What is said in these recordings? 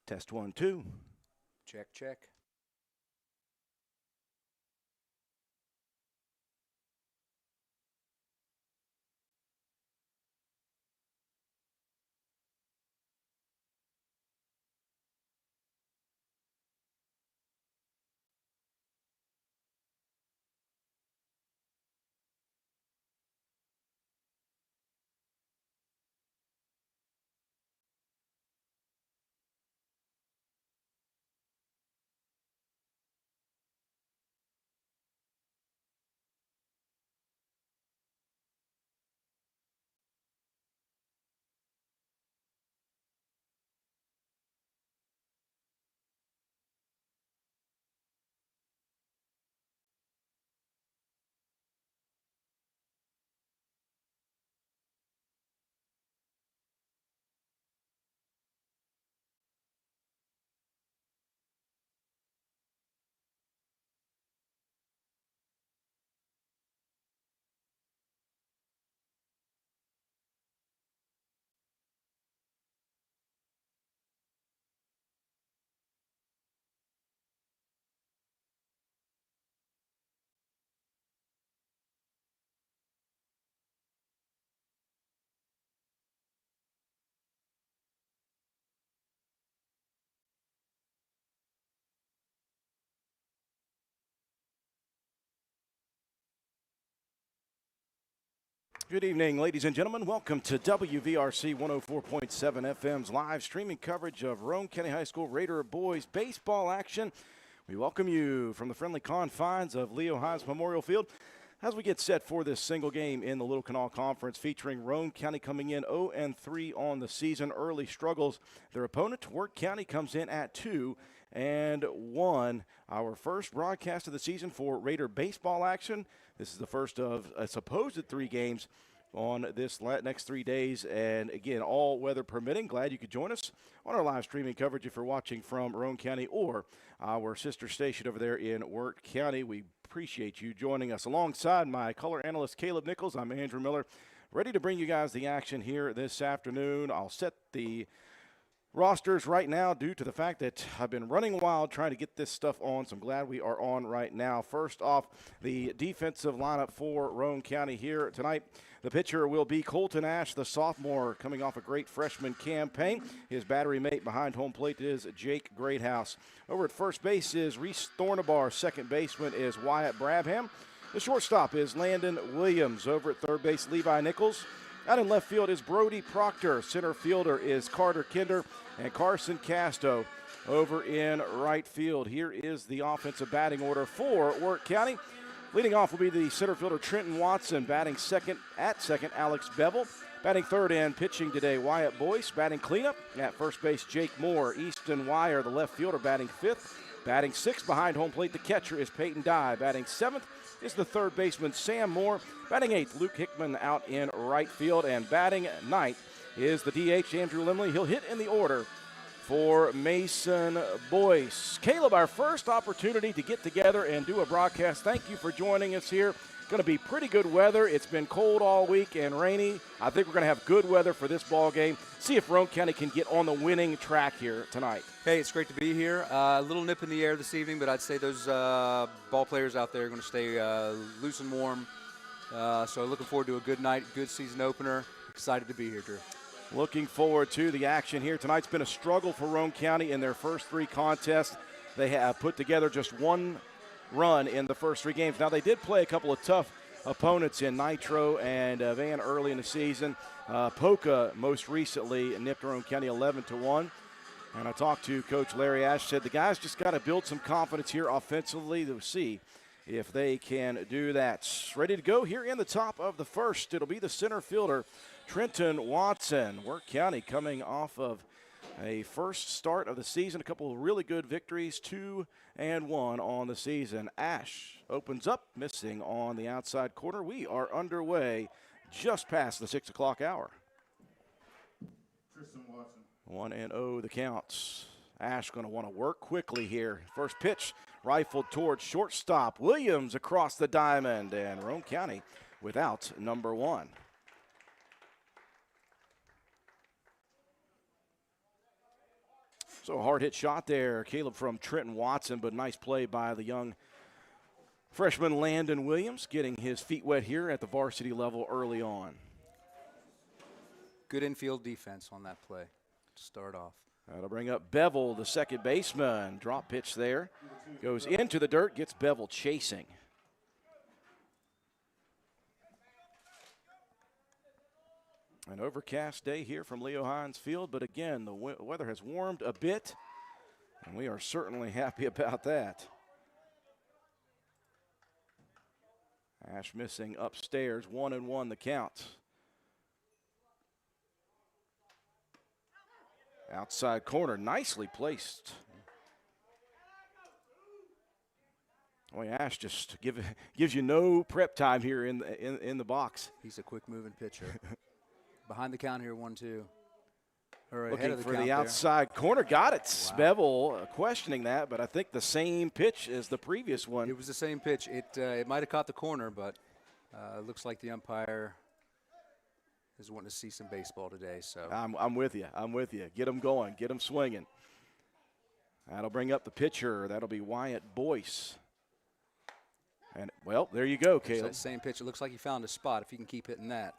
Test 1, 2. Check, check. Good evening, ladies and gentlemen. Welcome to WVRC 104.7 FM's live streaming coverage of Roane County High School Raider boys baseball action. We welcome you from the friendly confines of Leo Hines Memorial Field as we get set for this single game in the Little Canal Conference, featuring Roane County coming in 0-3 on the season. Early struggles. Their opponent, Wirt County, comes in at 2-1. Our first broadcast of the season for Raider baseball action. This is the first of a supposed 3 games on this next 3 days, and again, all weather permitting. Glad you could join us on our live streaming coverage if you're watching from Roane County or our sister station over there in Wirt County. We appreciate you joining us. Alongside my color analyst Caleb Nichols, I'm Andrew Miller, ready to bring you guys the action here this afternoon. I'll set the rosters right now due to the fact that I've been running wild trying to get this stuff on, so I'm glad we are on right now. First off, the defensive lineup for Roane County here tonight. The pitcher will be Colton Ash, the sophomore, coming off a great freshman campaign. His battery mate behind home plate is Jake Greathouse. Over at first base is Reese Thornabar. Second baseman is Wyatt Brabham. The shortstop is Landon Williams. Over at third base, Levi Nichols. Out in left field is Brody Proctor. Center fielder is Carter Kinder. And Carson Casto over in right field. Here is the offensive batting order for Wirt County. Leading off will be the center fielder Trenton Watson. Batting second, Alex Bevel. Batting third and pitching today, Wyatt Boyce. Batting cleanup at first base, Jake Moore. Easton Wire, the left fielder, batting fifth. Batting sixth behind home plate, the catcher is Peyton Dye. Batting seventh is the third baseman, Sam Moore. Batting eighth, Luke Hickman out in right field. And batting ninth is the DH, Andrew Limley. He'll hit in the order for Mason Boyce. Caleb, our first opportunity to get together and do a broadcast. Thank you for joining us here. Going to be pretty good weather. It's been cold all week and rainy. I think we're going to have good weather for this ball game. See if Roane County can get on the winning track here tonight. Hey, it's great to be here. A little nip in the air this evening, but I'd say those ball players out there are going to stay loose and warm. So looking forward to a good night, good season opener. Excited to be here, Drew. Looking forward to the action here. Tonight's been a struggle for Roane County in their first 3 contests. They have put together just 1 run in the first 3 games. Now, they did play a couple of tough opponents in Nitro and Van early in the season. Polka most recently nipped Roane County 11-1. And I talked to Coach Larry Ash, said the guys just got to build some confidence here offensively to see if they can do that. Ready to go here in the top of the first. It'll be the center fielder, Trenton Watson. Wirt County coming off of a first start of the season, a couple of really good victories, 2-1 on the season. Ash opens up, missing on the outside corner. We are underway just past the 6 o'clock hour. Tristan Watson. 1-0 the counts. Ash going to want to work quickly here. First pitch rifled towards shortstop. Williams across the diamond, and Roane County without number 1. So a hard hit shot there, Caleb, from Trenton Watson, but nice play by the young freshman Landon Williams, getting his feet wet here at the varsity level early on. Good infield defense on that play to start off. That'll bring up Bevel, the second baseman. Drop pitch there. Goes into the dirt, gets Bevel chasing. An overcast day here from Leo Hines Field, but again, the weather has warmed a bit, and we are certainly happy about that. Ash missing upstairs, 1-1 the count. Outside corner, nicely placed. Boy, Ash just gives you no prep time here in the box. He's a quick-moving pitcher. Behind the count here, 1-2. Or Looking ahead of the for count the there. outside corner, got it. Wow. Bevel questioning that, but I think the same pitch as the previous one. It was the same pitch. It might have caught the corner, but it looks like the umpire is wanting to see some baseball today. So I'm with you. I'm with you. Get them going. Get them swinging. That'll bring up the pitcher. That'll be Wyatt Boyce. And, well, there you go, it's Caleb. that same pitch. It looks like he found a spot if he can keep hitting that.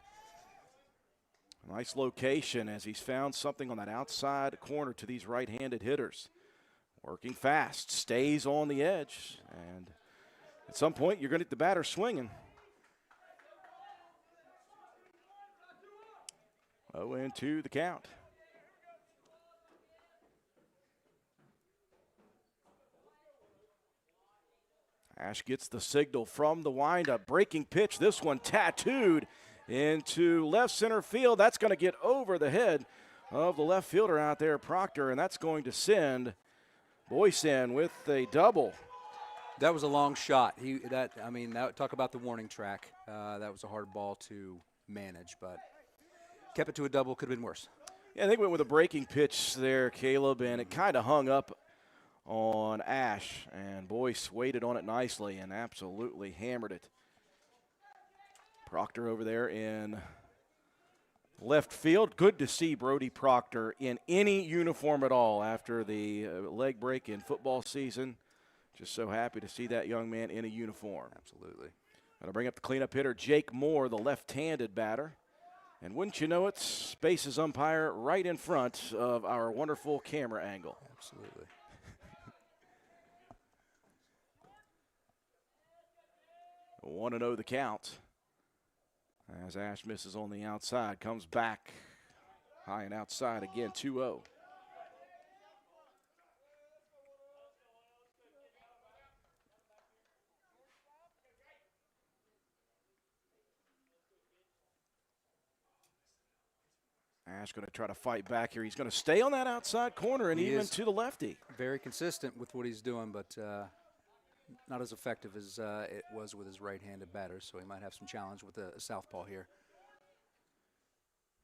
Nice location as he's found something on that outside corner to these right-handed hitters. Working fast, stays on the edge, and at some point you're going to get the batter swinging. 0-2 the count. Ash gets the signal from the windup. Breaking pitch, this one tattooed into left center field. That's going to get over the head of the left fielder out there, Proctor, and that's going to send Boyce in with a double. That was a long shot. Talk about the warning track. That was a hard ball to manage, but kept it to a double. Could have been worse. Yeah, I think we went with a breaking pitch there, Caleb, and it kind of hung up on Ash, and Boyce waited on it nicely and absolutely hammered it. Proctor over there in left field. Good to see Brody Proctor in any uniform at all after the leg break in football season. Just so happy to see that young man in a uniform. Absolutely. Going to bring up the cleanup hitter, Jake Moore, the left-handed batter. And wouldn't you know it, Spaces umpire right in front of our wonderful camera angle. Absolutely. 1-0 the count. As Ash misses on the outside, comes back high and outside again, 2-0. Ash going to try to fight back here. He's going to stay on that outside corner and even to the lefty. Very consistent with what he's doing, but not as effective as it was with his right-handed batter, so he might have some challenge with a southpaw here.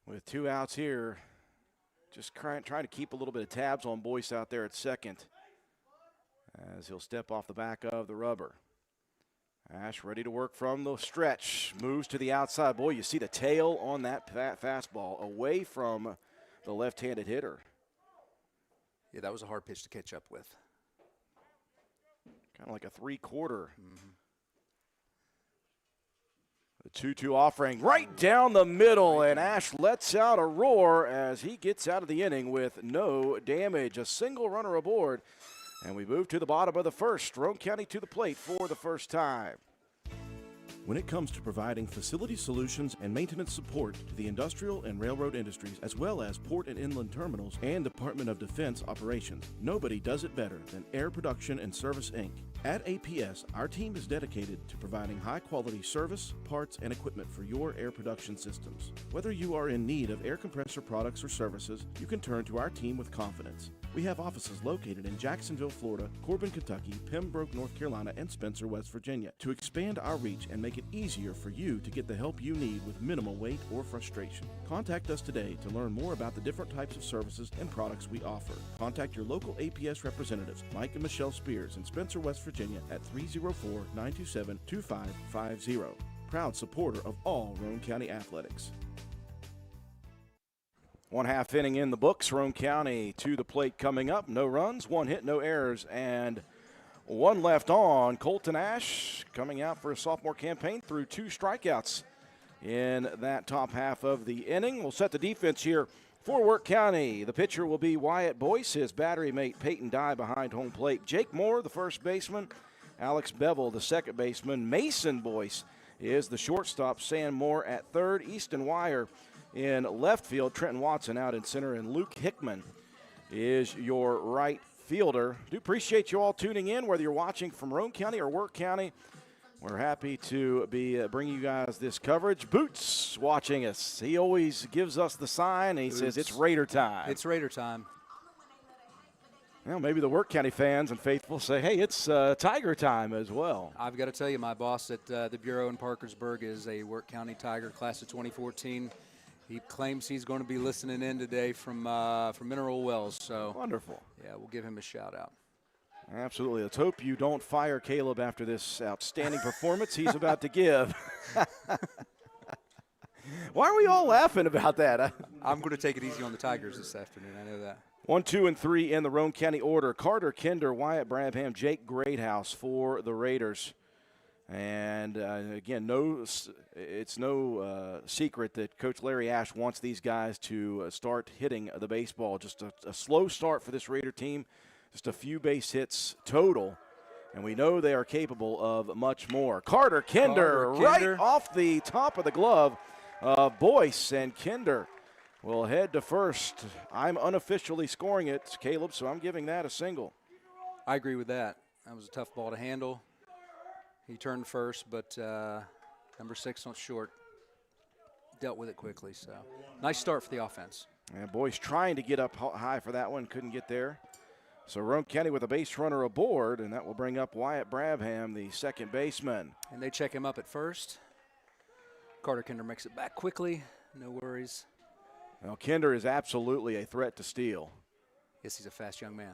With 2 outs here, just trying to keep a little bit of tabs on Boyce out there at second as he'll step off the back of the rubber. Ash ready to work from the stretch, moves to the outside. Boy, you see the tail on that fastball away from the left-handed hitter. Yeah, that was a hard pitch to catch up with. Kind of like a 3/4. The 2-2 offering right down the middle, and Ash lets out a roar as he gets out of the inning with no damage. A single runner aboard, and we move to the bottom of the first. Roane County to the plate for the first time. When it comes to providing facility solutions and maintenance support to the industrial and railroad industries, as well as port and inland terminals and Department of Defense operations, nobody does it better than Air Production and Service, Inc. At APS, our team is dedicated to providing high-quality service, parts, and equipment for your air production systems. Whether you are in need of air compressor products or services, you can turn to our team with confidence. We have offices located in Jacksonville, Florida, Corbin, Kentucky, Pembroke, North Carolina, and Spencer, West Virginia. To expand our reach and make it easier for you to get the help you need with minimal wait or frustration, contact us today to learn more about the different types of services and products we offer. Contact your local APS representatives, Mike and Michelle Spears in Spencer, West Virginia at 304-927-2550. Proud supporter of all Roane County athletics. One half inning in the books. Roane County to the plate coming up. No runs, 1 hit, no errors, and 1 left on. Colton Ash coming out for a sophomore campaign through 2 strikeouts in that top half of the inning. We'll set the defense here for Wirt County. The pitcher will be Wyatt Boyce, his battery mate Peyton Dye behind home plate. Jake Moore, the first baseman. Alex Bevel, the second baseman. Mason Boyce is the shortstop. Sam Moore at third. Easton Wire in left field. Trenton Watson out in center. And Luke Hickman is your right fielder. Do appreciate you all tuning in, whether you're watching from Roane County or Wirt County. We're happy to be bringing you guys this coverage. Boots watching us. He always gives us the sign, and he says it's Raider time. It's Raider time. Well, maybe the Wirt County fans and faithful say, hey, it's Tiger time as well. I've got to tell you, my boss at the Bureau in Parkersburg is a Wirt County Tiger, class of 2014. He claims he's going to be listening in today from Mineral Wells. So wonderful. Yeah, we'll give him a shout out. Absolutely. Let's hope you don't fire Caleb after this outstanding performance he's about to give. Why are we all laughing about that? I'm going to take it easy on the Tigers this afternoon. I know that. 1, 2, and 3 in the Roane County order. Carter Kinder, Wyatt Brabham, Jake Greathouse for the Raiders. And, again, it's no secret that Coach Larry Ash wants these guys to start hitting the baseball. Just a slow start for this Raider team. Just a few base hits total. And we know they are capable of much more. Carter Kinder right off the top of the glove of Boyce. And Kinder will head to first. I'm unofficially scoring it, Caleb, so I'm giving that a single. I agree with that. That was a tough ball to handle. He turned first, but number 6 on short dealt with it quickly. So nice start for the offense. And Boyce trying to get up high for that one, couldn't get there. So Roane County with a base runner aboard, and that will bring up Wyatt Brabham, the second baseman. And they check him up at first. Carter Kinder makes it back quickly. No worries. Now, Kinder is absolutely a threat to steal. Yes, he's a fast young man.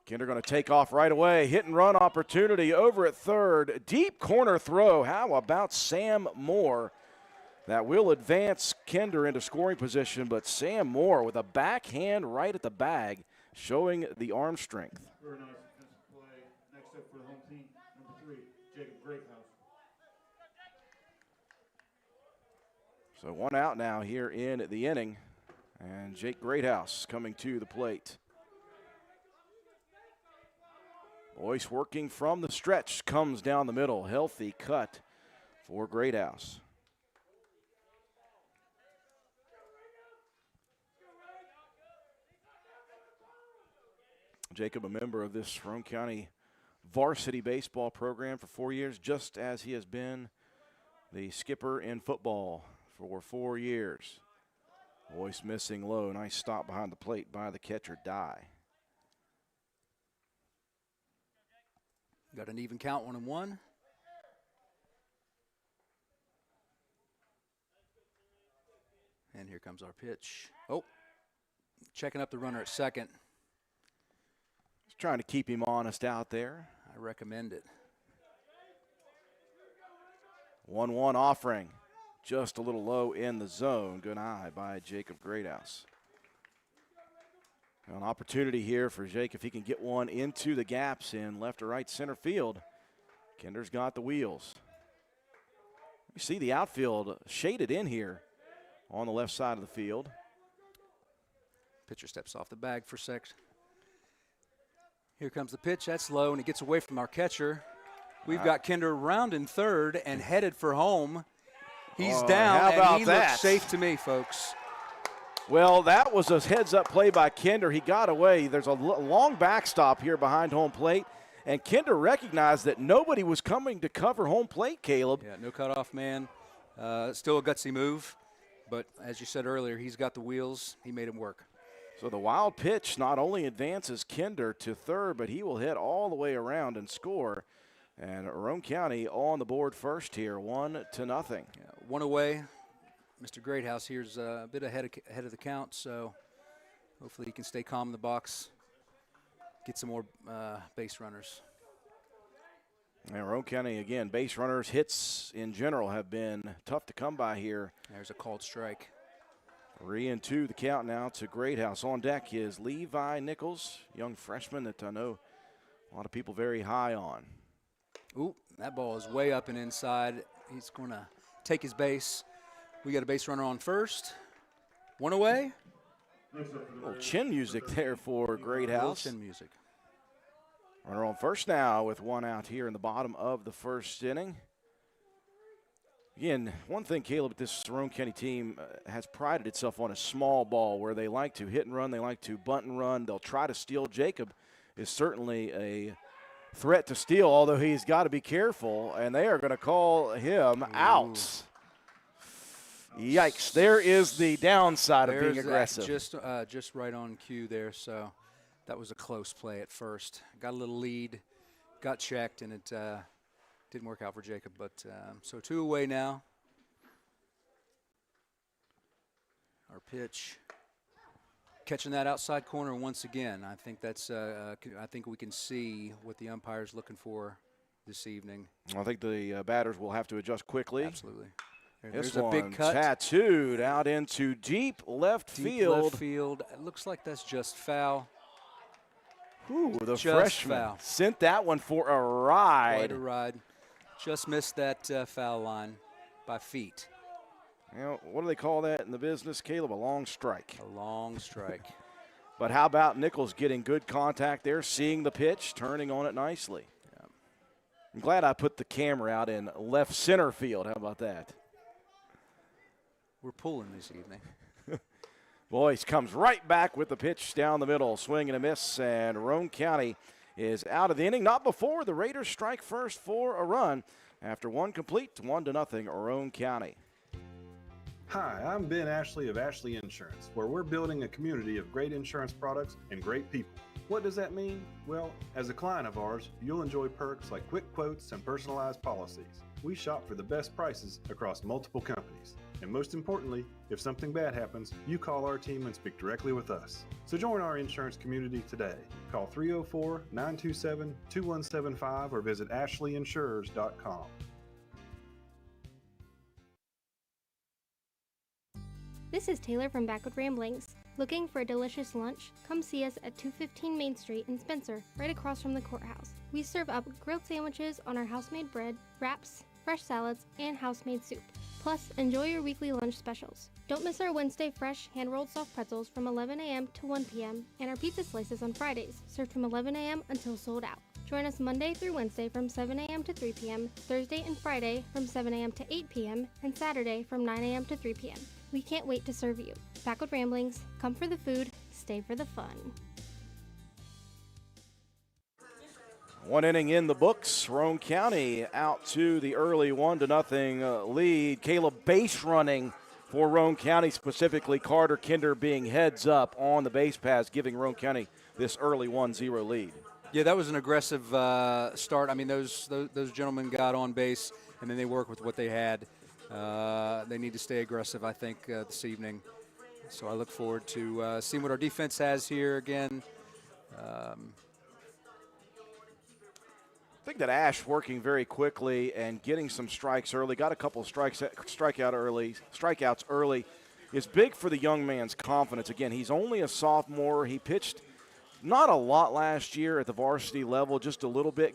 Kinder going to take off right away. Hit and run opportunity over at third. Deep corner throw. How about Sam Moore? That will advance Kinder into scoring position, but Sam Moore with a backhand right at the bag, showing the arm strength. Very nice defensive play. Next up for the home team, number 3, Jacob Greathouse. So 1 out now here in the inning, and Jake Greathouse coming to the plate. Boyce working from the stretch, comes down the middle. Healthy cut for Greathouse. Jacob, a member of this Roane County varsity baseball program for 4 years, just as he has been the skipper in football for 4 years. Boyce missing low. Nice stop behind the plate by the catcher, Dye. Got an even count, 1-1. And here comes our pitch. Oh, checking up the runner at second. Just trying to keep him honest out there. I recommend it. 1-1 offering. Just a little low in the zone. Good eye by Jacob Greathouse. An opportunity here for Jake if he can get one into the gaps in left or right center field. Kinder's got the wheels. You see the outfield shaded in here on the left side of the field. Pitcher steps off the bag for a sec. Here comes the pitch. That's low, and it gets away from our catcher. We've got Kinder rounding third and headed for home. He's down, and he looks safe to me, folks. Well, that was a heads-up play by Kinder. He got away. There's a long backstop here behind home plate, and Kinder recognized that nobody was coming to cover home plate, Caleb. Yeah, no cutoff man. Still a gutsy move, but as you said earlier, he's got the wheels. He made him work. So the wild pitch not only advances Kinder to third, but he will hit all the way around and score. And Roane County on the board first here, 1-0. Yeah, 1 away. Mr. Greathouse here's a bit ahead of the count, so hopefully he can stay calm in the box, get some more base runners. And Roane County, again, base runners, hits in general have been tough to come by here. There's a called strike. 3-2 the count now to Greathouse. On deck is Levi Nichols, young freshman that I know a lot of people very high on. Ooh, that ball is way up and inside. He's going to take his base. We got a base runner on first. One away. A little chin music there for Greathouse. Chin music. Runner on first now with one out here in the bottom of the first inning. Again, one thing, Caleb, this Roane County team has prided itself on a small ball where they like to hit and run, they like to bunt and run. They'll try to steal. Jacob is certainly a threat to steal, although he's got to be careful, and they are going to call him out. Yikes. There is the downside of being aggressive. Just right on cue there, so that was a close play at first. Got a little lead, got checked, and it didn't work out for Jacob, but so 2 away now. Our pitch, catching that outside corner once again. I think that's. I think we can see what the umpire's looking for this evening. I think the batters will have to adjust quickly. Absolutely. There's a big cut. Tattooed out into deep left field. Left field. It looks like that's just foul. Ooh, the Just freshman foul. sent that one for a ride. Quite a ride. Just missed that foul line by feet. You know, what do they call that in the business, Caleb? A long strike. A long strike. But how about Nichols getting good contact there, seeing the pitch, turning on it nicely. Yeah. I'm glad I put the camera out in left center field. How about that? We're pulling this evening. Boyce comes right back with the pitch down the middle, swing and a miss, and Roane County is out of the inning. Not before the Raiders strike first for a run. After one complete, 1-0, Roane County. Hi, I'm Ben Ashley of Ashley Insurance, where we're building a community of great insurance products and great people. What does that mean? Well, as a client of ours, you'll enjoy perks like quick quotes and personalized policies. We shop for the best prices across multiple companies. And most importantly, if something bad happens, you call our team and speak directly with us. So join our insurance community today. Call 304-927-2175 or visit ashleyinsurers.com. This is Taylor from Backwood Ramblings. Looking for a delicious lunch? Come see us at 215 Main Street in Spencer, right across from the courthouse. We serve up grilled sandwiches on our house-made bread, wraps, fresh salads, and house-made soup. Plus, enjoy your weekly lunch specials. Don't miss our Wednesday fresh hand-rolled soft pretzels from 11 a.m. to 1 p.m. and our pizza slices on Fridays, served from 11 a.m. until sold out. Join us Monday through Wednesday from 7 a.m. to 3 p.m., Thursday and Friday from 7 a.m. to 8 p.m., and Saturday from 9 a.m. to 3 p.m. We can't wait to serve you. Backwood Ramblings, come for the food, stay for the fun. One inning in the books. Roane County out to the early 1-0 lead. Caleb base running for Roane County, specifically Carter Kinder being heads up on the base pass, giving Roane County this early 1-0 lead. Yeah, that was an aggressive start. I mean, those gentlemen got on base, and then they worked with what they had. They need to stay aggressive, I think, this evening. So I look forward to seeing what our defense has here again. I think that Ash working very quickly and getting some strikes early, got a couple of strikeouts early, is big for the young man's confidence. Again, he's only a sophomore. He pitched not a lot last year at the varsity level, just a little bit,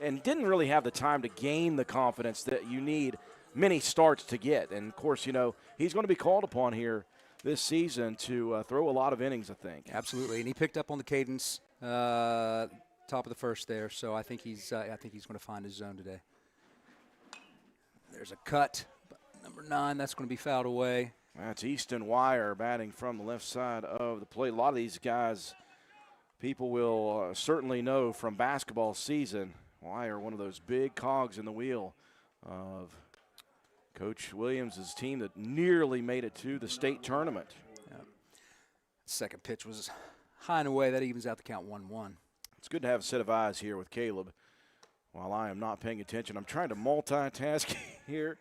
and didn't really have the time to gain the confidence that you need many starts to get. And, of course, you know, he's going to be called upon here this season to throw a lot of innings, I think. Absolutely, and he picked up on the cadence. Top of the first there, so I think he's going to find his zone today. There's a cut, number 9. That's going to be fouled away. That's Easton Wire batting from the left side of the plate. A lot of these guys, people will certainly know from basketball season. Wire, one of those big cogs in the wheel of Coach Williams' team that nearly made it to the state tournament. Yeah. Second pitch was high and away. That evens out the count 1-1. It's good to have a set of eyes here with Caleb while I am not paying attention. I'm trying to multitask here.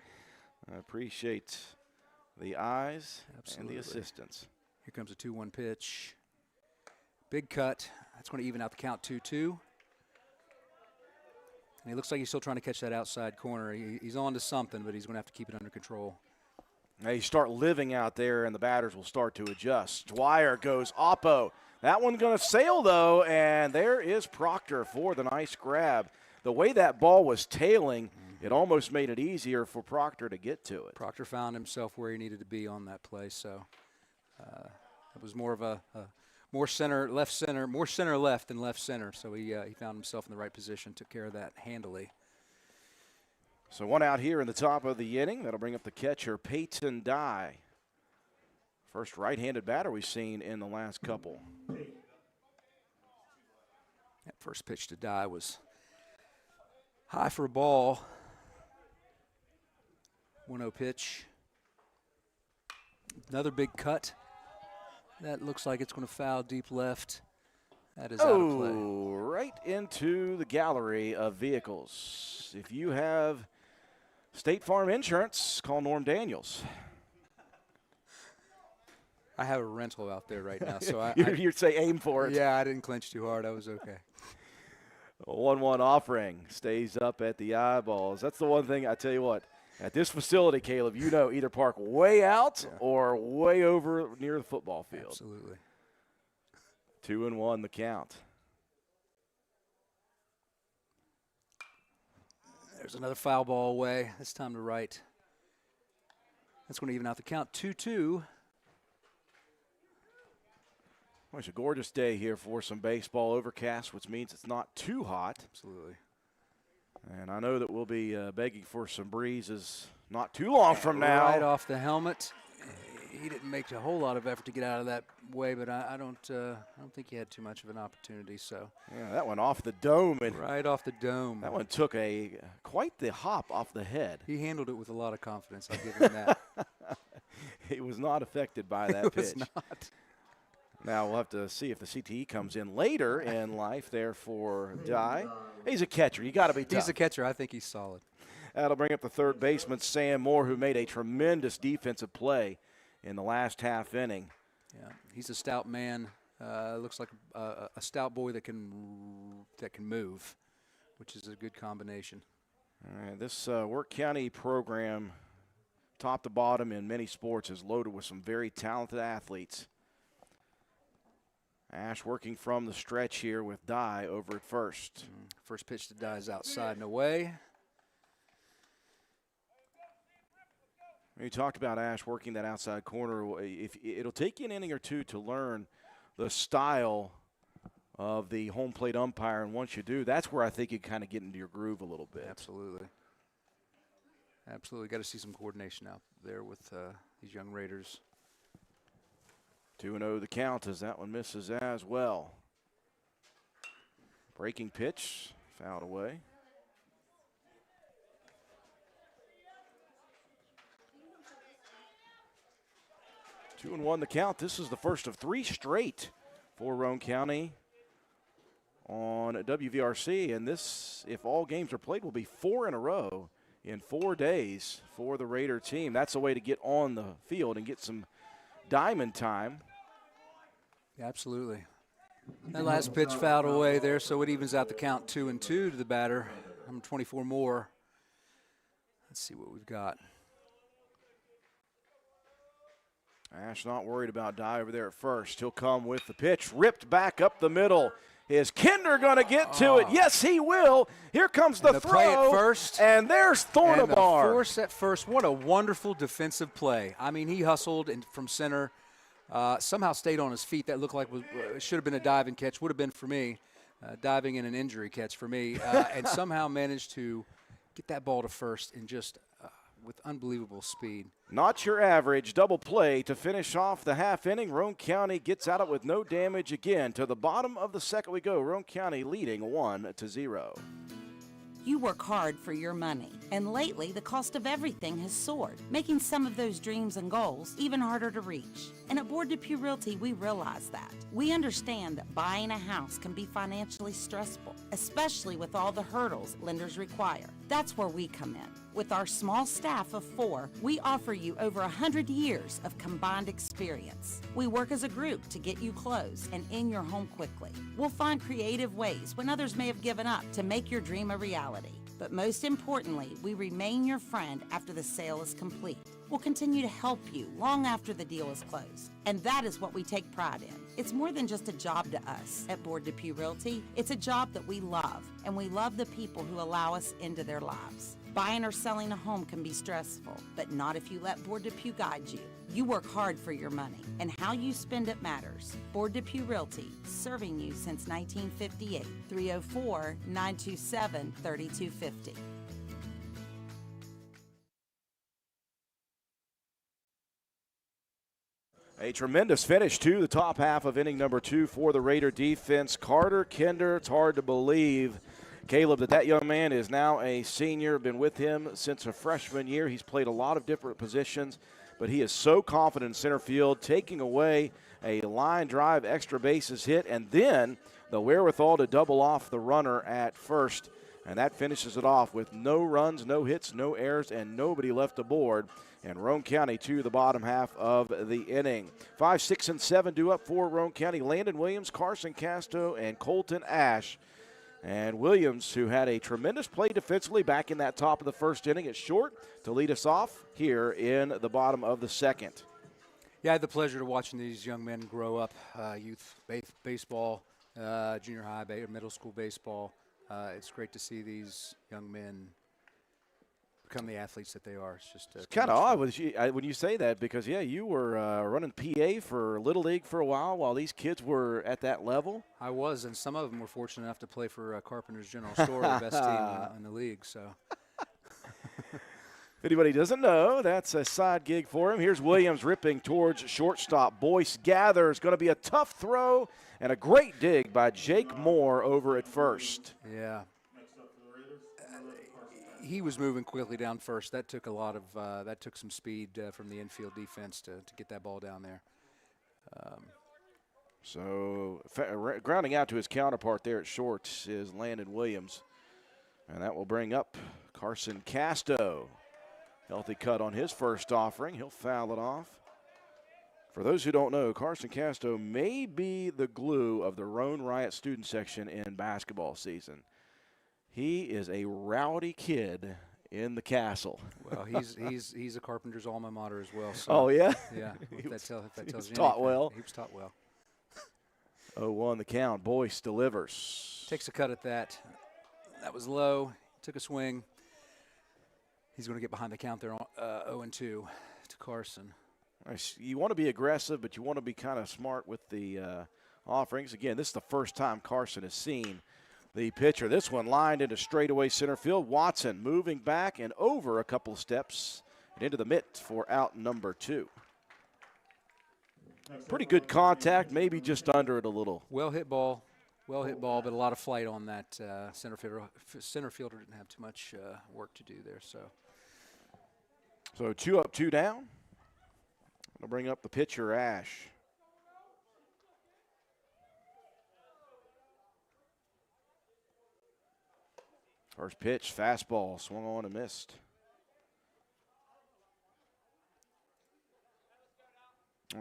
I appreciate the eyes and the assistance. Here comes a 2-1 pitch. Big cut. That's going to even out the count 2-2. And he looks like he's still trying to catch that outside corner. He's on to something, but he's going to have to keep it under control. They start living out there, and the batters will start to adjust. Dwyer goes oppo. That one going to sail, though, and there is Proctor for the nice grab. The way that ball was tailing, it almost made it easier for Proctor to get to it. Proctor found himself where he needed to be on that play, so it was more of a more center left than left center. So he found himself in the right position, took care of that handily. So one out here in the top of the inning. That'll bring up the catcher, Peyton Dye. First right-handed batter we've seen in the last couple. That first pitch to Dye was high for a ball. 1-0 pitch. Another big cut. That looks like it's going to foul deep left. That is out of play. Right into the gallery of vehicles. If you have State Farm Insurance, call Norm Daniels. I have a rental out there right now, so You'd say aim for it. Yeah, I didn't clinch too hard. I was okay. A 1-1 offering stays up at the eyeballs. That's the one thing I tell you what. At this facility, Caleb, you know either park way out or way over near the football field. Absolutely. 2-1 the count. There's another foul ball away. This time to right. That's going to even out the count. 2-2. Well, it's a gorgeous day here for some baseball, overcast, which means it's not too hot. Absolutely. And I know that we'll be begging for some breezes not too long from now. Right off the helmet. He didn't make a whole lot of effort to get out of that way, but I don't think he had too much of an opportunity. So yeah, that one off the dome, and right off the dome. That one took quite the hop off the head. He handled it with a lot of confidence. I'll give him that. He was not affected by that pitch. He was not. Now we'll have to see if the CTE comes in later in life there for Dye. He's a catcher. You got to be tough. He's a catcher. I think he's solid. That'll bring up the third baseman, Sam Moore, who made a tremendous defensive play in the last half inning. Yeah, he's a stout man. Looks like a stout boy that can move, which is a good combination. All right, this Wirt County program, top to bottom in many sports, is loaded with some very talented athletes. Ash working from the stretch here with Dye over at first. First pitch to Dye is outside and away. You talked about Ash working that outside corner. It'll take you an inning or two to learn the style of the home plate umpire, and once you do, that's where I think you kind of get into your groove a little bit. Absolutely. Absolutely. Got to see some coordination out there with these young Raiders. 2-0 the count as that one misses as well. Breaking pitch, fouled away. Two and one the count. This is the first of three straight for Roane County on WVRC. And this, if all games are played, will be 4 in a row in 4 days for the Raider team. That's a way to get on the field and get some diamond time. Yeah, absolutely. That last pitch fouled away there, so it evens out the count 2-2 to the batter. I'm 24 more. Let's see what we've got. Ash not worried about Dye over there at first. He'll come with the pitch, ripped back up the middle. Is Kinder going to get to it? Yes, he will. Here comes the throw. Play at first. And there's Thornabar. And the force at first. What a wonderful defensive play. I mean, he hustled from center. Somehow stayed on his feet. That looked like should have been a diving catch. Would have been for me. Diving in an injury catch for me. And somehow managed to get that ball to first in just with unbelievable speed. Not your average double play to finish off the half inning. Roane County gets out of it with no damage again. To the bottom of the second we go. Roane County leading 1-0. You work hard for your money, and lately the cost of everything has soared, making some of those dreams and goals even harder to reach. And at Board Depew Realty, we realize that. We understand that buying a house can be financially stressful, especially with all the hurdles lenders require. That's where we come in. With our small staff of 4, we offer you over 100 years of combined experience. We work as a group to get you closed and in your home quickly. We'll find creative ways when others may have given up to make your dream a reality. But most importantly, we remain your friend after the sale is complete. We'll continue to help you long after the deal is closed. And that is what we take pride in. It's more than just a job to us at Board Depew Realty. It's a job that we love, and we love the people who allow us into their lives. Buying or selling a home can be stressful, but not if you let Board Depew guide you. You work hard for your money, and how you spend it matters. Board Depew Realty, serving you since 1958. 304-927-3250. A tremendous finish to the top half of inning number 2 for the Raider defense. Carter Kinder, it's hard to believe, Caleb, that young man is now a senior, been with him since a freshman year. He's played a lot of different positions, but he is so confident in center field, taking away a line drive, extra bases hit, and then the wherewithal to double off the runner at first. And that finishes it off with no runs, no hits, no errors, and nobody left aboard. And Roane County to the bottom half of the inning. 5, 6, and 7 due up for Roane County. Landon Williams, Carson Casto, and Colton Ash. And Williams, who had a tremendous play defensively back in that top of the first inning, at short to lead us off here in the bottom of the second. Yeah, I had the pleasure of watching these young men grow up, youth baseball, junior high, middle school baseball. It's great to see these young men become the athletes that they are. It's kind of odd when you say that, because, yeah, you were running PA for Little League for a while these kids were at that level. I was, and some of them were fortunate enough to play for Carpenter's General Store, the best team in the league. So, if anybody doesn't know, that's a side gig for him. Here's Williams ripping towards shortstop. Boyce gathers. Going to be a tough throw and a great dig by Jake Moore over at first. Yeah. He was moving quickly down first. That took some speed from the infield defense to get that ball down there. So grounding out to his counterpart there at short is Landon Williams. And that will bring up Carson Casto. Healthy cut on his first offering. He'll foul it off. For those who don't know, Carson Casto may be the glue of the Roane Riot student section in basketball season. He is a rowdy kid in the castle. Well, he's a Carpenter's alma mater as well. So, oh, yeah? Yeah, if that tells you anything. Taught well. He was taught well. 0-1 the count. Boyce delivers. Takes a cut at that. That was low. Took a swing. He's going to get behind the count there on 0-2 to Carson. Nice. You want to be aggressive, but you want to be kind of smart with the offerings. Again, this is the first time Carson has seen the pitcher. This one lined into straightaway center field. Watson moving back and over a couple of steps and into the mitt for out number 2. Pretty good contact, maybe just under it a little. Well hit ball, but a lot of flight on that center fielder. Center fielder didn't have too much work to do there. So 2 up, 2 down. I'll bring up the pitcher, Ash. First pitch, fastball, swung on and missed.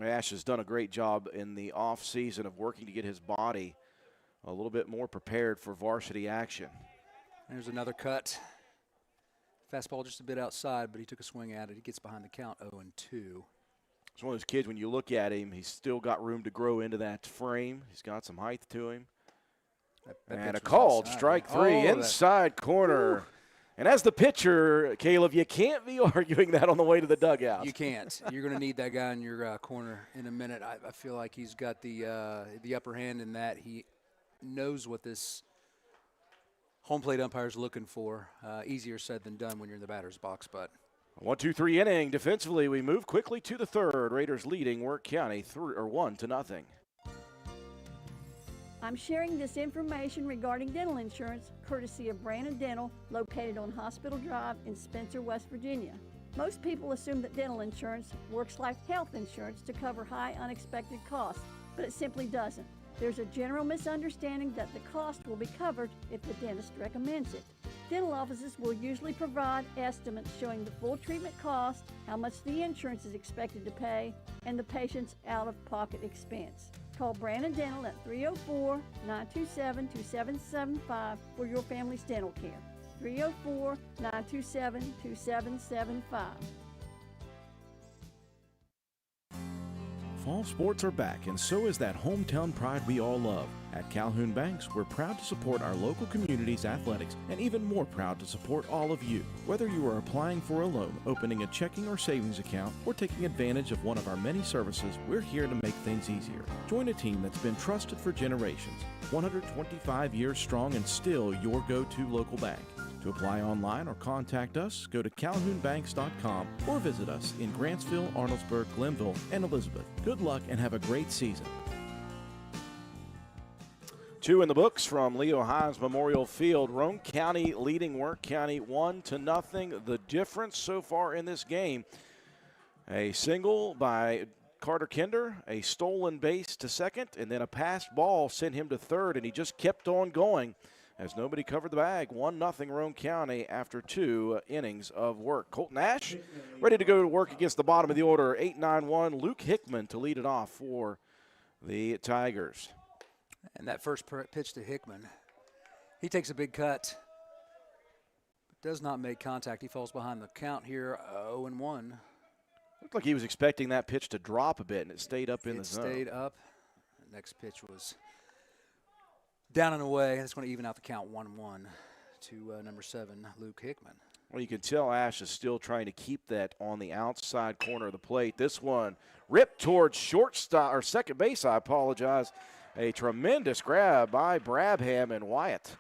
Ash has done a great job in the offseason of working to get his body a little bit more prepared for varsity action. There's another cut. Fastball just a bit outside, but he took a swing at it. He gets behind the count 0-2. It's one of those kids, when you look at him, he's still got room to grow into that frame. He's got some height to him. And a called strike 3 inside corner. And as the pitcher, Caleb, you can't be arguing that on the way to the dugout. You can't. You're going to need that guy in your corner in a minute. I feel like he's got the upper hand in that. He knows what this home plate umpire is looking for. Easier said than done when you're in the batter's box, but 1-2-3 inning. Defensively, we move quickly to the third. Raiders leading Wirt County 1-0. I'm sharing this information regarding dental insurance courtesy of Brandon Dental, located on Hospital Drive in Spencer, West Virginia. Most people assume that dental insurance works like health insurance to cover high unexpected costs, but it simply doesn't. There's a general misunderstanding that the cost will be covered if the dentist recommends it. Dental offices will usually provide estimates showing the full treatment cost, how much the insurance is expected to pay, and the patient's out-of-pocket expense. Call Brandon Dental at 304-927-2775 for your family's dental care. 304-927-2775. Fall sports are back, and so is that hometown pride we all love. At Calhoun Banks, we're proud to support our local community's athletics, and even more proud to support all of you. Whether you are applying for a loan, opening a checking or savings account, or taking advantage of one of our many services, we're here to make things easier. Join a team that's been trusted for generations, 125 years strong, and still your go-to local bank. To apply online or contact us, go to calhounbanks.com or visit us in Grantsville, Arnoldesburg, Glenville, and Elizabeth. Good luck and have a great season. 2 in the books from Leo Hines Memorial Field. Roane County leading Wirt County 1-0. The difference so far in this game, a single by Carter Kinder, a stolen base to second, and then a passed ball sent him to third, and he just kept on going as nobody covered the bag. 1-0 Roane County after 2 innings of work. Colton Ash ready to go to work against the bottom of the order. 8-9-1, Luke Hickman to lead it off for the Tigers. And that first pitch to Hickman, he takes a big cut, but does not make contact. He falls behind the count here, 0-1. Looked like he was expecting that pitch to drop a bit, and it stayed up in the zone. It stayed up. The next pitch was down and away. That's going to even out the count 1-1 to number 7, Luke Hickman. Well, you can tell Ash is still trying to keep that on the outside corner of the plate. This one ripped towards shortstop or second base. I apologize. A tremendous grab by Brabham and Wyatt,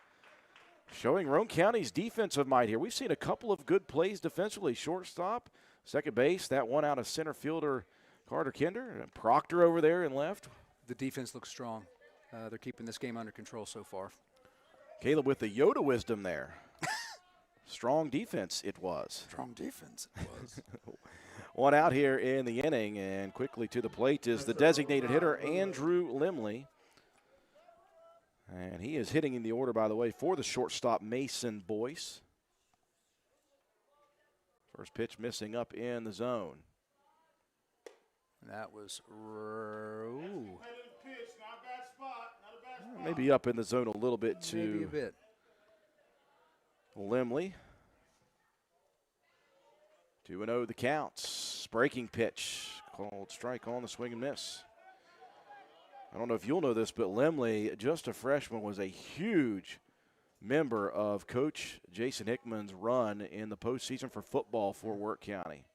showing Roane County's defensive might here. We've seen a couple of good plays defensively. Shortstop, second base, that one out of center fielder Carter Kinder, and Proctor over there in left. The defense looks strong. They're keeping this game under control so far. Caleb with the Yoda wisdom there. Strong defense it was. Strong defense it was. One out here in the inning, and quickly to the plate is the designated hitter, Andrew Limley. And he is hitting in the order, by the way, for the shortstop, Mason Boyce. First pitch missing up in the zone. That was maybe up in the zone a little bit to maybe a bit. Limley. 2-0 the counts. Breaking pitch, called strike on the swing and miss. I don't know if you'll know this, but Limley, just a freshman, was a huge member of Coach Jason Hickman's run in the postseason for football for Wirt County.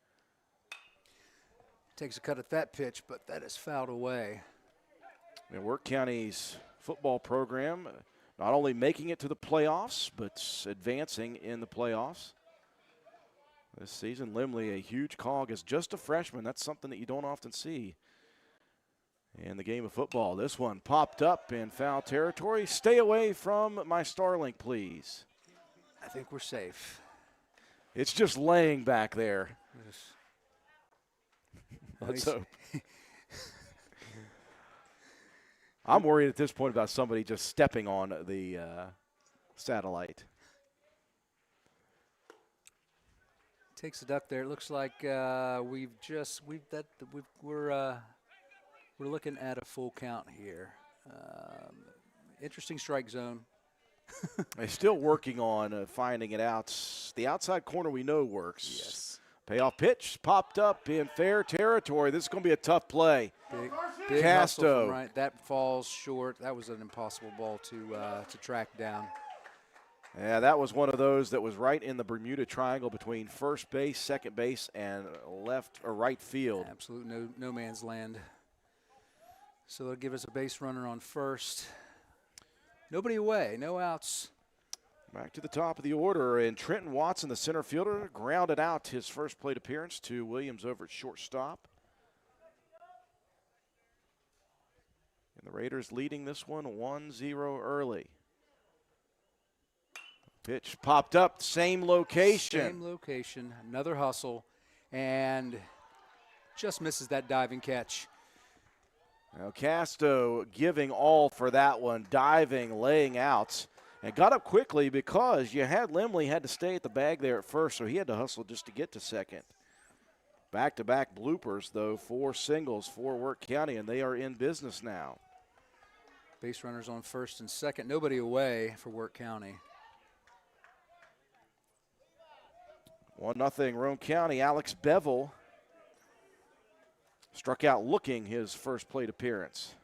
Takes a cut at that pitch, but that is fouled away. And Wirt County's football program not only making it to the playoffs, but advancing in the playoffs this season. Limley, a huge cog as just a freshman. That's something that you don't often see in the game of football. This one popped up in foul territory. Stay away from my Starlink, please. I think we're safe. It's just laying back there. Yes. Let's hope. I'm worried at this point about somebody just stepping on the satellite. Takes a duck there. It looks like we're looking at a full count here. Interesting strike zone. They're still working on finding it out. The outside corner we know works. Yes. Payoff pitch popped up in fair territory. This is going to be a tough play. Big Casto. hustle from right. That falls short. That was an impossible ball to track down. Yeah, that was one of those that was right in the Bermuda Triangle between first base, second base, and left or right field. Absolute no man's land. So they'll give us a base runner on first. Nobody away, no outs. Back to the top of the order, and Trenton Watson, the center fielder, grounded out his first plate appearance to Williams over at shortstop. And the Raiders leading this one 1-0 early. Pitch popped up, same location. Same location, another hustle, and just misses that diving catch. Now Casto giving all for that one, diving, laying out. And got up quickly because you had Limley had to stay at the bag there at first, so he had to hustle just to get to second. Back-to-back bloopers, though, 4 singles for Wirt County, and they are in business now. Base runners on first and second. Nobody away for Wirt County. 1-0 Roane County. Alex Bevel Struck out looking his first plate appearance.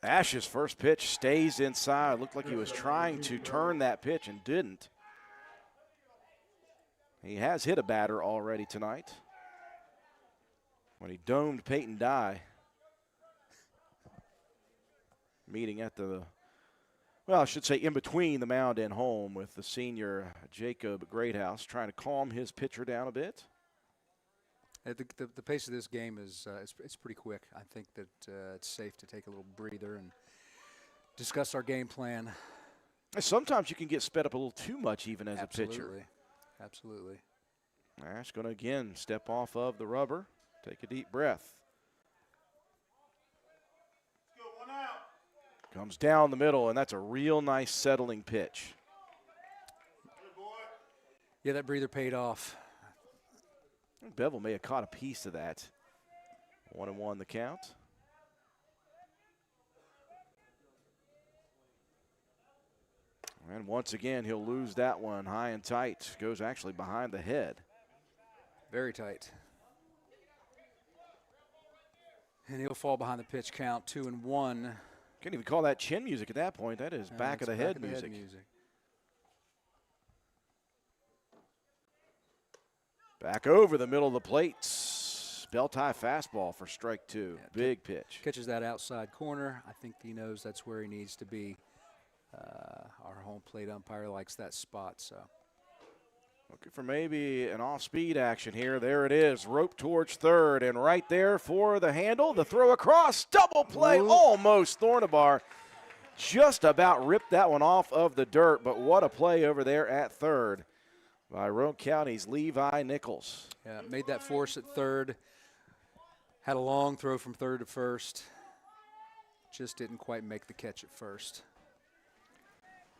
Ash's first pitch stays inside. Looked like he was trying to turn that pitch and didn't. He has hit a batter already tonight when he domed Peyton Dye. Meeting at the, well, I should say in between the mound and home with the senior Jacob Greathouse, trying to calm his pitcher down a bit. The pace of this game is it's pretty quick. I think that it's safe to take a little breather and discuss our game plan. Sometimes you can get sped up a little too much even as a pitcher. Absolutely. Ash going to again step off of the rubber, take a deep breath. Comes down the middle, and that's a real nice settling pitch. Yeah, that breather paid off. Bevel may have caught a piece of that. 1-1 the count. And once again, he'll lose that one high and tight. Goes actually behind the head. Very tight. And he'll fall behind the pitch count, 2-1. Can't even call that chin music at that point. That is back of the head music. Back over the middle of the plate. Belt high fastball for strike two. Yeah, big pitch. Catches that outside corner. I think he knows that's where he needs to be. Our home plate umpire likes that spot. So looking for maybe an off-speed action here. There it is. Rope towards third. And right there for the handle. The throw across. Double play. Ooh. Almost Thornabar. Just about ripped that one off of the dirt. But what a play over there at third by Roane County's Levi Nichols. Yeah, made that force at third. Had a long throw from third to first. Just didn't quite make the catch at first.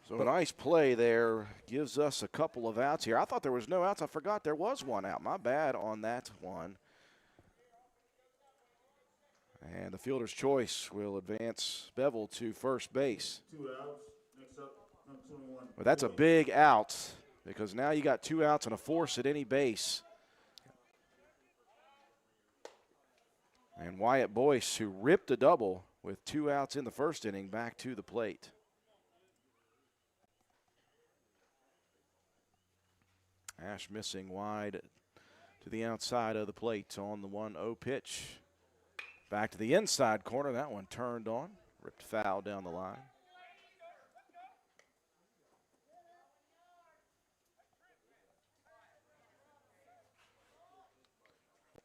So a nice play there. Gives us a couple of outs here. I thought there was no outs. I forgot there was one out. My bad on that one. And the fielder's choice will advance Bevel to first base. 2 outs. Next up, number 21. But that's a big out, because now you got 2 outs and a force at any base. And Wyatt Boyce, who ripped a double with 2 outs in the first inning, back to the plate. Ash missing wide to the outside of the plate on the 1-0 pitch. Back to the inside corner. That one turned on. Ripped foul down the line.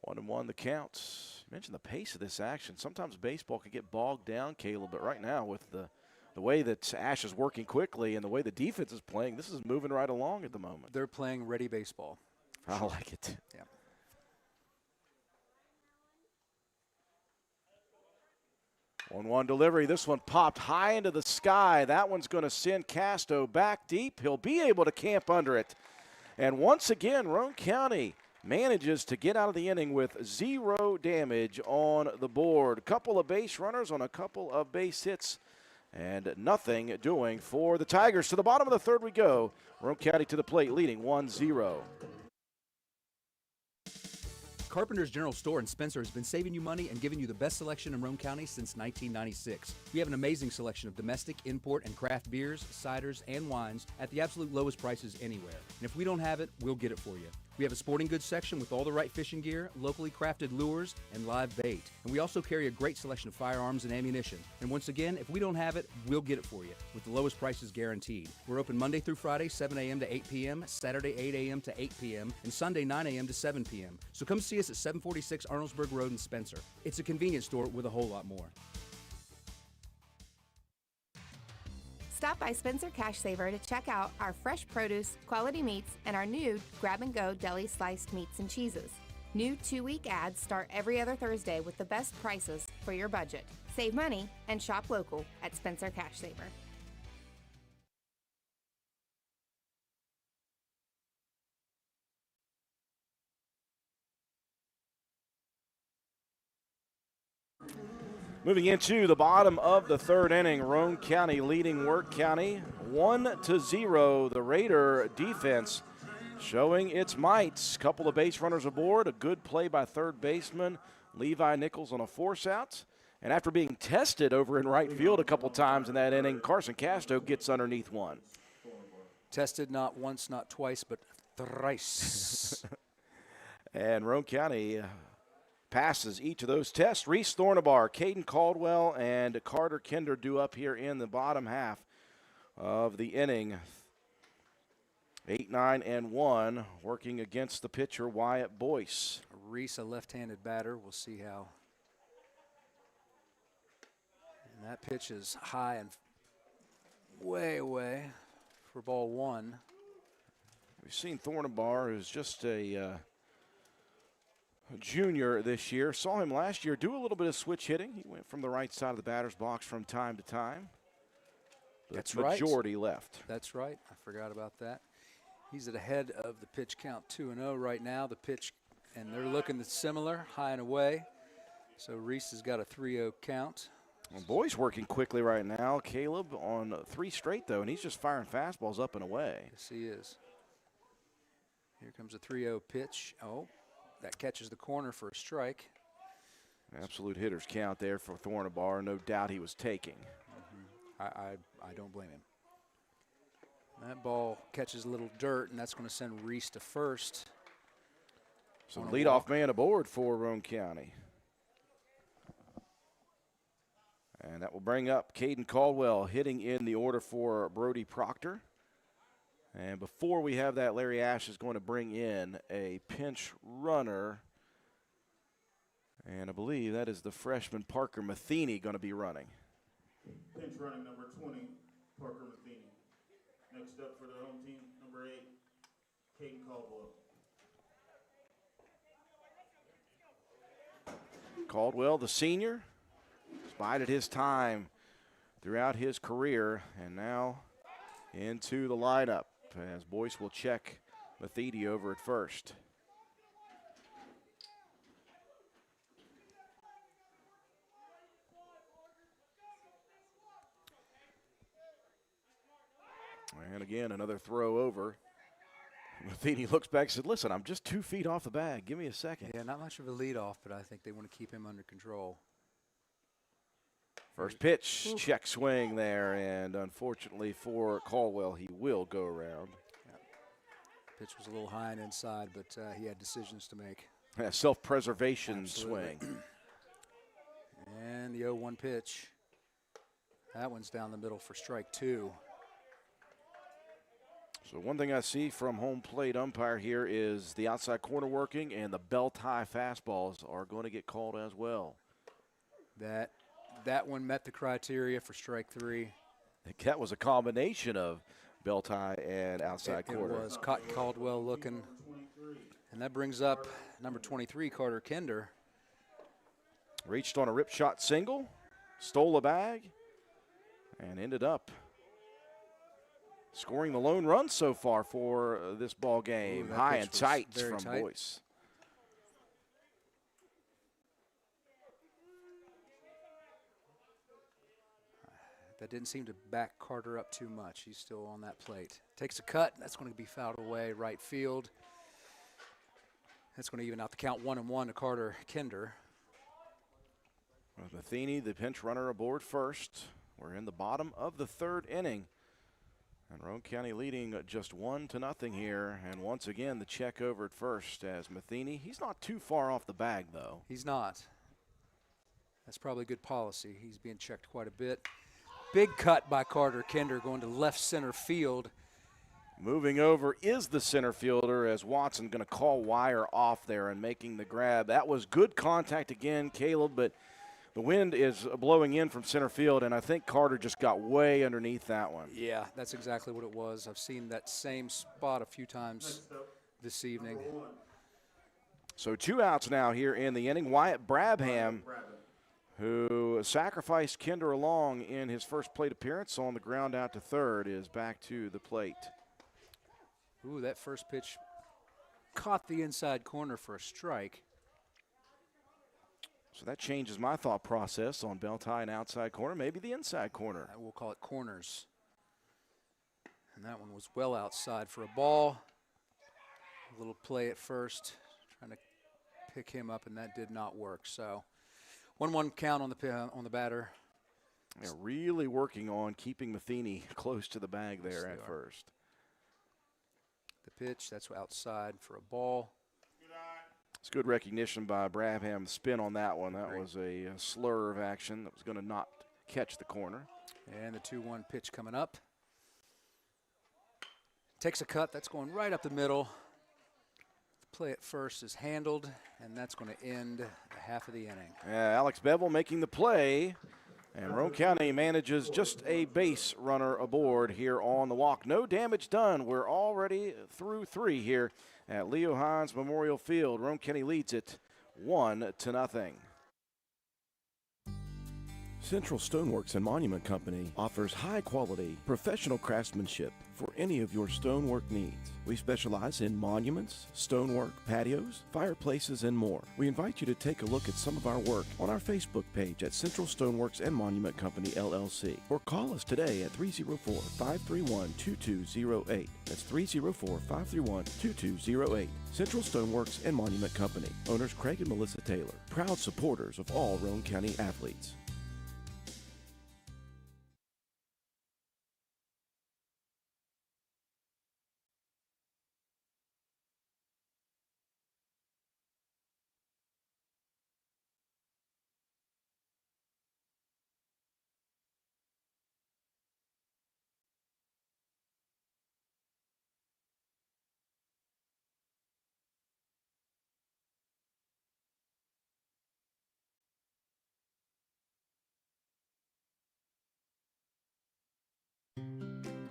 1-1 the count. You mentioned the pace of this action. Sometimes baseball can get bogged down, Caleb, but right now with the way that Ash is working quickly and the way the defense is playing, this is moving right along at the moment. They're playing ready baseball. I like it. Yeah. One delivery. This one popped high into the sky. That one's going to send Casto back deep. He'll be able to camp under it. And once again, Roane County manages to get out of the inning with 0 damage on the board. A couple of base runners on a couple of base hits, and nothing doing for the Tigers. To the bottom of the third we go. Roane County to the plate, leading 1-0. Carpenter's General Store in Spencer has been saving you money and giving you the best selection in Roane County since 1996. We have an amazing selection of domestic, import, and craft beers, ciders, and wines at the absolute lowest prices anywhere. And if we don't have it, we'll get it for you. We have a sporting goods section with all the right fishing gear, locally crafted lures, and live bait. And we also carry a great selection of firearms and ammunition. And once again, if we don't have it, we'll get it for you with the lowest prices guaranteed. We're open Monday through Friday, 7 a.m. to 8 p.m., Saturday, 8 a.m. to 8 p.m., and Sunday, 9 a.m. to 7 p.m. So come see us at 746 Arnoldsburg Road in Spencer. It's a convenience store with a whole lot more. Stop by Spencer Cash Saver to check out our fresh produce, quality meats, and our new grab-and-go deli sliced meats and cheeses. New 2-week ads start every other Thursday with the best prices for your budget. Save money and shop local at Spencer Cash Saver. Moving into the bottom of the third inning, Roane County leading Wirt County 1-0. The Raider defense showing its might. Couple of base runners aboard, a good play by third baseman Levi Nichols on a force out. And after being tested over in right field a couple times in that inning, Carson Castro gets underneath one. Tested not once, not twice, but thrice. And Roane County passes each of those tests. Reese Thornabar, Caden Caldwell, and Carter Kinder due up here in the bottom half of the inning. 8, 9, and 1, working against the pitcher, Wyatt Boyce. Reese, a left-handed batter. We'll see how. And that pitch is high and way away for ball one. We've seen Thornabar, who's just a junior this year. Saw him last year do a little bit of switch hitting. He went from the right side of the batter's box from time to time. That's right. Majority left. That's right. I forgot about that. He's at ahead of the pitch count 2-0 right now. The pitch, and they're looking similar, high and away. So Reese has got a 3-0 count. Well, Boy's working quickly right now. Caleb on 3 straight, though, and he's just firing fastballs up and away. Yes, he is. Here comes a 3-0 pitch. Oh, that catches the corner for a strike. Absolute hitter's count there for Thornabar. No doubt he was taking. I don't blame him. That ball catches a little dirt, and that's going to send Reese to first. So the leadoff man aboard for Roane County. And that will bring up Caden Caldwell hitting in the order for Brody Proctor. And before we have that, Larry Ash is going to bring in a pinch runner. And I believe that is the freshman Parker Matheny going to be running. Pinch running number 20, Parker Matheny. Next up for the home team, number 8, Caden Caldwell. Caldwell, the senior, has bided his time throughout his career, and now into the lineup as Boyce will check Matheny over at first. And again, another throw over. Matheny looks back and said, listen, I'm just 2 feet off the bag. Give me a second. Yeah, not much of a leadoff, but I think they want to keep him under control. First pitch, check swing there, and unfortunately for Caldwell, he will go around. Yep. Pitch was a little high and inside, but he had decisions to make. Yeah, self-preservation swing. And the 0-1 pitch. That one's down the middle for strike 2. So one thing I see from home plate umpire here is the outside corner working, and the belt-high fastballs are going to get called as well. That one met the criteria for strike 3. That was a combination of belt-high and outside corner. It was. Caught Caldwell looking. And that brings up number 23, Carter Kinder. Reached on a rip shot single, stole a bag, and ended up scoring the lone run so far for this ball game. High and tight from Boyce. That didn't seem to back Carter up too much. He's still on that plate. Takes a cut. That's going to be fouled away right field. That's going to even out the count 1-1 to Carter Kinder. Matheny, the pinch runner, aboard first. We're in the bottom of the 3rd inning. And Roane County leading just 1-0 here. And once again, the check over at first as Matheny. He's not too far off the bag, though. He's not. That's probably good policy. He's being checked quite a bit. Big cut by Carter Kinder going to left center field. Moving over is the center fielder as Watson going to call Wire off there and making the grab. That was good contact again, Caleb, but the wind is blowing in from center field, and I think Carter just got way underneath that one. Yeah, that's exactly what it was. I've seen that same spot a few times this evening. So 2 outs now here in the inning. Wyatt Brabham, who sacrificed Kinder along in his first plate appearance on the ground out to third, is back to the plate. Ooh, that first pitch caught the inside corner for a strike. So that changes my thought process on belt high and outside corner, maybe the inside corner. We'll call it corners. And that one was well outside for a ball. A little play at first, trying to pick him up, and that did not work. So 1-1 count on the batter. They're really working on keeping Matheny close to the bag there at first. The pitch, that's outside for a ball. It's good recognition by Brabham. The spin on that one. That was a slur of action that was going to not catch the corner. And the 2-1 pitch coming up. Takes a cut. That's going right up the middle. The play at first is handled, and that's going to end half of the inning. Yeah, Alex Bevel making the play. And Roane County manages just a base runner aboard here on the walk. No damage done. We're already through 3 here at Leo Hines Memorial Field. Roane County leads it 1-0. Central Stoneworks and Monument Company offers high-quality, professional craftsmanship for any of your stonework needs. We specialize in monuments, stonework, patios, fireplaces, and more. We invite you to take a look at some of our work on our Facebook page at Central Stoneworks and Monument Company, LLC. Or call us today at 304-531-2208. That's 304-531-2208. Central Stoneworks and Monument Company. Owners Craig and Melissa Taylor. Proud supporters of all Roane County athletes.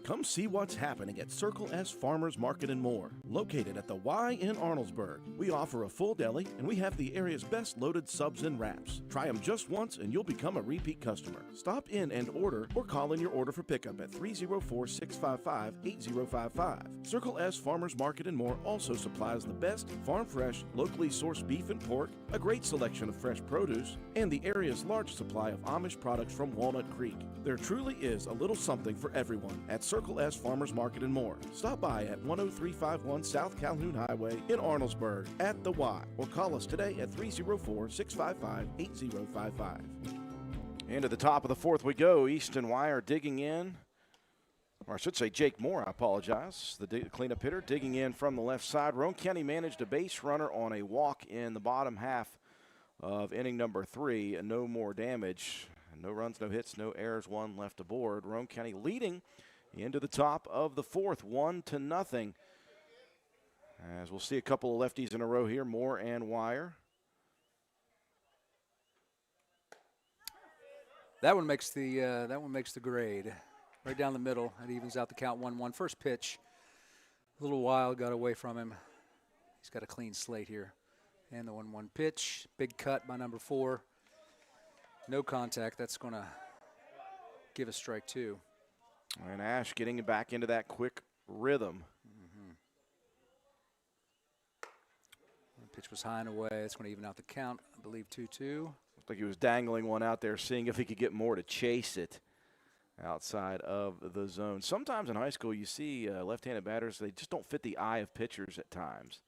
Come see what's happening at Circle S Farmers Market and More, located at the Y in Arnoldesburg. We offer a full deli, and we have the area's best loaded subs and wraps. Try them just once, and you'll become a repeat customer. Stop in and order, or call in your order for pickup at 304-655-8055. Circle S Farmers Market and More also supplies the best farm-fresh, locally sourced beef and pork, a great selection of fresh produce, and the area's large supply of Amish products from Walnut Creek. There truly is a little something for everyone at Circle S Farmers Market and More. Stop by at 10351 South Calhoun Highway in Arnoldesburg at the Y, or call us today at 304-655-8055. Into the top of the 4th we go. Easton Wire digging in, or I should say Jake Moore, I apologize. The cleanup hitter digging in from the left side. Roane County managed a base runner on a walk in the bottom half of inning number 3, and no more damage. No runs, no hits, no errors, 1 left aboard. Roane County leading into the top of the 4th, 1-0. As we'll see a couple of lefties in a row here, Moore and Wire. That one makes the grade. Right down the middle. It evens out the count 1-1. First pitch, a little wild, got away from him. He's got a clean slate here. And the 1-1 pitch, big cut by number 4. No contact. That's going to give a strike 2. And Ash getting back into that quick rhythm. The pitch was high and away. It's going to even out the count, I believe 2-2. Looked like he was dangling one out there, seeing if he could get Moore to chase it outside of the zone. Sometimes in high school you see left-handed batters, they just don't fit the eye of pitchers at times.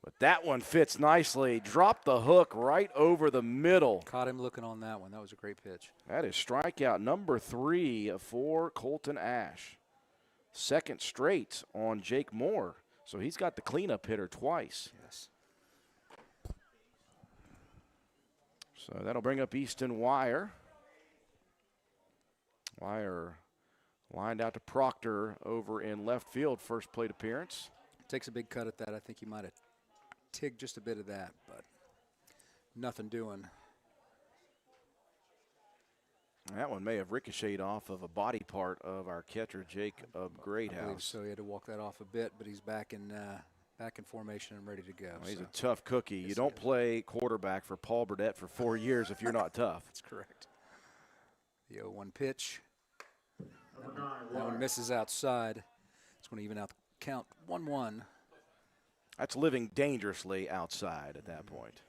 But that one fits nicely. Dropped the hook right over the middle. Caught him looking on that one. That was a great pitch. That is strikeout number 3 for Colton Ash. Second straight on Jake Moore. So he's got the cleanup hitter twice. Yes. So that'll bring up Easton Wire. Wire lined out to Proctor over in left field. First plate appearance. Takes a big cut at that. I think he might have tigged just a bit of that, but nothing doing. That one may have ricocheted off of a body part of our catcher, Jake Greathouse. I believe so. He had to walk that off a bit, but he's back in formation and ready to go. Well, he's a tough cookie. You don't play quarterback for Paul Burdett for 4 years if you're not tough. That's correct. The 0-1 pitch. That one misses outside. It's going to even out the count 1-1. That's living dangerously outside at that point.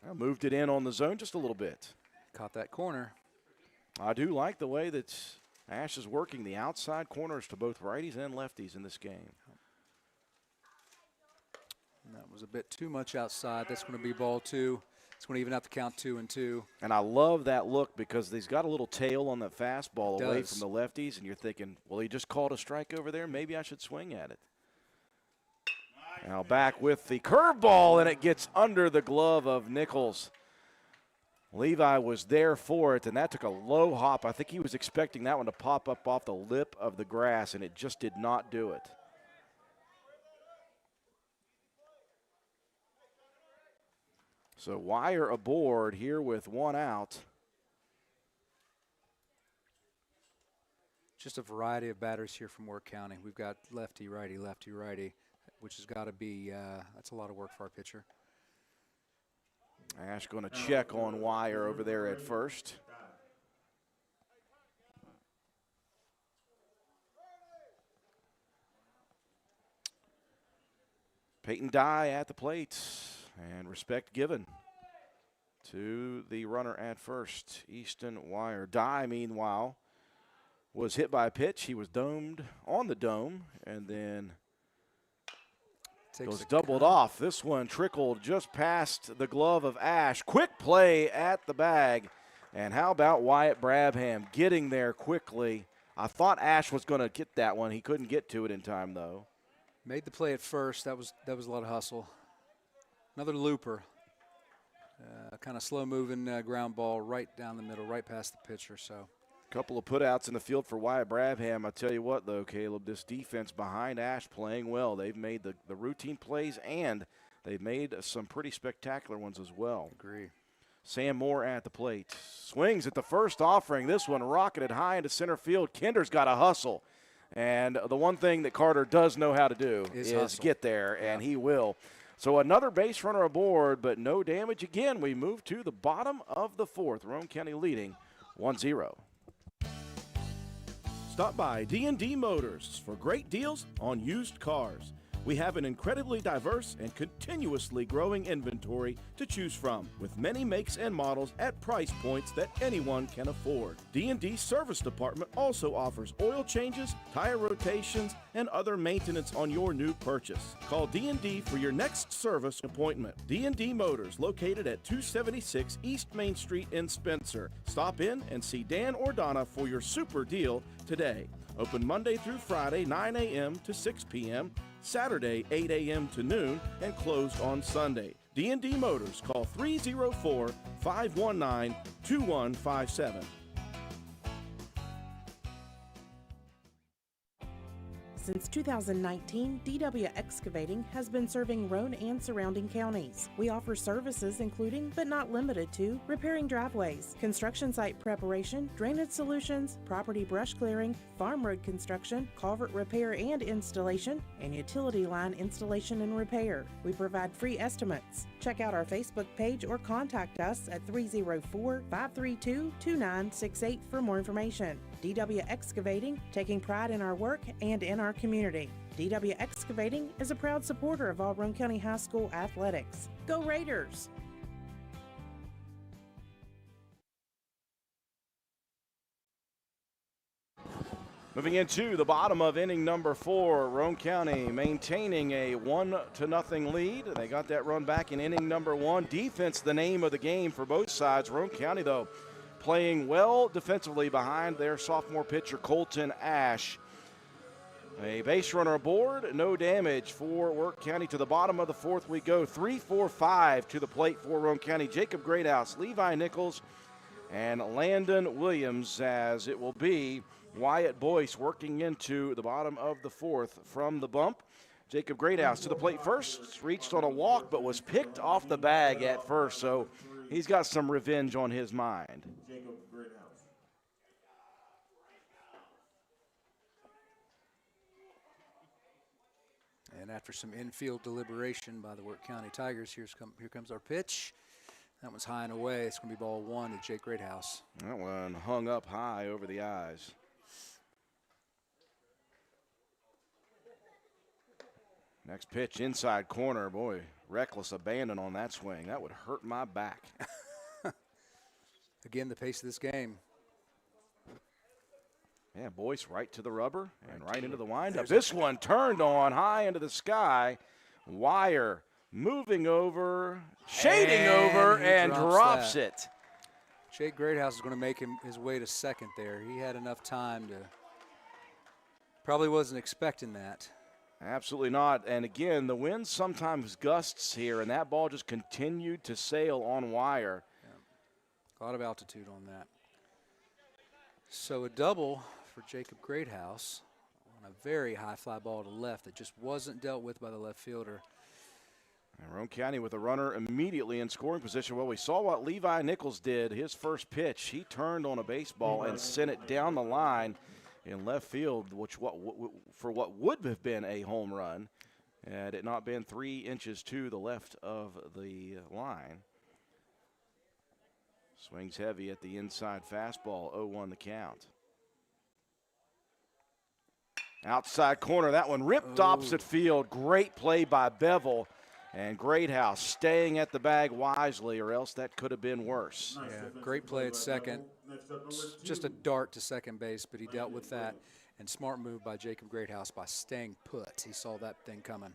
I moved it in on the zone just a little bit. Caught that corner. I do like the way that Ash is working the outside corners to both righties and lefties in this game. And that was a bit too much outside. That's going to be ball 2. It's going to even out the count 2-2. And I love that look because he's got a little tail on that fastball away from the lefties, and you're thinking, well, he just called a strike over there. Maybe I should swing at it. Now back with the curveball, and it gets under the glove of Nichols. Levi was there for it, and that took a low hop. I think he was expecting that one to pop up off the lip of the grass, and it just did not do it. So Wire aboard here with 1 out. Just a variety of batters here from Wirt County. We've got lefty, righty, which has got to be, that's a lot of work for our pitcher. Ash going to check on Wire over there at first. Peyton Dye at the plate, and respect given to the runner at first, Easton Wire. Dye, meanwhile, was hit by a pitch. He was domed on the dome, and then goes doubled off. This one trickled just past the glove of Ash. Quick play at the bag. And how about Wyatt Brabham getting there quickly? I thought Ash was going to get that one. He couldn't get to it in time, though. Made the play at first. That was a lot of hustle. Another looper. Kind of slow-moving ground ball right down the middle, right past the pitcher. So, couple of putouts in the field for Wyatt Brabham. I tell you what, though, Caleb, this defense behind Ash playing well. They've made the routine plays, and they've made some pretty spectacular ones as well. Agree. Sam Moore at the plate. Swings at the first offering. This one rocketed high into center field. Kinder's got to hustle. And the one thing that Carter does know how to do is get there, and he will. So another base runner aboard, but no damage again. We move to the bottom of the 4th. Roane County leading 1-0. Stop by D&D Motors for great deals on used cars. We have an incredibly diverse and continuously growing inventory to choose from, with many makes and models at price points that anyone can afford. D&D Service Department also offers oil changes, tire rotations, and other maintenance on your new purchase. Call D&D for your next service appointment. D&D Motors, located at 276 East Main Street in Spencer. Stop in and see Dan or Donna for your super deal today. Open Monday through Friday, 9 a.m. to 6 p.m., Saturday, 8 a.m. to noon, and closed on Sunday. D&D Motors, call 304-519-2157. Since 2019, DW Excavating has been serving Roane and surrounding counties. We offer services including, but not limited to, repairing driveways, construction site preparation, drainage solutions, property brush clearing, farm road construction, culvert repair and installation, and utility line installation and repair. We provide free estimates. Check out our Facebook page or contact us at 304-532-2968 for more information. DW Excavating, taking pride in our work and in our community. DW Excavating is a proud supporter of all Roane County High School athletics. Go Raiders! Moving into the bottom of inning number 4, Roane County maintaining a 1-0 lead. They got that run back in inning number 1. Defense, the name of the game for both sides. Roane County, though, playing well defensively behind their sophomore pitcher, Colton Ash. A base runner aboard, no damage for Wirt County. To the bottom of the 4th we go. 3-4-5 to the plate for Roane County. Jacob Greathouse, Levi Nichols, and Landon Williams, as it will be Wyatt Boyce working into the bottom of the 4th from the bump. Jacob Greathouse to the plate first, reached on a walk, but was picked off the bag at first, so he's got some revenge on his mind. Jacob Greathouse. And after some infield deliberation by the Wirt County Tigers, here comes our pitch. That one's high and away. It's going to be ball 1 to Jake Greathouse. That one hung up high over the eyes. Next pitch, inside corner. Boy, reckless abandon on that swing. That would hurt my back. Again, the pace of this game. Yeah, Boyce right to the rubber and right into the windup. This one turned on high into the sky. Wire moving over, shading over, and drops it. Jake Greathouse is going to make his way to second there. He had enough time to. Probably wasn't expecting that. Absolutely not. And again, the wind sometimes gusts here, and that ball just continued to sail on wire. Yeah. A lot of altitude on that. So a double for Jacob Greathouse on a very high fly ball to left that just wasn't dealt with by the left fielder. And Roane County with a runner immediately in scoring position. Well, we saw what Levi Nichols did his first pitch. He turned on a baseball and sent it down the line in left field, which for what would have been a home run had it not been 3 inches to the left of the line. Swings heavy at the inside fastball, 0-1 the count. Outside corner, that one ripped opposite field. Great play by Bevel. And Greathouse staying at the bag wisely, or else that could have been worse. Yeah, great play at second. Just a dart to second base, but he dealt with that. And smart move by Jacob Greathouse by staying put. He saw that thing coming.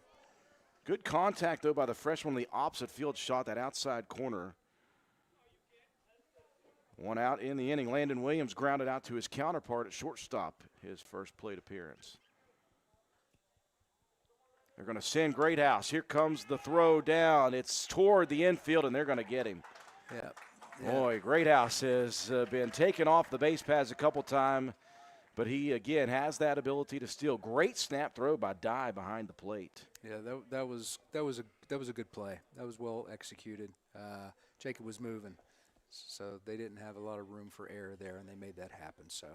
Good contact, though, by the freshman on the opposite field shot, that outside corner. One out in the inning. Landon Williams grounded out to his counterpart at shortstop, his first plate appearance. They're going to send Greathouse. Here comes the throw down. It's toward the infield, and they're going to get him. Yeah. Boy, Greathouse has been taken off the base pads a couple times, but he, again, has that ability to steal. Great snap throw by Dye behind the plate. Yeah, that was a good play. That was well executed. Jacob was moving, so they didn't have a lot of room for error there, and they made that happen. So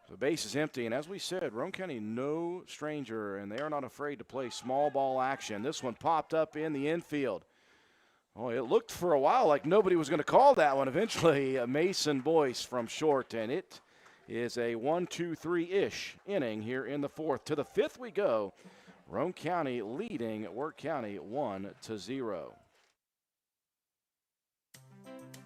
the base is empty, and as we said, Roane County no stranger, and they are not afraid to play small ball action. This one popped up in the infield. Oh, it looked for a while like nobody was going to call that one. Eventually, Mason Boyce from short, and it is a 1-2-3-ish inning here in the fourth. To the fifth we go. Roane County leading Wirt County 1-0.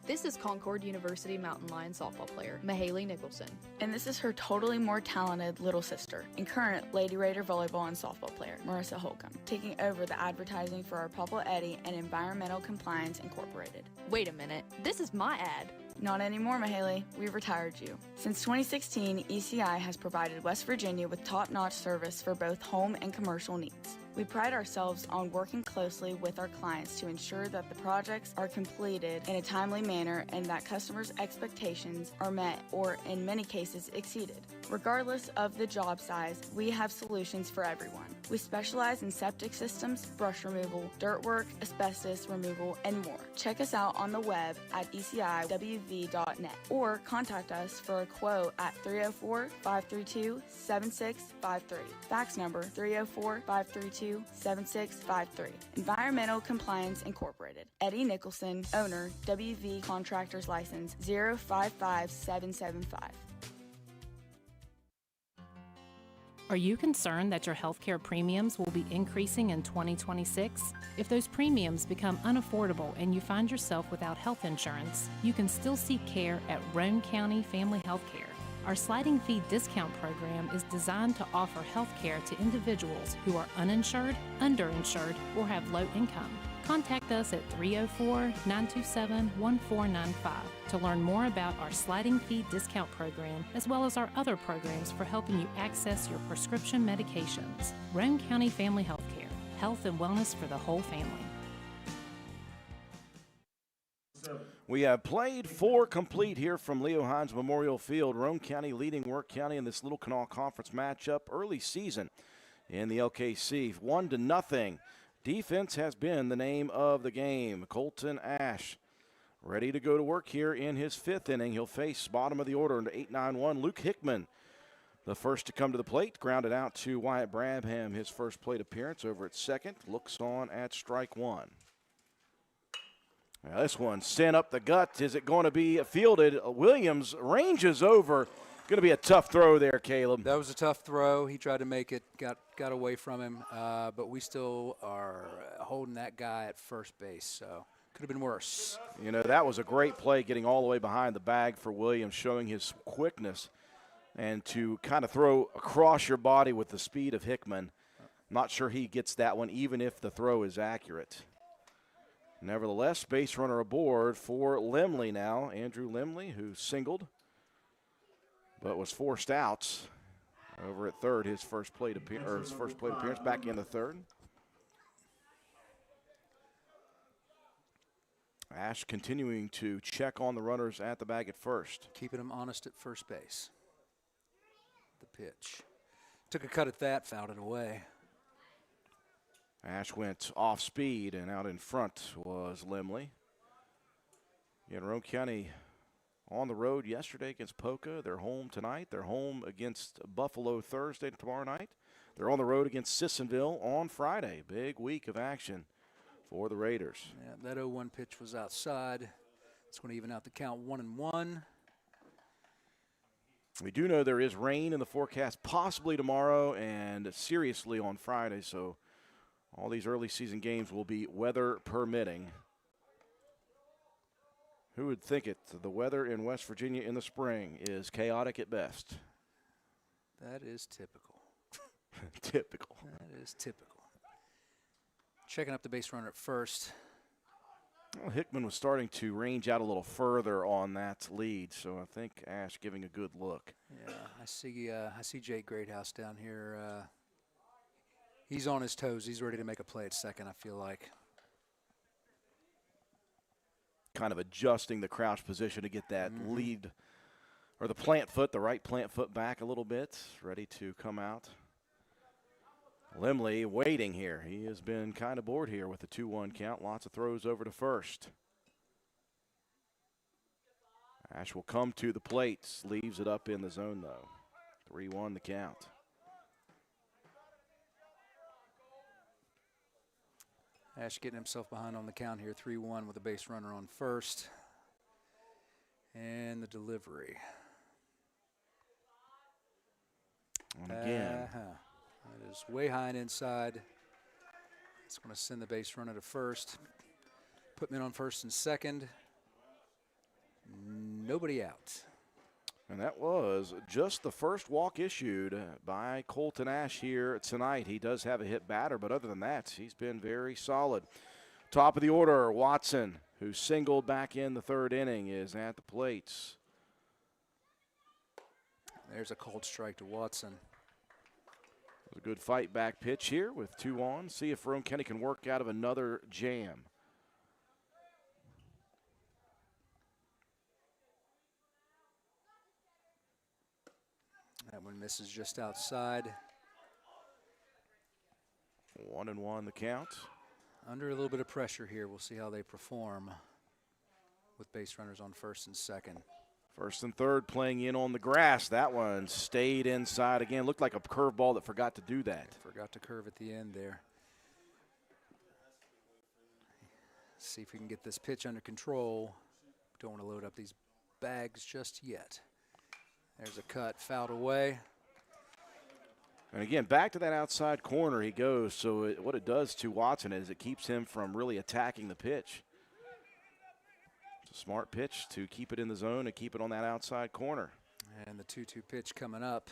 This is Concord University Mountain Lion softball player, Mahaley Nicholson. And this is her totally more talented little sister and current Lady Raider volleyball and softball player, Marissa Holcomb, taking over the advertising for our Papa Eddie and Environmental Compliance Incorporated. Wait a minute, this is my ad. Not anymore, Mahaley. We've retired you. Since 2016, ECI has provided West Virginia with top-notch service for both home and commercial needs. We pride ourselves on working closely with our clients to ensure that the projects are completed in a timely manner and that customers' expectations are met or, in many cases, exceeded. Regardless of the job size, we have solutions for everyone. We specialize in septic systems, brush removal, dirt work, asbestos removal, and more. Check us out on the web at eciwv.net or contact us for a quote at 304-532-7653. Fax number 304-532-7653. Environmental Compliance Incorporated. Eddie Nicholson, owner, WV Contractors License 055775. Are you concerned that your healthcare premiums will be increasing in 2026? If those premiums become unaffordable and you find yourself without health insurance, you can still seek care at Roane County Family Healthcare. Our sliding fee discount program is designed to offer health care to individuals who are uninsured, underinsured, or have low income. Contact us at 304-927-1495 to learn more about our sliding fee discount program, as well as our other programs for helping you access your prescription medications. Roane County Family Healthcare, health and wellness for the whole family. We have played 4 complete here from Leo Hines Memorial Field. Roane County leading Wirt County in this Little Kanawha Conference matchup early season in the LKC, 1-0. Defense has been the name of the game. Colton Ash ready to go to work here in his 5th inning. He'll face bottom of the order into 8-9-1. Luke Hickman, the first to come to the plate, grounded out to Wyatt Brabham, his first plate appearance over at second. Looks on at strike one. Now this one sent up the gut. Is it going to be fielded? Williams ranges over. Going to be a tough throw there, Caleb. That was a tough throw. He tried to make it, got away from him, but we still are holding that guy at first base, so could have been worse. You know, that was a great play getting all the way behind the bag for Williams, showing his quickness And to kind of throw across your body with the speed of Hickman, not sure he gets that one, even if the throw is accurate. Nevertheless, base runner aboard for Limley now. Andrew Limley, who singled, but was forced out over at third, his first plate appearance back in the third. Ash continuing to check on the runners at the bag at first. Keeping them honest at first base. The pitch. Took a cut at that, fouled it away. Ash went off speed, and out in front was Limley. Again, Roane County on the road yesterday against Poca. They're home tonight. They're home against Buffalo Thursday tomorrow night. They're on the road against Sissonville on Friday. Big week of action for the Raiders. Yeah, that 0-1 pitch was outside. It's going to even out the count 1-1. We do know there is rain in the forecast possibly tomorrow and seriously on Friday, so all these early season games will be weather permitting. Who would think it? The weather in West Virginia in the spring is chaotic at best. That is typical. Typical. That is typical. Checking up the base runner at first. Well, Hickman was starting to range out a little further on that lead, so I think Ash giving a good look. Yeah, I see Jake Greathouse down here. He's on his toes. He's ready to make a play at second, I feel like. Kind of adjusting the crouch position to get that lead, or the right plant foot back a little bit, ready to come out. Limley waiting here. He has been kind of bored here with the 2-1 count. Lots of throws over to first. Ash will come to the plate. Leaves it up in the zone, though. 3-1 the count. Ash getting himself behind on the count here. 3-1 with a base runner on first. And the delivery. And again. That is way high and inside. It's going to send the base runner to first. Put men on first and second. Nobody out. And that was just the first walk issued by Colton Ash here tonight. He does have a hit batter, but other than that, he's been very solid. Top of the order, Watson, who singled back in the third inning, is at the plates. There's a cold strike to Watson. A good fight back pitch here with 2 on. See if Roane County can work out of another jam. That one misses just outside. 1-1 the count. Under a little bit of pressure here. We'll see how they perform with base runners on first and second. First and third playing in on the grass. That one stayed inside again. Looked like a curveball that forgot to do that. Forgot to curve at the end there. See if we can get this pitch under control. Don't want to load up these bags just yet. There's a cut, fouled away. And again, back to that outside corner he goes. So what it does to Watson is it keeps him from really attacking the pitch. Smart pitch to keep it in the zone and keep it on that outside corner. And the 2-2 pitch coming up.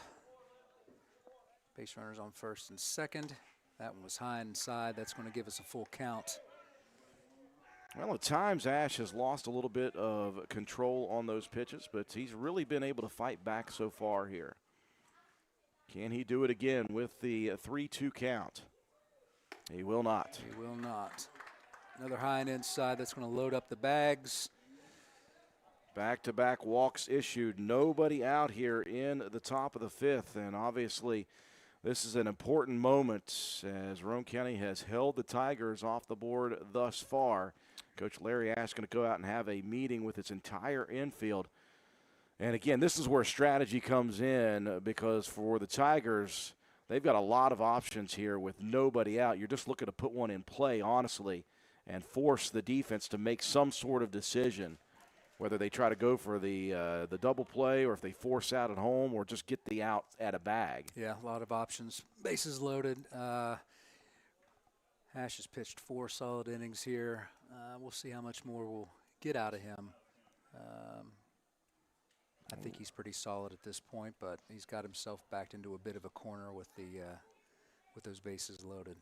Base runners on first and second. That one was high inside. That's going to give us a full count. Well, at times Ash has lost a little bit of control on those pitches, but he's really been able to fight back so far here. Can he do it again with the 3-2 count? He will not. He will not. Another high and inside. That's going to load up the bags. Back-to-back walks issued. Nobody out here in the top of the fifth. And obviously, this is an important moment as Roane County has held the Tigers off the board thus far. Coach Larry Ash going to go out and have a meeting with its entire infield. And again, this is where strategy comes in because for the Tigers, they've got a lot of options here with nobody out. You're just looking to put one in play, honestly, and force the defense to make some sort of decision. Whether they try to go for the double play or if they force out at home or just get the out at a bag. Yeah, a lot of options. Bases loaded. Ash has pitched 4 solid innings here. We'll see how much more we'll get out of him. I think he's pretty solid at this point, but he's got himself backed into a bit of a corner with those bases loaded.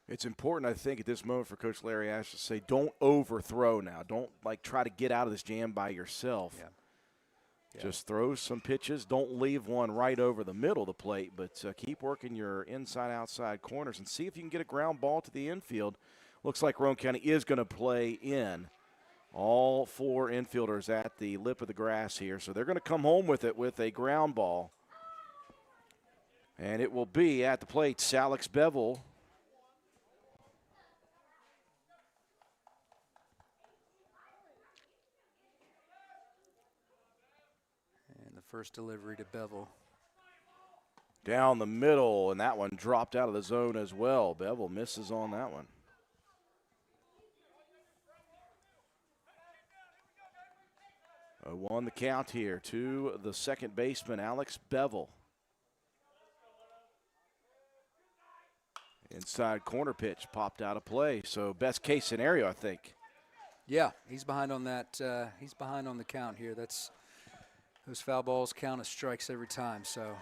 It's important, I think, at this moment for Coach Larry Ash to say, don't overthrow now. Don't, try to get out of this jam by yourself. Yeah. Just throw some pitches. Don't leave one right over the middle of the plate, but keep working your inside-outside corners and see if you can get a ground ball to the infield. Looks like Roane County is going to play in. All 4 infielders at the lip of the grass here, so they're going to come home with it with a ground ball. And it will be at the plate, Alex Bevel. First delivery to Bevel. Down the middle, and that one dropped out of the zone as well. Bevel misses on that one. 0-1 the count here to the second baseman, Alex Bevel. Inside corner pitch popped out of play, so best case scenario, I think. Yeah, he's behind on that. He's behind on the count here. Those foul balls count as strikes every time, so.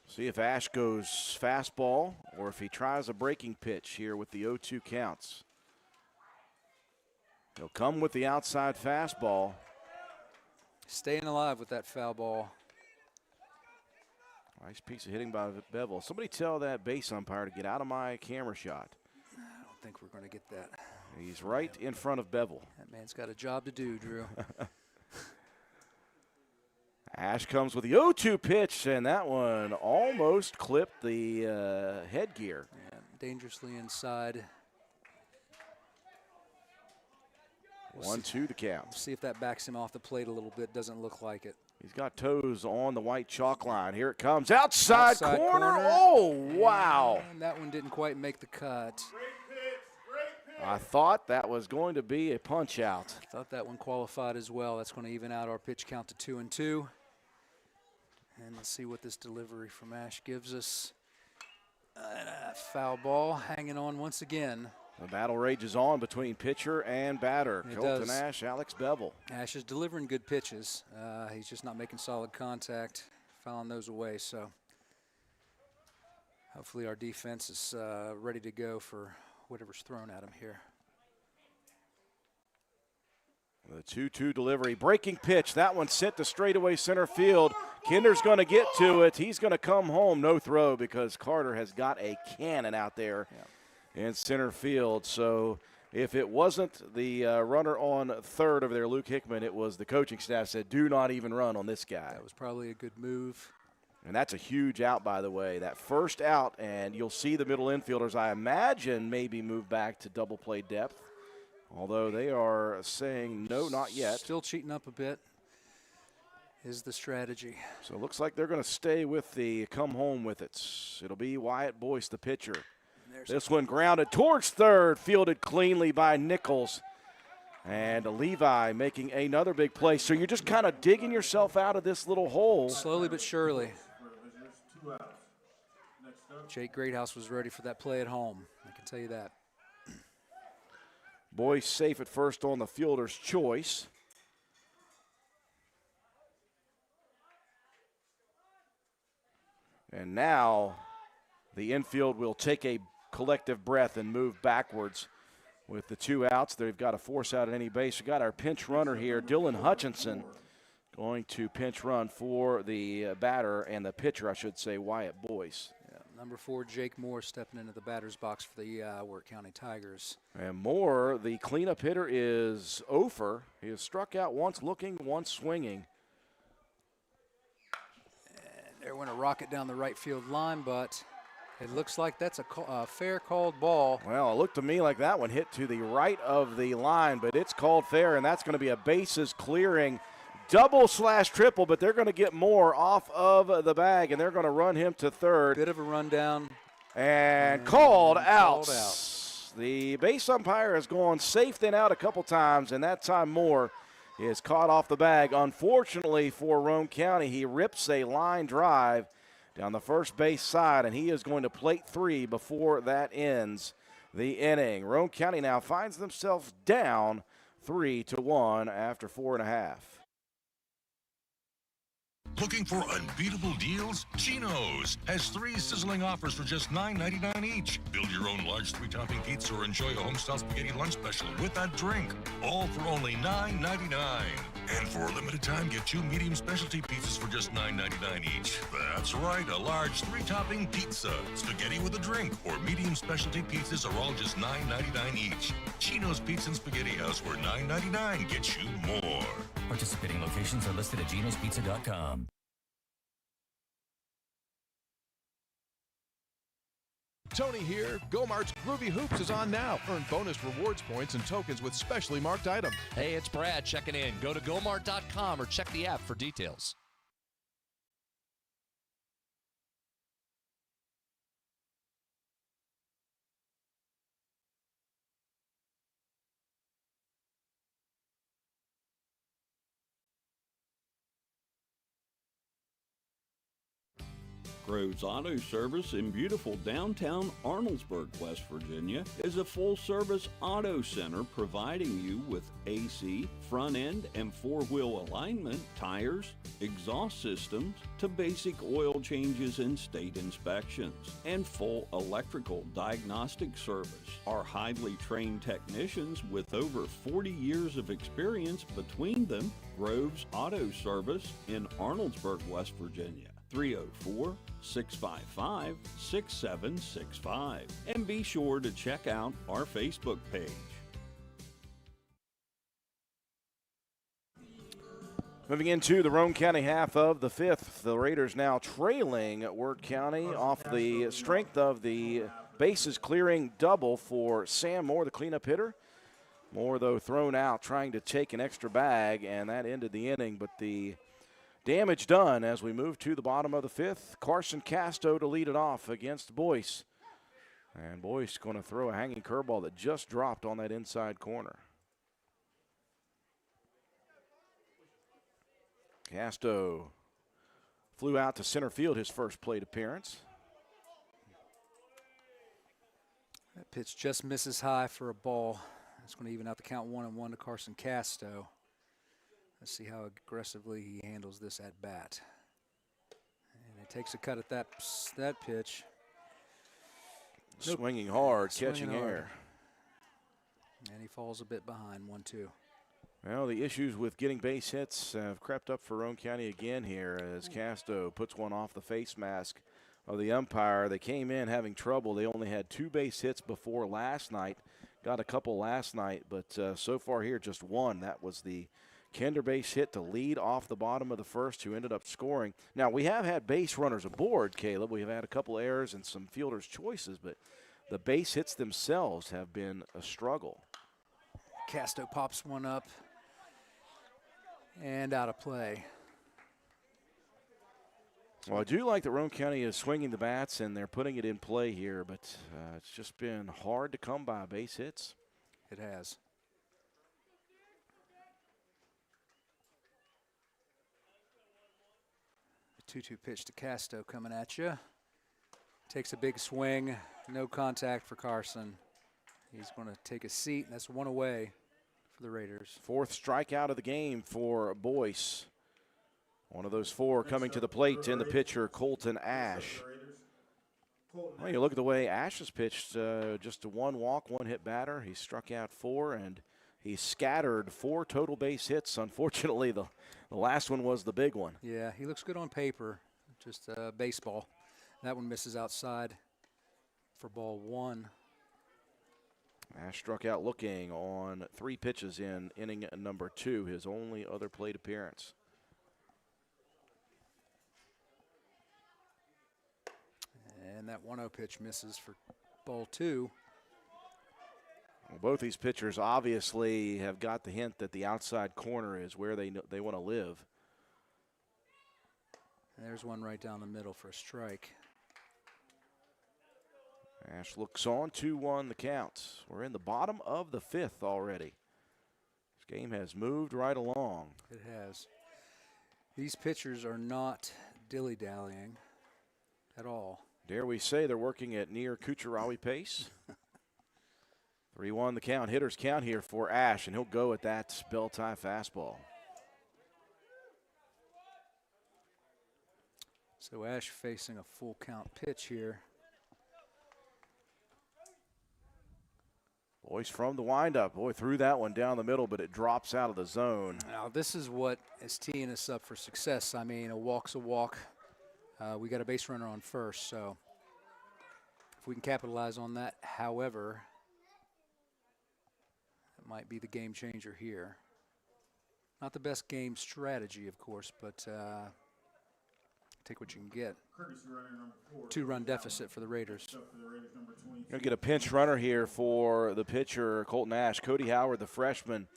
See if Ash goes fastball or if he tries a breaking pitch here with the 0-2 counts. He'll come with the outside fastball. Staying alive with that foul ball. Nice piece of hitting by Bevel. Somebody tell that base umpire to get out of my camera shot. I don't think we're going to get that. He's right in front of Bevel. That man's got a job to do, Drew. Ash comes with the 0-2 pitch, and that one almost clipped the headgear. Yeah, dangerously inside. 1-2 the count. We'll see if that backs him off the plate a little bit. Doesn't look like it. He's got toes on the white chalk line. Here it comes. Outside corner. corner. Oh, wow. And that one didn't quite make the cut. I thought that was going to be a punch out. Thought that one qualified as well. That's going to even out our pitch count to 2-2. And let's see what this delivery from Ash gives us. Foul ball hanging on once again. The battle rages on between pitcher and batter. It Colton does. Ash, Alex Bevel. Ash is delivering good pitches. He's just not making solid contact, fouling those away. So hopefully our defense is ready to go for whatever's thrown at him here. The 2-2 delivery. Breaking pitch. That one sent to straightaway center field. Kinder's going to get to it. He's going to come home. No throw because Carter has got a cannon out there in center field. So if it wasn't the runner on third over there, Luke Hickman, it was the coaching staff said, do not even run on this guy. That was probably a good move. And that's a huge out, by the way. That first out, and you'll see the middle infielders, I imagine, maybe move back to double play depth. Although they are saying no, not yet. Still cheating up a bit is the strategy. So it looks like they're going to stay with the come home with it. It'll be Wyatt Boyce, the pitcher. This one grounded towards third, fielded cleanly by Nichols. And Levi making another big play. So you're just kind of digging yourself out of this little hole. Slowly but surely. Jake Greathouse was ready for that play at home. I can tell you that. Boyce safe at first on the fielder's choice. And now the infield will take a collective breath and move backwards with the 2 outs. They've got to force out at any base. We've got our pinch runner here, Dylan Hutchinson, going to pinch run for the batter and the pitcher, I should say, Wyatt Boyce. Number 4, Jake Moore, stepping into the batter's box for the Wirt County Tigers. And Moore, the cleanup hitter, is Ofer. He has struck out once looking, once swinging. And they're going to rocket down the right field line, but it looks like that's a fair called ball. Well, it looked to me like that one hit to the right of the line, but it's called fair, and that's going to be a bases clearing double/triple, but they're going to get Moore off of the bag, and they're going to run him to third. Bit of a rundown. And called out. The base umpire has gone safe then out a couple times, and that time Moore is caught off the bag. Unfortunately for Roane County, he rips a line drive down the first base side, and he is going to plate 3 before that ends the inning. Roane County now finds themselves down 3-1 after 4.5. Looking for unbeatable deals? Geno's has 3 sizzling offers for just $9.99 each. Build your own large 3-topping pizza or enjoy a homestyle spaghetti lunch special with a drink. All for only $9.99. And for a limited time, get 2 medium specialty pizzas for just $9.99 each. That's right, a large 3-topping pizza, spaghetti with a drink, or medium specialty pizzas are all just $9.99 each. Geno's Pizza and Spaghetti House, where $9.99 gets you more. Participating locations are listed at genospizza.com. Tony here. Go-Mart's Groovy Hoops is on now. Earn bonus rewards points and tokens with specially marked items. Hey, it's Brad checking in. Go to gomart.com or check the app for details. Groves Auto Service in beautiful downtown Arnoldesburg, West Virginia, is a full-service auto center providing you with AC, front-end and 4-wheel alignment, tires, exhaust systems, to basic oil changes and state inspections, and full electrical diagnostic service. Our highly trained technicians with over 40 years of experience between them, Groves Auto Service in Arnoldesburg, West Virginia. 304-655-6765. And be sure to check out our Facebook page. Moving into the Roane County half of the 5th, the Raiders now trailing Wirt County off the strength of the bases clearing double for Sam Moore, the cleanup hitter. Moore, though, thrown out trying to take an extra bag, and that ended the inning, but the damage done as we move to the bottom of the 5th. Carson Casto to lead it off against Boyce. And Boyce going to throw a hanging curveball that just dropped on that inside corner. Casto flew out to center field his first plate appearance. That pitch just misses high for a ball. It's going to even out the count 1-1 to Carson Casto. Let's see how aggressively he handles this at bat. And he takes a cut at that pitch. Swinging hard, catching air. And he falls a bit behind, 1-2. Well, the issues with getting base hits have crept up for Roane County again here as Casto puts one off the face mask of the umpire. They came in having trouble. They only had 2 base hits before last night. Got a couple last night, but so far here just 1. That was the Kinder base hit to lead off the bottom of the 1st, who ended up scoring. Now, we have had base runners aboard, Caleb. We have had a couple errors and some fielders' choices, but the base hits themselves have been a struggle. Casto pops one up and out of play. Well, I do like that Roane County is swinging the bats and they're putting it in play here, but it's just been hard to come by base hits. It has. The 2-2 pitch to Casto coming at you. Takes a big swing. No contact for Carson. He's going to take a seat, and that's 1 away for the Raiders. 4th strikeout of the game for Boyce. One of those 4 coming to the plate in the pitcher, Colton Ash. Well, you look at the way Ash has pitched, just a 1 walk, 1 hit batter. He struck out 4, and he scattered 4 total base hits. Unfortunately, the last one was the big one. Yeah, he looks good on paper, just baseball. That one misses outside for ball 1. Ash struck out looking on 3 pitches in inning number 2, his only other plate appearance. And that 1-0 pitch misses for ball 2. Well, both these pitchers obviously have got the hint that the outside corner is where they want to live. And there's one right down the middle for a strike. Ash looks on, 2-1 the count. We're in the bottom of the 5th already. This game has moved right along. It has. These pitchers are not dilly-dallying at all. Dare we say they're working at near Kucherawi pace? 3-1 the count. Hitters count here for Ash, and he'll go at that bell-tie fastball. So Ash facing a full count pitch here. Boyce from the windup. Boy, threw that one down the middle, but it drops out of the zone. Now, this is what is teeing us up for success. I mean, a walk's a walk. We got a base runner on first, so if we can capitalize on that, however, that might be the game changer here. Not the best game strategy, of course, but take what you can get. 2-run deficit for the Raiders. You're going to get a pinch runner here for the pitcher, Colton Ash. Cody Howard, the freshman,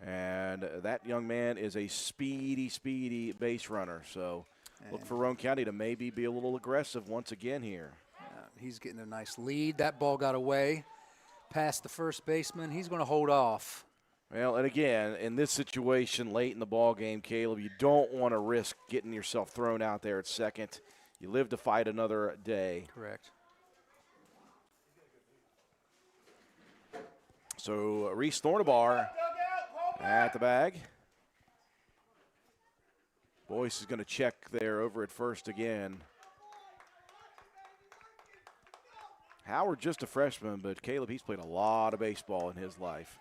and that young man is a speedy base runner. So look for Roane County to maybe be a little aggressive once again here. He's getting a nice lead. That ball got away past the first baseman. He's going to hold off. Well, and again, in this situation late in the ball game, Caleb, you don't want to risk getting yourself thrown out there at second. You live to fight another day. Correct. So Reese Thornabar at the bag. Boyce is going to check there over at first again. Howard just a freshman, but Caleb, he's played a lot of baseball in his life.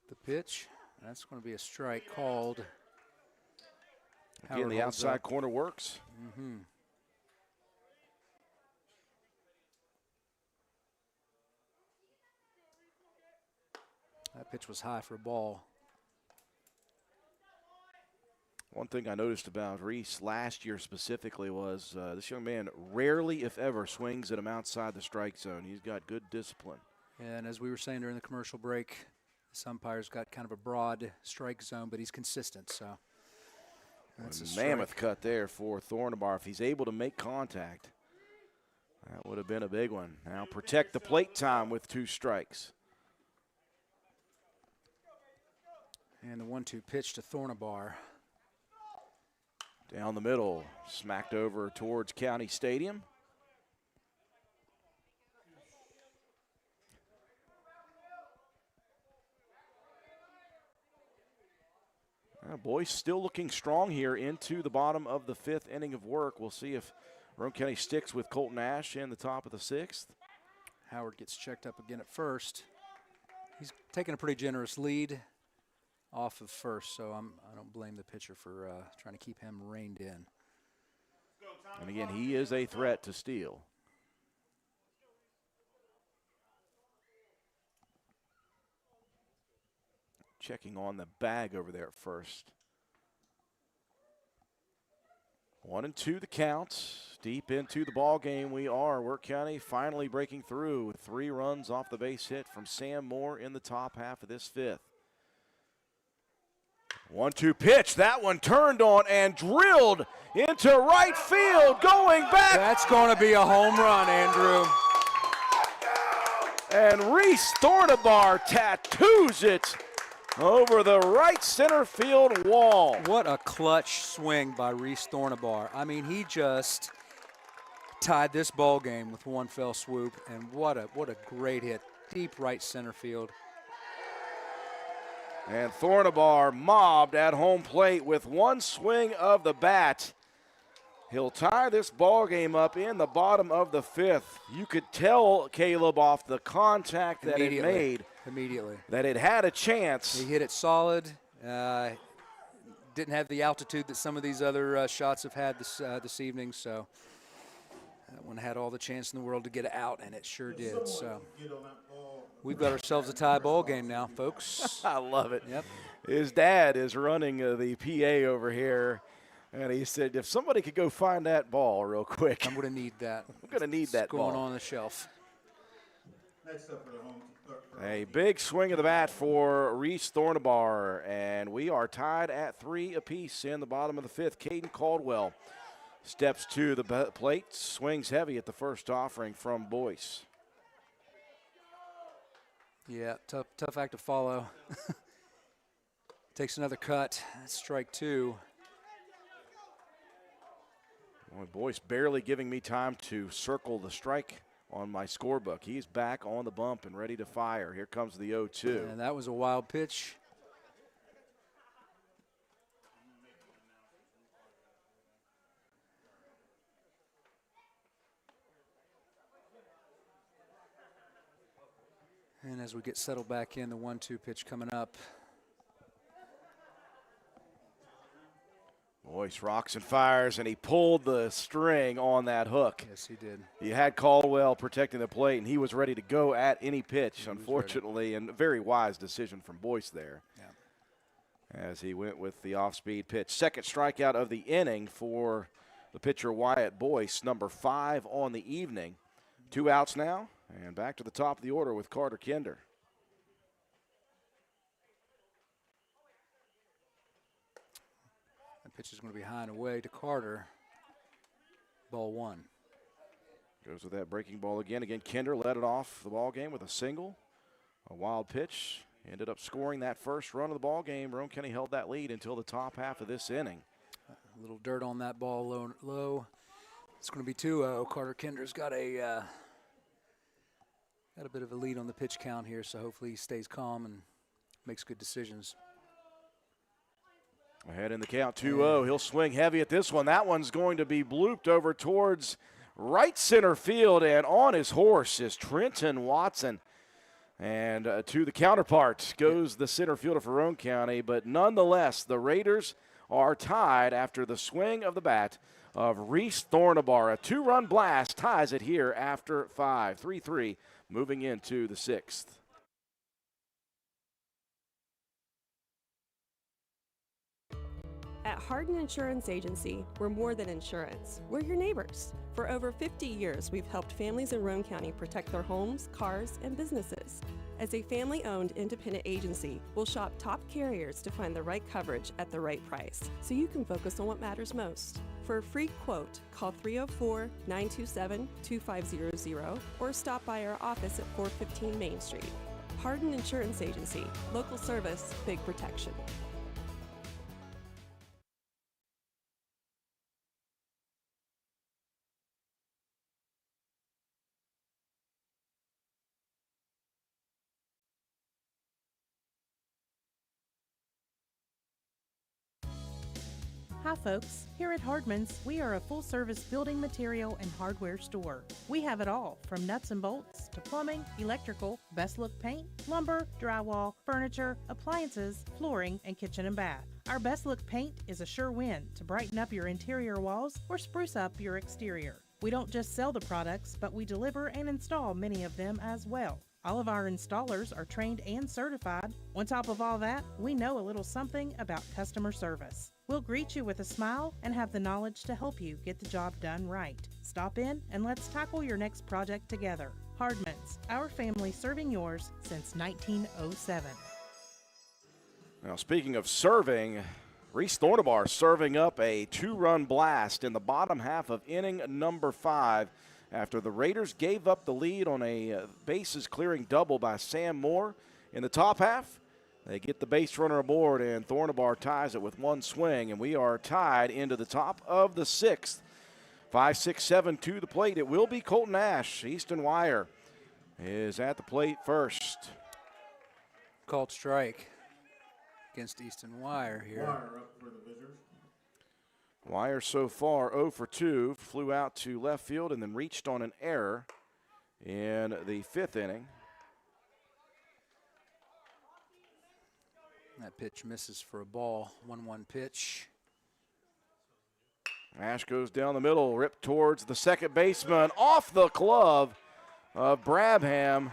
The pitch, that's going to be a strike called. Again, the outside corner works. Mm-hmm. That pitch was high for a ball. One thing I noticed about Reese last year specifically was this young man rarely, if ever, swings at him outside the strike zone. He's got good discipline. And as we were saying during the commercial break, this umpire's got kind of a broad strike zone, but he's consistent, so that's a mammoth cut there for Thornabar. If he's able to make contact, that would have been a big one. Now protect the plate time with 2 strikes. And the 1-2 pitch to Thornabar. Down the middle, smacked over towards County Stadium. Boyce still looking strong here into the bottom of the 5th inning of work. We'll see if Roane County sticks with Colton Ash in the top of the 6th. Howard gets checked up again at first. He's taking a pretty generous lead off of first, so I don't blame the pitcher for trying to keep him reined in. And again, he is a threat to steal. Checking on the bag over there at first. 1-2 the count. Deep into the ball game we are. Wirt County finally breaking through with 3 runs off the base hit from Sam Moore in the top half of this 5th. 1-2 pitch. That one turned on and drilled into right field. Going back. That's going to be a home run, Andrew. And Reese Thornabar tattoos it over the right center field wall. What a clutch swing by Reese Thornabar. I mean, he just tied this ball game with one fell swoop, and what a great hit. Deep right center field. And Thornabar mobbed at home plate with one swing of the bat. He'll tie this ball game up in the bottom of the 5th. You could tell, Caleb, off the contact that it made, that it had a chance. He hit it solid. Didn't have the altitude that some of these other shots have had this evening, so that one had all the chance in the world to get out, and it sure did. So we've got ourselves a tie ball game now, folks. I love it. Yep. His dad is running the PA over here, and he said, if somebody could go find that ball real quick. I'm going to need that. I'm going to need that ball. Going on the shelf. Next up for the home. A big swing of the bat for Reese Thornabar, and we are tied at 3 apiece in the bottom of the 5th. Caden Caldwell steps to the plate, swings heavy at the first offering from Boyce. Yeah, tough act to follow. Takes another cut. That's strike 2. Boy, Boyce barely giving me time to circle the strike on my scorebook. He's back on the bump and ready to fire. Here comes the 0-2. And that was a wild pitch. And as we get settled back in, the 1-2 pitch coming up. Boyce rocks and fires, and he pulled the string on that hook. Yes, he did. You had Caldwell protecting the plate, and he was ready to go at any pitch, unfortunately, and a very wise decision from Boyce there. Yeah. As he went with the off-speed pitch. Second strikeout of the inning for the pitcher Wyatt Boyce, number 5 on the evening. 2 outs now, and back to the top of the order with Carter Kinder. That pitch is going to be high and away to Carter. Ball 1. Goes with that breaking ball again. Again, Kinder led it off the ball game with a single. A wild pitch. Ended up scoring that first run of the ball game. Roane County held that lead until the top half of this inning. A little dirt on that ball low. It's going to be 2-0. Carter Kinder's got a bit of a lead on the pitch count here, so hopefully he stays calm and makes good decisions. Ahead in the count, 2-0. He'll swing heavy at this one. That one's going to be blooped over towards right center field, and on his horse is Trenton Watson. And to the counterpart goes the center fielder for Roane County, but nonetheless, the Raiders are tied after the swing of the bat of Reese Thornabar. A 2-run blast ties it here after 5. 3-3 moving into the 6th. At Hardin Insurance Agency, we're more than insurance. We're your neighbors. For over 50 years, we've helped families in Roane County protect their homes, cars, and businesses. As a family-owned independent agency, we'll shop top carriers to find the right coverage at the right price, so you can focus on what matters most. For a free quote, call 304-927-2500 or stop by our office at 415 Main Street. Hardin Insurance Agency, local service, big protection. Hi folks, here at Hardman's, we are a full-service building material and hardware store. We have it all, from nuts and bolts to plumbing, electrical, best look paint, lumber, drywall, furniture, appliances, flooring, and kitchen and bath. Our best look paint is a sure win to brighten up your interior walls or spruce up your exterior. We don't just sell the products, but we deliver and install many of them as well. All of our installers are trained and certified. On top of all that, we know a little something about customer service. We'll greet you with a smile and have the knowledge to help you get the job done right. Stop in and let's tackle your next project together. Hardman's, our family serving yours since 1907. Now, speaking of serving, Reese Thornabar serving up a 2-run blast in the bottom half of inning number 5 after the Raiders gave up the lead on a bases-clearing double by Sam Moore in the top half. They get the base runner aboard, and Thornabar ties it with one swing, and we are tied into the top of the 6th. 5-6-7 to the plate. It will be Colton Ash. Easton Wire is at the plate first. Called strike against Easton Wire here. Wire up for the visitors. Wire so far 0 for 2, flew out to left field and then reached on an error in the 5th inning. That pitch misses for a ball. 1-1 pitch. Ash goes down the middle, ripped towards the second baseman, off the glove of Brabham.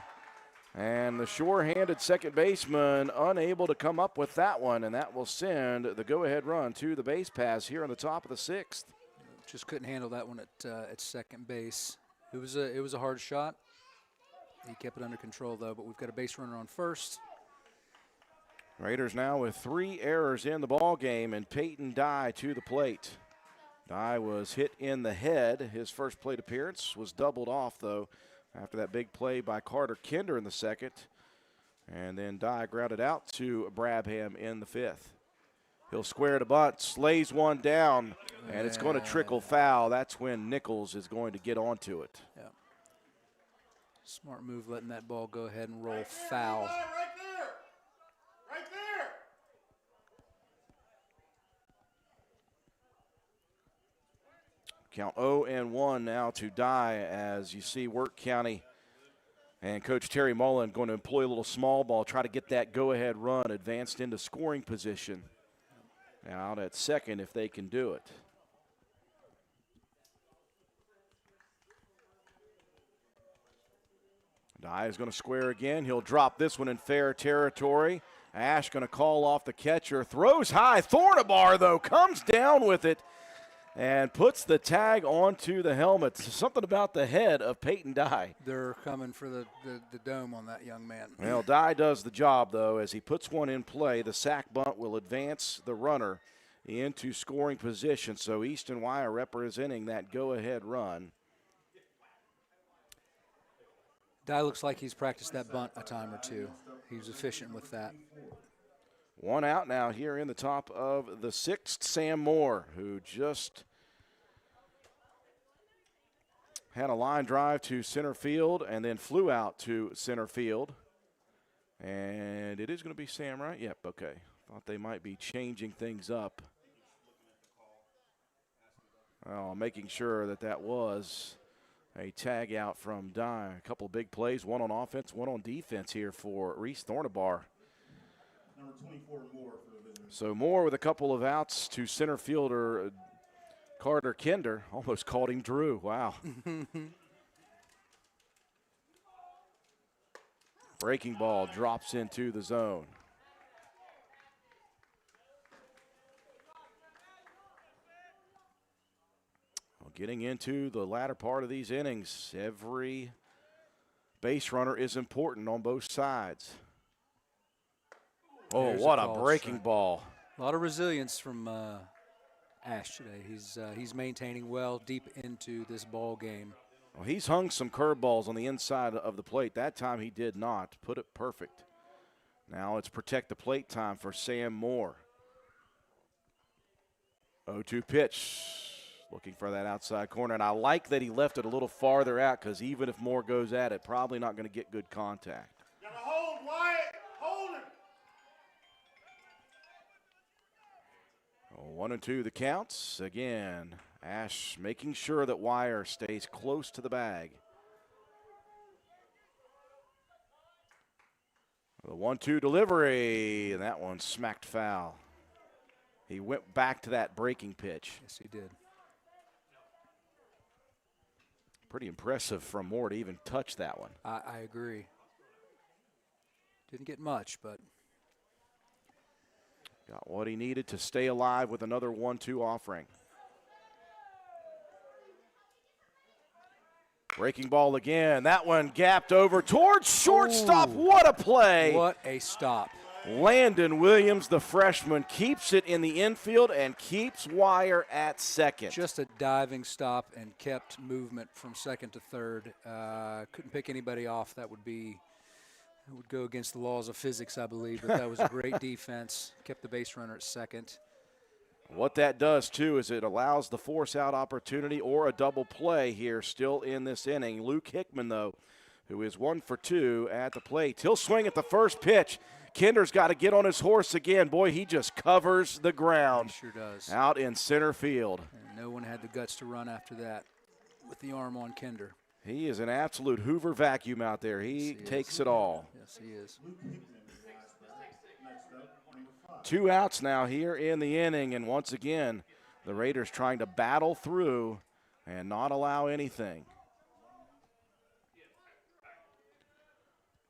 And the sure-handed second baseman unable to come up with that one, and that will send the go-ahead run to the base pass here on the top of the 6th. Just couldn't handle that one at second base. It was a hard shot. He kept it under control though, but we've got a base runner on first. Raiders now with 3 errors in the ball game, and Peyton Dye to the plate. Dye was hit in the head. His first plate appearance was doubled off though, after that big play by Carter Kinder in the 2nd. And then Dye grounded out to Brabham in the 5th. He'll square to bunt, slays one down, and it's going to trickle foul. That's when Nichols is going to get onto it. Yeah. Smart move letting that ball go ahead and roll foul. Right there! Right there! Count 0-1 now to Dye as you see Wirt County And Coach Terry Mullen going to employ a little small ball, try to get that go-ahead run advanced into scoring position. Out at second if they can do it. Dye is going to square again. He'll drop this one in fair territory. Ash going to call off the catcher. Throws high. Thornabar, though, comes down with it and puts the tag onto the helmet. Something about the head of Peyton Dye. They're coming for the dome on that young man. Well, Dye does the job, though, as he puts one in play. The sack bunt will advance the runner into scoring position. So Easton Wire representing that go-ahead run. Dye looks like he's practiced that bunt a time or two. He was efficient with that. One out now here in the top of the sixth. Sam Moore, who just had a line drive to center field and then flew out to center field. And it is going to be Sam, right? Yep, okay. Thought they might be changing things up. Oh, making sure that was a tag out from Dye. A couple of big plays, one on offense, one on defense here for Reese Thornabar. Number 24, Moore for the visitors. So Moore with a couple of outs to center fielder Carter Kinder. Almost called him Drew. Wow. Breaking ball drops into the zone. Getting into the latter part of these innings, every base runner is important on both sides. Oh, There's what a a call breaking strike. ball. A lot of resilience from Ash today. He's maintaining well deep into this ball game. Well, he's hung some curveballs on the inside of the plate. That time he did not. Put it perfect. Now it's protect the plate time for Sam Moore. 0-2 pitch. Looking for that outside corner, and I like that he left it a little farther out because even if Moore goes at it, probably not going to get good contact. Gotta hold, Wyatt. Hold it. 1-2 the counts. Again, Ash making sure that Wire stays close to the bag. The 1-2 delivery, and that one smacked foul. He went back to that breaking pitch. Yes, he did. Pretty impressive from Moore to even touch that one. I agree. Didn't get much, but got what he needed to stay alive with another 1-2 offering. Breaking ball again. That one gapped over towards shortstop. Ooh. What a play. What a stop. Landon Williams, the freshman, keeps it in the infield and keeps Wire at second. Just a diving stop and kept movement from second to third. Couldn't pick anybody off. That would go against the laws of physics, I believe, but that was a great defense. Kept the base runner at second. What that does, too, is it allows the force-out opportunity or a double play here still in this inning. Luke Hickman, though, who is 1 for 2 at the plate. He'll swing at the first pitch. Kinder's got to get on his horse again. Boy, he just covers the ground. He sure does. Out in center field. And no one had the guts to run after that with the arm on Kinder. He is an absolute Hoover vacuum out there. He takes it all. Yes, he is. 2 outs now here in the inning, and once again, the Raiders trying to battle through and not allow anything.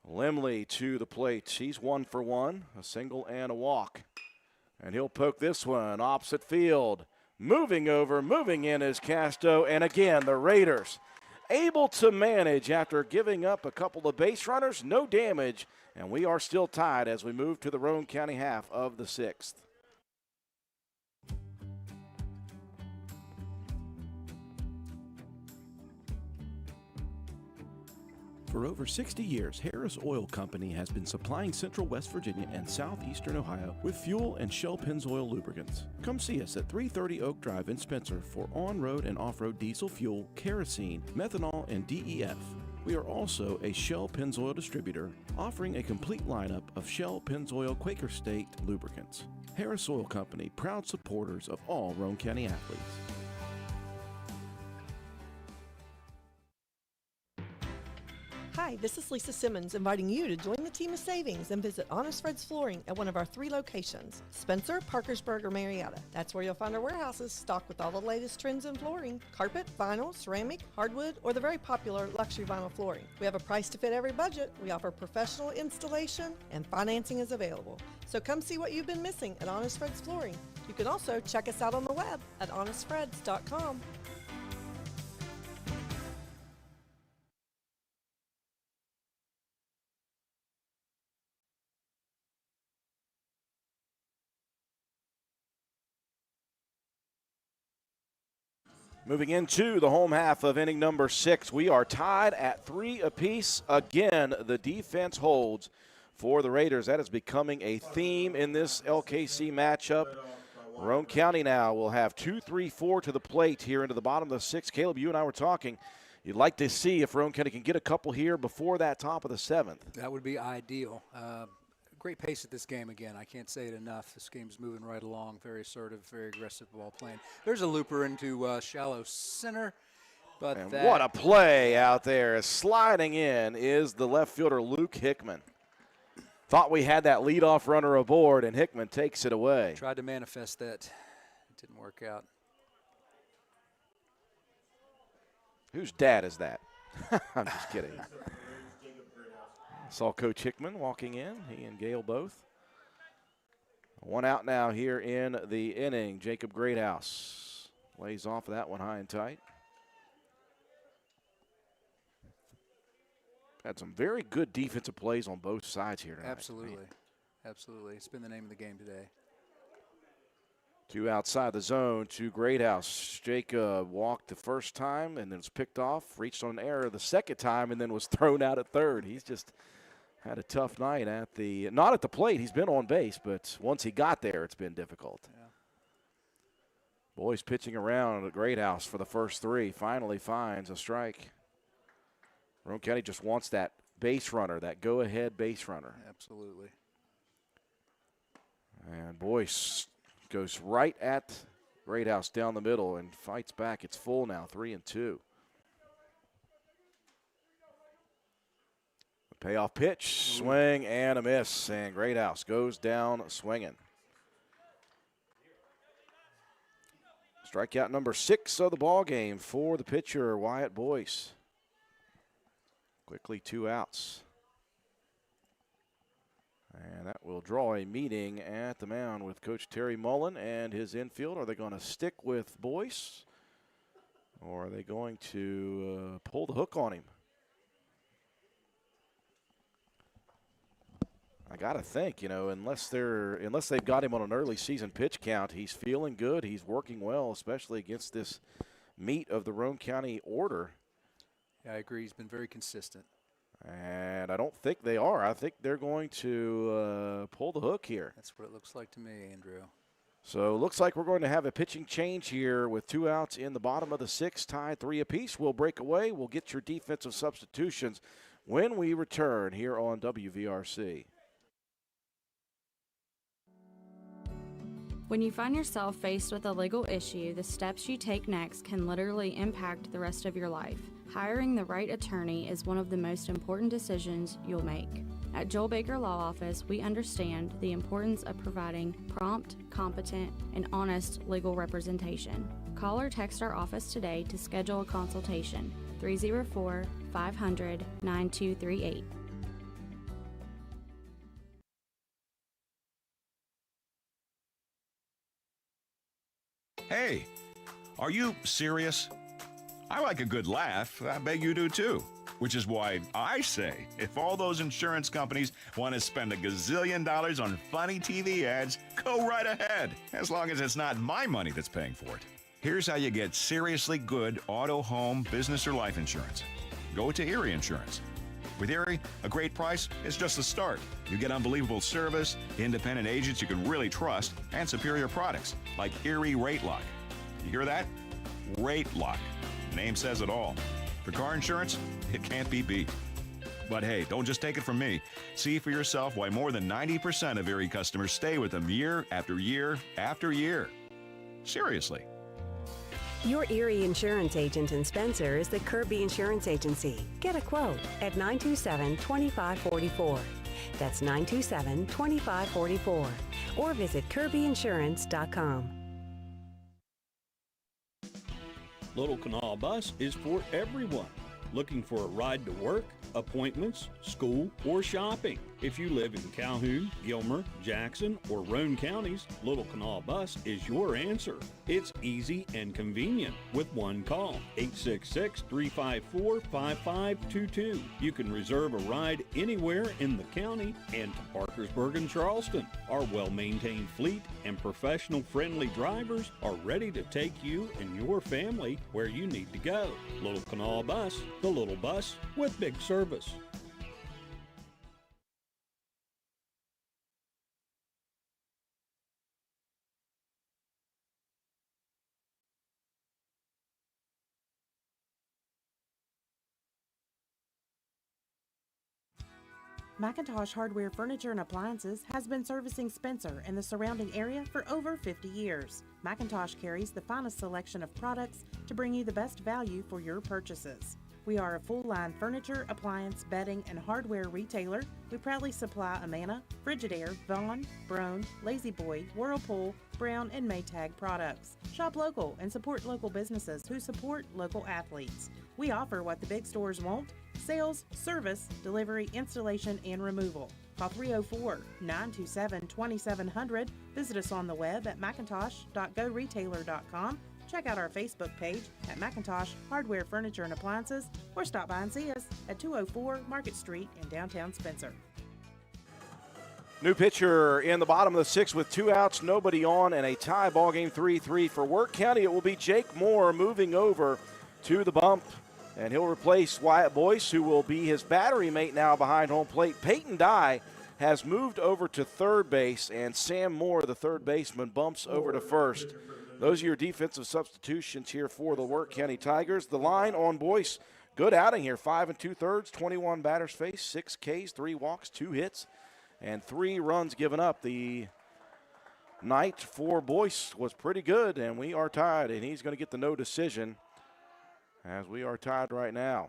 Limley to the plate. He's 1 for 1, a single and a walk. And he'll poke this one opposite field. Moving over, moving in is Casto. And again, the Raiders able to manage after giving up a couple of base runners. No damage. And we are still tied as we move to the Roane County half of the sixth. For over 60 years, Harris Oil Company has been supplying Central West Virginia and Southeastern Ohio with fuel and Shell Pennzoil lubricants. Come see us at 330 Oak Drive in Spencer for on-road and off-road diesel fuel, kerosene, methanol, and DEF. We are also a Shell Pennzoil distributor, offering a complete lineup of Shell Pennzoil Quaker State lubricants. Harris Oil Company, proud supporters of all Roane County athletes. Hi, Hi, this is Lisa Simmons inviting you to join the team of savings and visit Honest Fred's Flooring at one of our 3 locations, Spencer, Parkersburg, or Marietta. That's where you'll find our warehouses stocked with all the latest trends in flooring, carpet, vinyl, ceramic, hardwood, or the very popular luxury vinyl flooring. We have a price to fit every budget. We offer professional installation and financing is available. So come see what you've been missing at Honest Fred's Flooring. You can also check us out on the web at honestfreds.com. Moving into the home half of inning number 6, we are tied at 3 apiece. Again, the defense holds for the Raiders. That is becoming a theme in this LKC matchup. Roane County now will have 2, 3, 4 to the plate here into the bottom of the 6th. Caleb, you and I were talking. You'd like to see if Roane County can get a couple here before that top of the 7th. That would be ideal. Great pace at this game again. I can't say it enough. This game's moving right along. Very assertive, very aggressive ball playing. There's a looper into shallow center. But and what a play out there. Sliding in is the left fielder, Luke Hickman. Thought we had that leadoff runner aboard, and Hickman takes it away. Tried to manifest that. It didn't work out. Whose dad is that? I'm just kidding. Saw Coach Hickman walking in. He and Gale both. 1 out now here in the inning. Jacob Greathouse lays off of that one high and tight. Had some very good defensive plays on both sides here tonight. Absolutely. Absolutely. It's been the name of the game today. 2 outside the zone to Greathouse. Jacob walked the first time and then was picked off, reached on an error the second time, and then was thrown out at third. He's just had a tough night not at the plate. He's been on base, but once he got there, it's been difficult. Yeah. Boys pitching around at Greathouse for the first 3. Finally finds a strike. Roane County just wants that base runner, that go-ahead base runner. Absolutely. And Boyce goes right at Greathouse down the middle and fights back. It's full now, 3-2. Payoff pitch, swing and a miss, and Greathouse goes down swinging. Strikeout number 6 of the ball game for the pitcher, Wyatt Boyce. Quickly 2 outs. And that will draw a meeting at the mound with Coach Terry Mullen and his infield. Are they going to stick with Boyce, or are they going to pull the hook on him? I got to think, unless they've got him on an early season pitch count, he's feeling good. He's working well, especially against this meat of the Roane County order. Yeah, I agree. He's been very consistent. And I don't think they are. I think they're going to pull the hook here. That's what it looks like to me, Andrew. So it looks like we're going to have a pitching change here with 2 outs in the bottom of the 6th, tied 3 apiece. We'll break away. We'll get your defensive substitutions when we return here on WVRC. When you find yourself faced with a legal issue, the steps you take next can literally impact the rest of your life. Hiring the right attorney is one of the most important decisions you'll make. At Joel Baker Law Office, we understand the importance of providing prompt, competent, and honest legal representation. Call or text our office today to schedule a consultation. 304-500-9238. Hey, are you serious? I like a good laugh. I bet you do too. Which is why I say, if all those insurance companies want to spend $1 gazillion on funny TV ads, go right ahead, as long as it's not my money that's paying for it. Here's how you get seriously good auto, home, business, or life insurance. Go to Erie Insurance. With Erie, a great price is just the start. You get unbelievable service, independent agents you can really trust, and superior products like Erie Rate Lock. You hear that? Rate Lock. The name says it all. For car insurance, it can't be beat. But hey, don't just take it from me. See for yourself why more than 90% of Erie customers stay with them year after year after year. Seriously. Your Erie insurance agent in Spencer is the Kirby Insurance Agency. Get a quote at 927-2544. That's 927-2544. Or visit kirbyinsurance.com. Little Canal Bus is for everyone. Looking for a ride to work, appointments, school, or shopping? If you live in Calhoun, Gilmer, Jackson, or Roane counties, Little Canal Bus is your answer. It's easy and convenient with one call, 866-354-5522. You can reserve a ride anywhere in the county and to Parkersburg and Charleston. Our well-maintained fleet and professional-friendly drivers are ready to take you and your family where you need to go. Little Canal Bus, the little bus with big service. McIntosh Hardware Furniture and Appliances has been servicing Spencer and the surrounding area for over 50 years. McIntosh carries the finest selection of products to bring you the best value for your purchases. We are a full-line furniture, appliance, bedding, and hardware retailer. We proudly supply Amana, Frigidaire, Vaughan, Broan, Lazy Boy, Whirlpool, Brown, and Maytag products. Shop local and support local businesses who support local athletes. We offer what the big stores won't: sales, service, delivery, installation, and removal. Call 304-927-2700. Visit us on the web at macintosh.goretailer.com. Check out our Facebook page at McIntosh Hardware Furniture and Appliances, or stop by and see us at 204 Market Street in downtown Spencer. New pitcher in the bottom of the sixth with 2 outs, nobody on, and a tie ball game 3-3 for Wirt County. It will be Jake Moore moving over to the bump, and he'll replace Wyatt Boyce, who will be his battery mate now behind home plate. Peyton Dye has moved over to third base, and Sam Moore, the third baseman, bumps over to first. Those are your defensive substitutions here for the Wirt County Tigers. The line on Boyce, good outing here, 5 2/3, 21 batters faced, 6 Ks, 3 walks, 2 hits, and 3 runs given up. The night for Boyce was pretty good, and we are tied, and he's going to get the no decision as we are tied right now.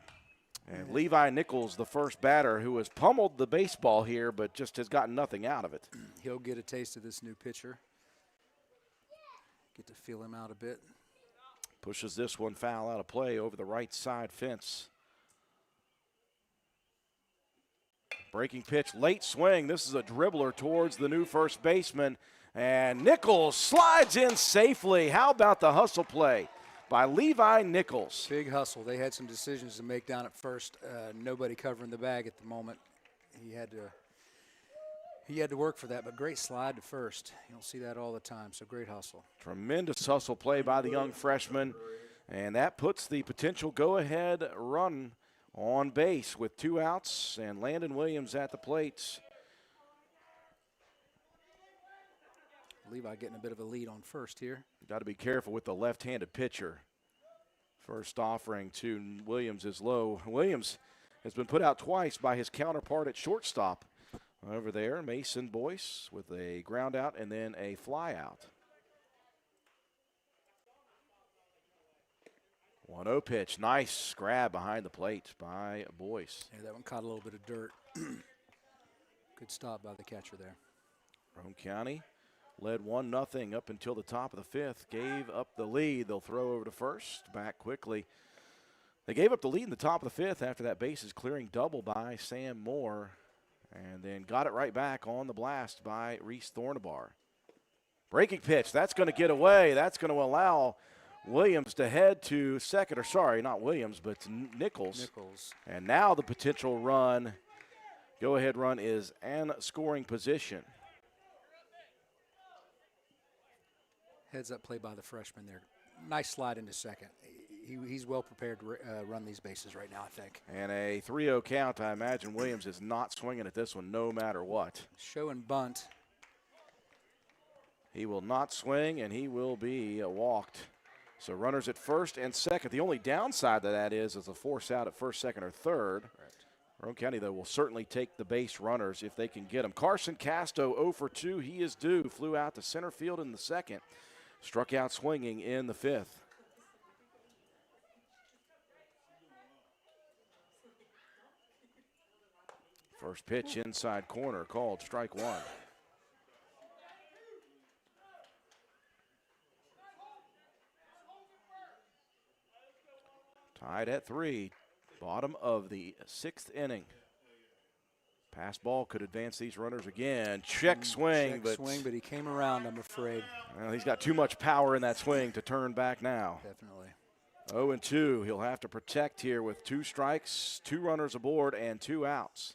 And Levi Nichols, the first batter, who has pummeled the baseball here but just has gotten nothing out of it. He'll get a taste of this new pitcher. Get to feel him out a bit. Pushes this one foul out of play over the right side fence. Breaking pitch, late swing. This is a dribbler towards the new first baseman. And Nichols slides in safely. How about the hustle play by Levi Nichols? Big hustle. They had some decisions to make down at first. Nobody covering the bag at the moment. He had to work for that, but great slide to first. You don't see that all the time, so great hustle. Tremendous hustle play by the young freshman, and that puts the potential go-ahead run on base with 2 outs and Landon Williams at the plate. Levi getting a bit of a lead on first here. Got to be careful with the left-handed pitcher. First offering to Williams is low. Williams has been put out twice by his counterpart at shortstop. Over there, Mason Boyce with a ground out and then a fly out. 1-0 pitch. Nice grab behind the plate by Boyce. Yeah, that one caught a little bit of dirt. Good stop by the catcher there. Roane County led 1-0 up until the top of the 5th. Gave up the lead. They'll throw over to first. Back quickly. They gave up the lead in the top of the 5th after that bases clearing double by Sam Moore. And then got it right back on the blast by Reese Thornabar. Breaking pitch. That's going to get away. That's going to allow Williams to head to second. Or sorry, not Williams, but Nichols. And now the potential run, go-ahead run, is in scoring position. Heads-up play by the freshman there. Nice slide into second. He's well prepared to run these bases right now, I think. And a 3-0 count. I imagine Williams is not swinging at this one no matter what. Show and bunt. He will not swing, and he will be walked. So runners at first and second. The only downside to that is a force out at first, second, or third. Correct. Roane County, though, will certainly take the base runners if they can get them. Carson Casto 0 for 2. He is due. Flew out to center field in the second. Struck out swinging in the 5th. First pitch inside corner, called strike one. Tied at 3, bottom of the 6th inning. Pass ball could advance these runners again. Check swing, but he came around, I'm afraid. Well, he's got too much power in that swing to turn back now. Definitely. 0-2. He'll have to protect here with 2 strikes, 2 runners aboard, and 2 outs.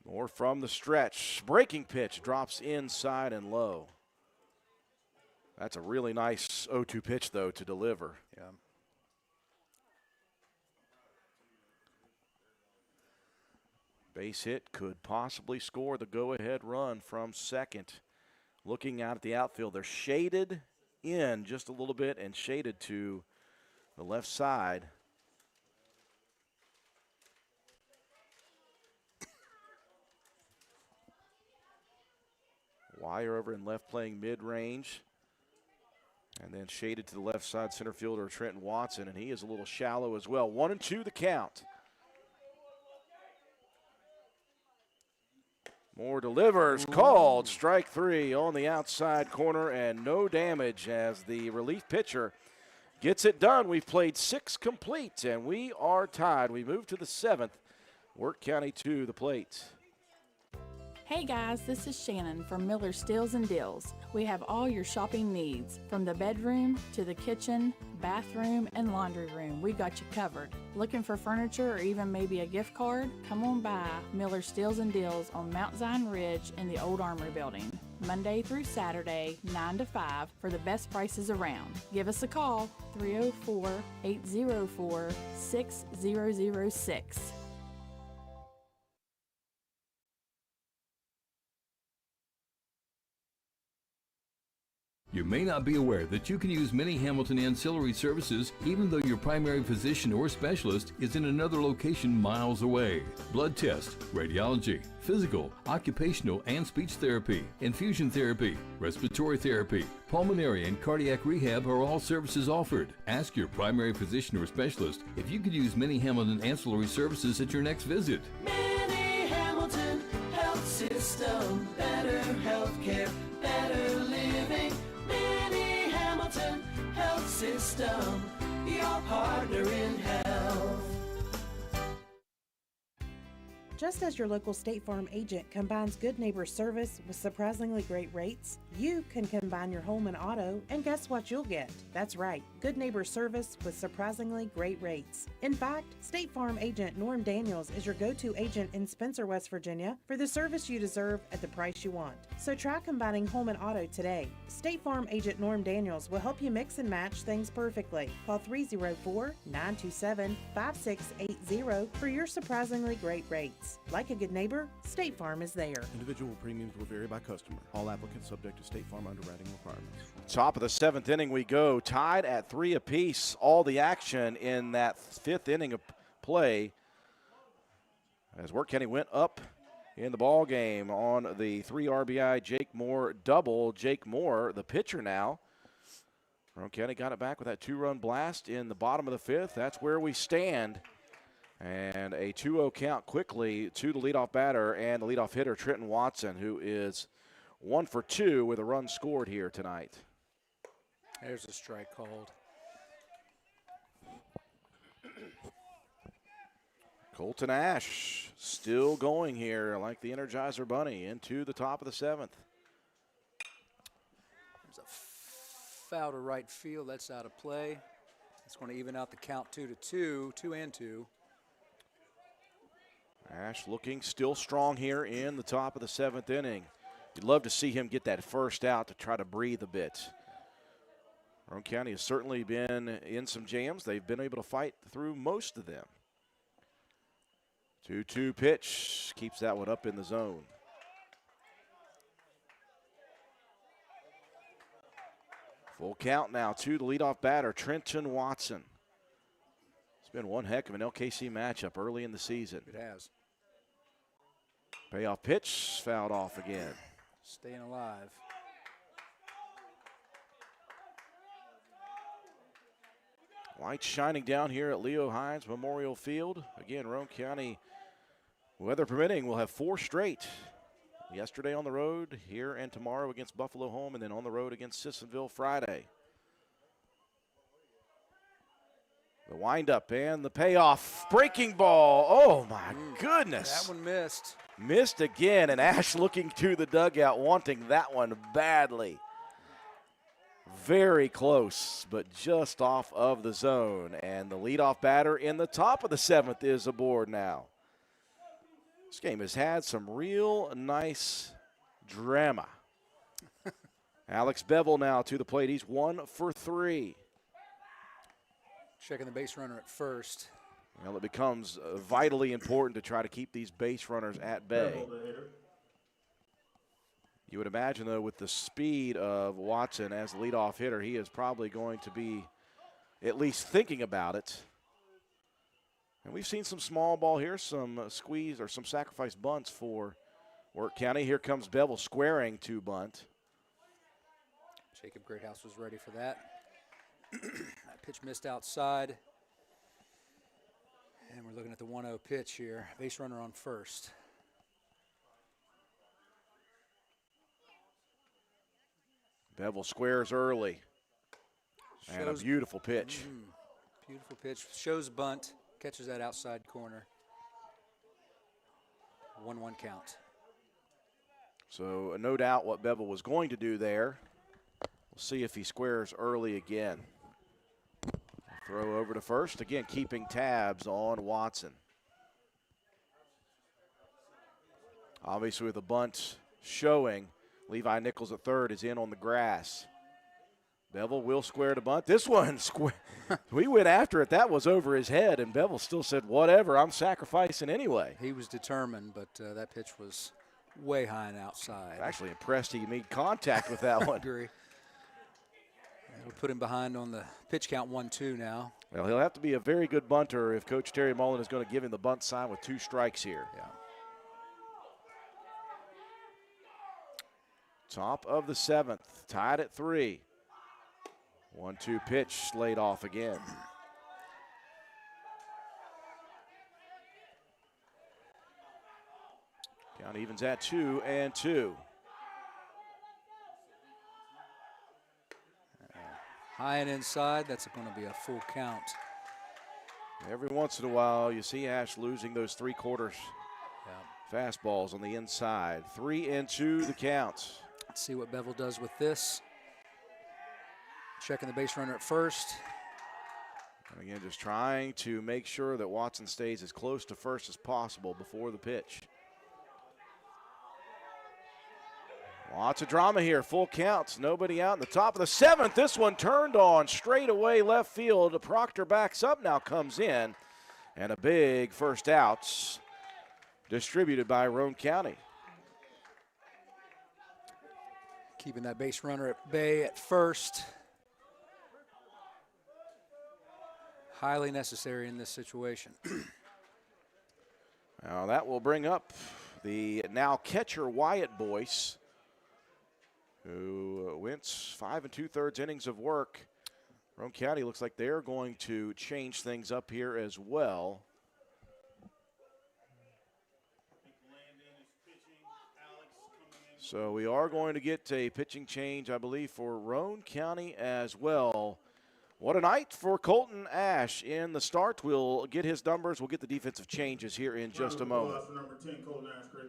More from the stretch. Breaking pitch drops inside and low. That's a really nice 0-2 pitch, though, to deliver. Yeah. Base hit could possibly score the go-ahead run from second. Looking out at the outfield, they're shaded in just a little bit and shaded to the left side. Wire over in left playing mid-range. And then shaded to the left side center fielder Trenton Watson, and he is a little shallow as well. 1-2 the count. Moore delivers, called strike 3 on the outside corner, and no damage as the relief pitcher gets it done. We've played 6 complete, and we are tied. We move to the 7th. Wirt County to the plate. Hey guys, this is Shannon from Miller Steels and Deals. We have all your shopping needs, from the bedroom to the kitchen, bathroom, and laundry room. We got you covered. Looking for furniture or even maybe a gift card? Come on by Miller Steels and Deals on Mount Zion Ridge in the Old Armory Building. Monday through Saturday, 9 to 5 for the best prices around. Give us a call, 304-804-6006. You may not be aware that you can use many Hamilton ancillary services even though your primary physician or specialist is in another location miles away. Blood test, radiology, physical, occupational and speech therapy, infusion therapy, respiratory therapy, pulmonary and cardiac rehab are all services offered. Ask your primary physician or specialist if you could use many Hamilton ancillary services at your next visit. Many Hamilton Health System, better healthcare, better living. Many Hamilton Health System, your partner in health. Just as your local State Farm agent combines good neighbor service with surprisingly great rates, you can combine your home and auto, and guess what you'll get? That's right, good neighbor service with surprisingly great rates. In fact, State Farm agent Norm Daniels is your go-to agent in Spencer, West Virginia for the service you deserve at the price you want. So try combining home and auto today. State Farm agent Norm Daniels will help you mix and match things perfectly. Call 304-927-5680 for your surprisingly great rates. Like a good neighbor, State Farm is there. Individual premiums will vary by customer. All applicants subject to State Farm underwriting requirements. Top of the 7th inning we go, tied at 3 apiece. All the action in that 5th inning of play as Wirt County went up in the ball game on the 3 RBI Jake Moore double. Jake Moore, the pitcher now. Roane County got it back with that 2-run blast in the bottom of the 5th. That's where we stand. And a 2-0 count quickly to the leadoff batter and the leadoff hitter, Trenton Watson, who is 1 for 2 with a run scored here tonight. There's a strike called. Colton Ash still going here like the Energizer Bunny into the top of the 7th. There's a foul to right field. That's out of play. It's going to even out the count 2-2, 2-2. Ash looking still strong here in the top of the 7th inning. You'd love to see him get that first out to try to breathe a bit. Roane County has certainly been in some jams. They've been able to fight through most of them. 2-2 pitch keeps that one up in the zone. Full count now to the leadoff batter, Trenton Watson. It's been one heck of an LKC matchup early in the season. It has. Payoff pitch, fouled off again. Staying alive. Lights shining down here at Leo Hines Memorial Field. Again, Roane County, weather permitting, will have 4 straight. Yesterday on the road, here and tomorrow against Buffalo home, and then on the road against Sissonville Friday. The windup and the payoff. Breaking ball. Oh, my goodness. That one missed. Missed again, and Ash looking to the dugout, wanting that one badly. Very close, but just off of the zone. And the leadoff batter in the top of the 7th is aboard now. This game has had some real nice drama. Alex Bevel now to the plate. He's 1 for 3. Checking the base runner at first. Well, it becomes vitally important to try to keep these base runners at bay. You would imagine, though, with the speed of Watson as the leadoff hitter, he is probably going to be at least thinking about it. And we've seen some small ball here, some squeeze or some sacrifice bunts for Wirt County. Here comes Bevel squaring to bunt. Jacob Greathouse was ready for that. That pitch missed outside. And we're looking at the 1-0 pitch here. Base runner on first. Bevel squares early. And a beautiful pitch. Beautiful pitch. Shows bunt. Catches that outside corner. 1-1 count. So no doubt what Bevel was going to do there. We'll see if he squares early again. Throw over to first. Again, keeping tabs on Watson. Obviously with the bunt showing, Levi Nichols at third is in on the grass. Bevel will square to bunt. This one, we went after it. That was over his head, and Bevel still said, whatever, I'm sacrificing anyway. He was determined, but that pitch was way high and outside. Actually impressed he made contact with that one. I agree. It'll put him behind on the pitch count 1-2 now. Well, he'll have to be a very good bunter if Coach Terry Mullen is going to give him the bunt sign with 2 strikes here. Yeah. Top of the 7th, tied at 3. 1-2 pitch, laid off again. Count evens at 2-2. High and inside, that's going to be a full count. Every once in a while, you see Ash losing those 3/4 fastballs on the inside. 3-2 the count. Let's see what Bevel does with this. Checking the base runner at first. And again, just trying to make sure that Watson stays as close to first as possible before the pitch. Lots of drama here, full counts, nobody out in the top of the 7th. This one turned on straight away left field. Proctor backs up, now comes in. And a big first out distributed by Roane County. Keeping that base runner at bay at first. Highly necessary in this situation. Now that will bring up the now catcher Wyatt Boyce, who went 5 2/3 innings of work. Roane County looks like they're going to change things up here as well. So we are going to get a pitching change, I believe, for Roane County as well. What a night for Colton Ash in the start. We'll get his numbers. We'll get the defensive changes here in just a moment. Number 10, Colton Ash, great.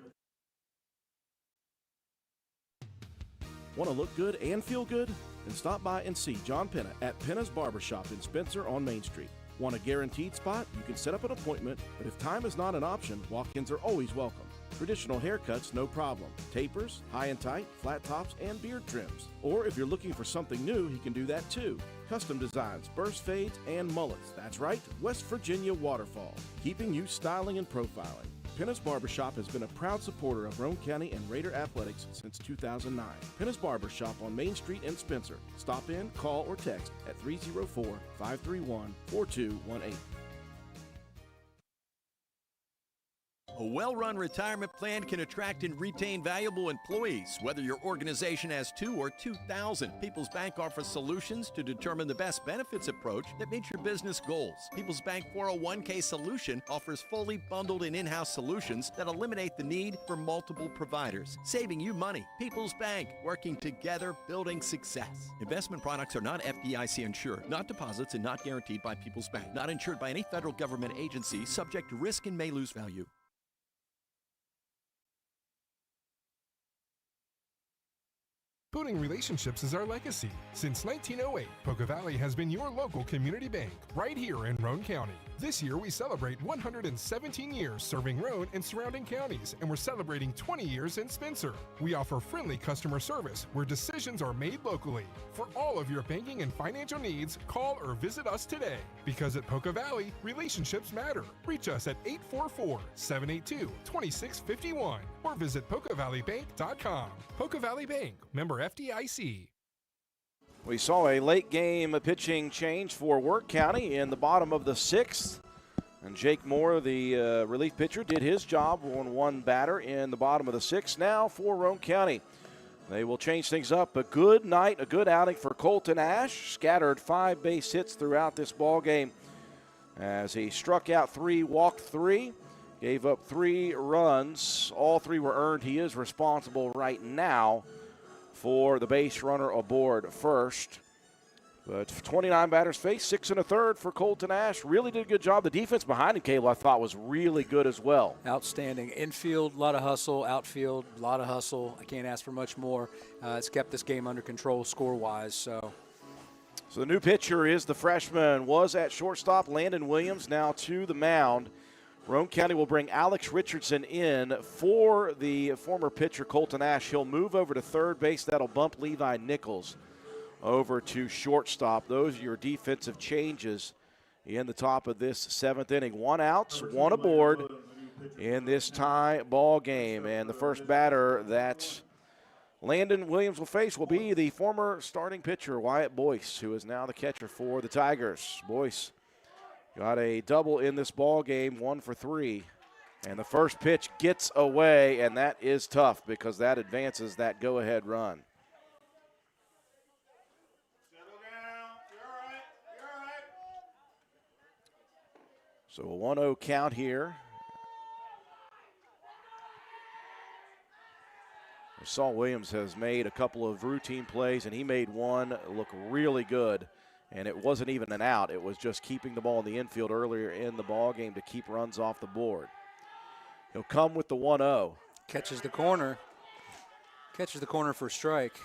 Want to look good and feel good? Then stop by and see John Penna at Penna's Barbershop in Spencer on Main Street. Want a guaranteed spot? You can set up an appointment, but if time is not an option, walk-ins are always welcome. Traditional haircuts, no problem. Tapers, high and tight, flat tops, and beard trims. Or if you're looking for something new, he can do that too. Custom designs, burst fades, and mullets. That's right, West Virginia Waterfall. Keeping you styling and profiling. Penna's Barbershop has been a proud supporter of Roane County and Raider athletics since 2009. Penna's Barbershop on Main Street in Spencer. Stop in, call, or text at 304-531-4218. A well-run retirement plan can attract and retain valuable employees, whether your organization has 2 or 2,000. People's Bank offers solutions to determine the best benefits approach that meets your business goals. People's Bank 401k solution offers fully bundled and in-house solutions that eliminate the need for multiple providers, saving you money. People's Bank, working together, building success. Investment products are not FDIC insured, not deposits, and not guaranteed by People's Bank. Not insured by any federal government agency, subject to risk and may lose value. Building relationships is our legacy. Since 1908, Poca Valley has been your local community bank right here in Roane County. This year, we celebrate 117 years serving Roane and surrounding counties, and we're celebrating 20 years in Spencer. We offer friendly customer service where decisions are made locally. For all of your banking and financial needs, call or visit us today. Because at Poca Valley, relationships matter. Reach us at 844-782-2651 or visit PocaValleyBank.com. Poca Valley Bank, member FDIC. We saw a late game pitching change for Wirt County in the bottom of the 6th. And Jake Moore, the relief pitcher, did his job on one batter in the bottom of the 6th. Now for Roane County, they will change things up. A good night, a good outing for Colton Ash. Scattered 5 base hits throughout this ball game as he struck out 3, walked 3, gave up 3 runs. All 3 were earned. He is responsible right now for the base runner aboard first. But 29 batters faced, 6 1/3 for Colton Ash. Really did a good job. The defense behind him, Caleb, I thought was really good as well. Outstanding. Infield, a lot of hustle. Outfield, a lot of hustle. I can't ask for much more. It's kept this game under control score-wise. So the new pitcher is the freshman, was at shortstop, Landon Williams, now to the mound. Roane County will bring Alex Richardson in for the former pitcher Colton Ash. He'll move over to third base. That'll bump Levi Nichols over to shortstop. Those are your defensive changes in the top of this 7th inning. 1 out, 1 aboard in this tie ball game. And the first batter that Landon Williams will face will be the former starting pitcher Wyatt Boyce, who is now the catcher for the Tigers. Boyce got a double in this ball game, 1 for 3. And the first pitch gets away, and that is tough because that advances that go-ahead run. So a 1-0 count here. Saul Williams has made a couple of routine plays, and he made one look really good. And it wasn't even an out. It was just keeping the ball in the infield earlier in the ball game to keep runs off the board. He'll come with the 1-0. catches the corner. Catches the corner for a strike.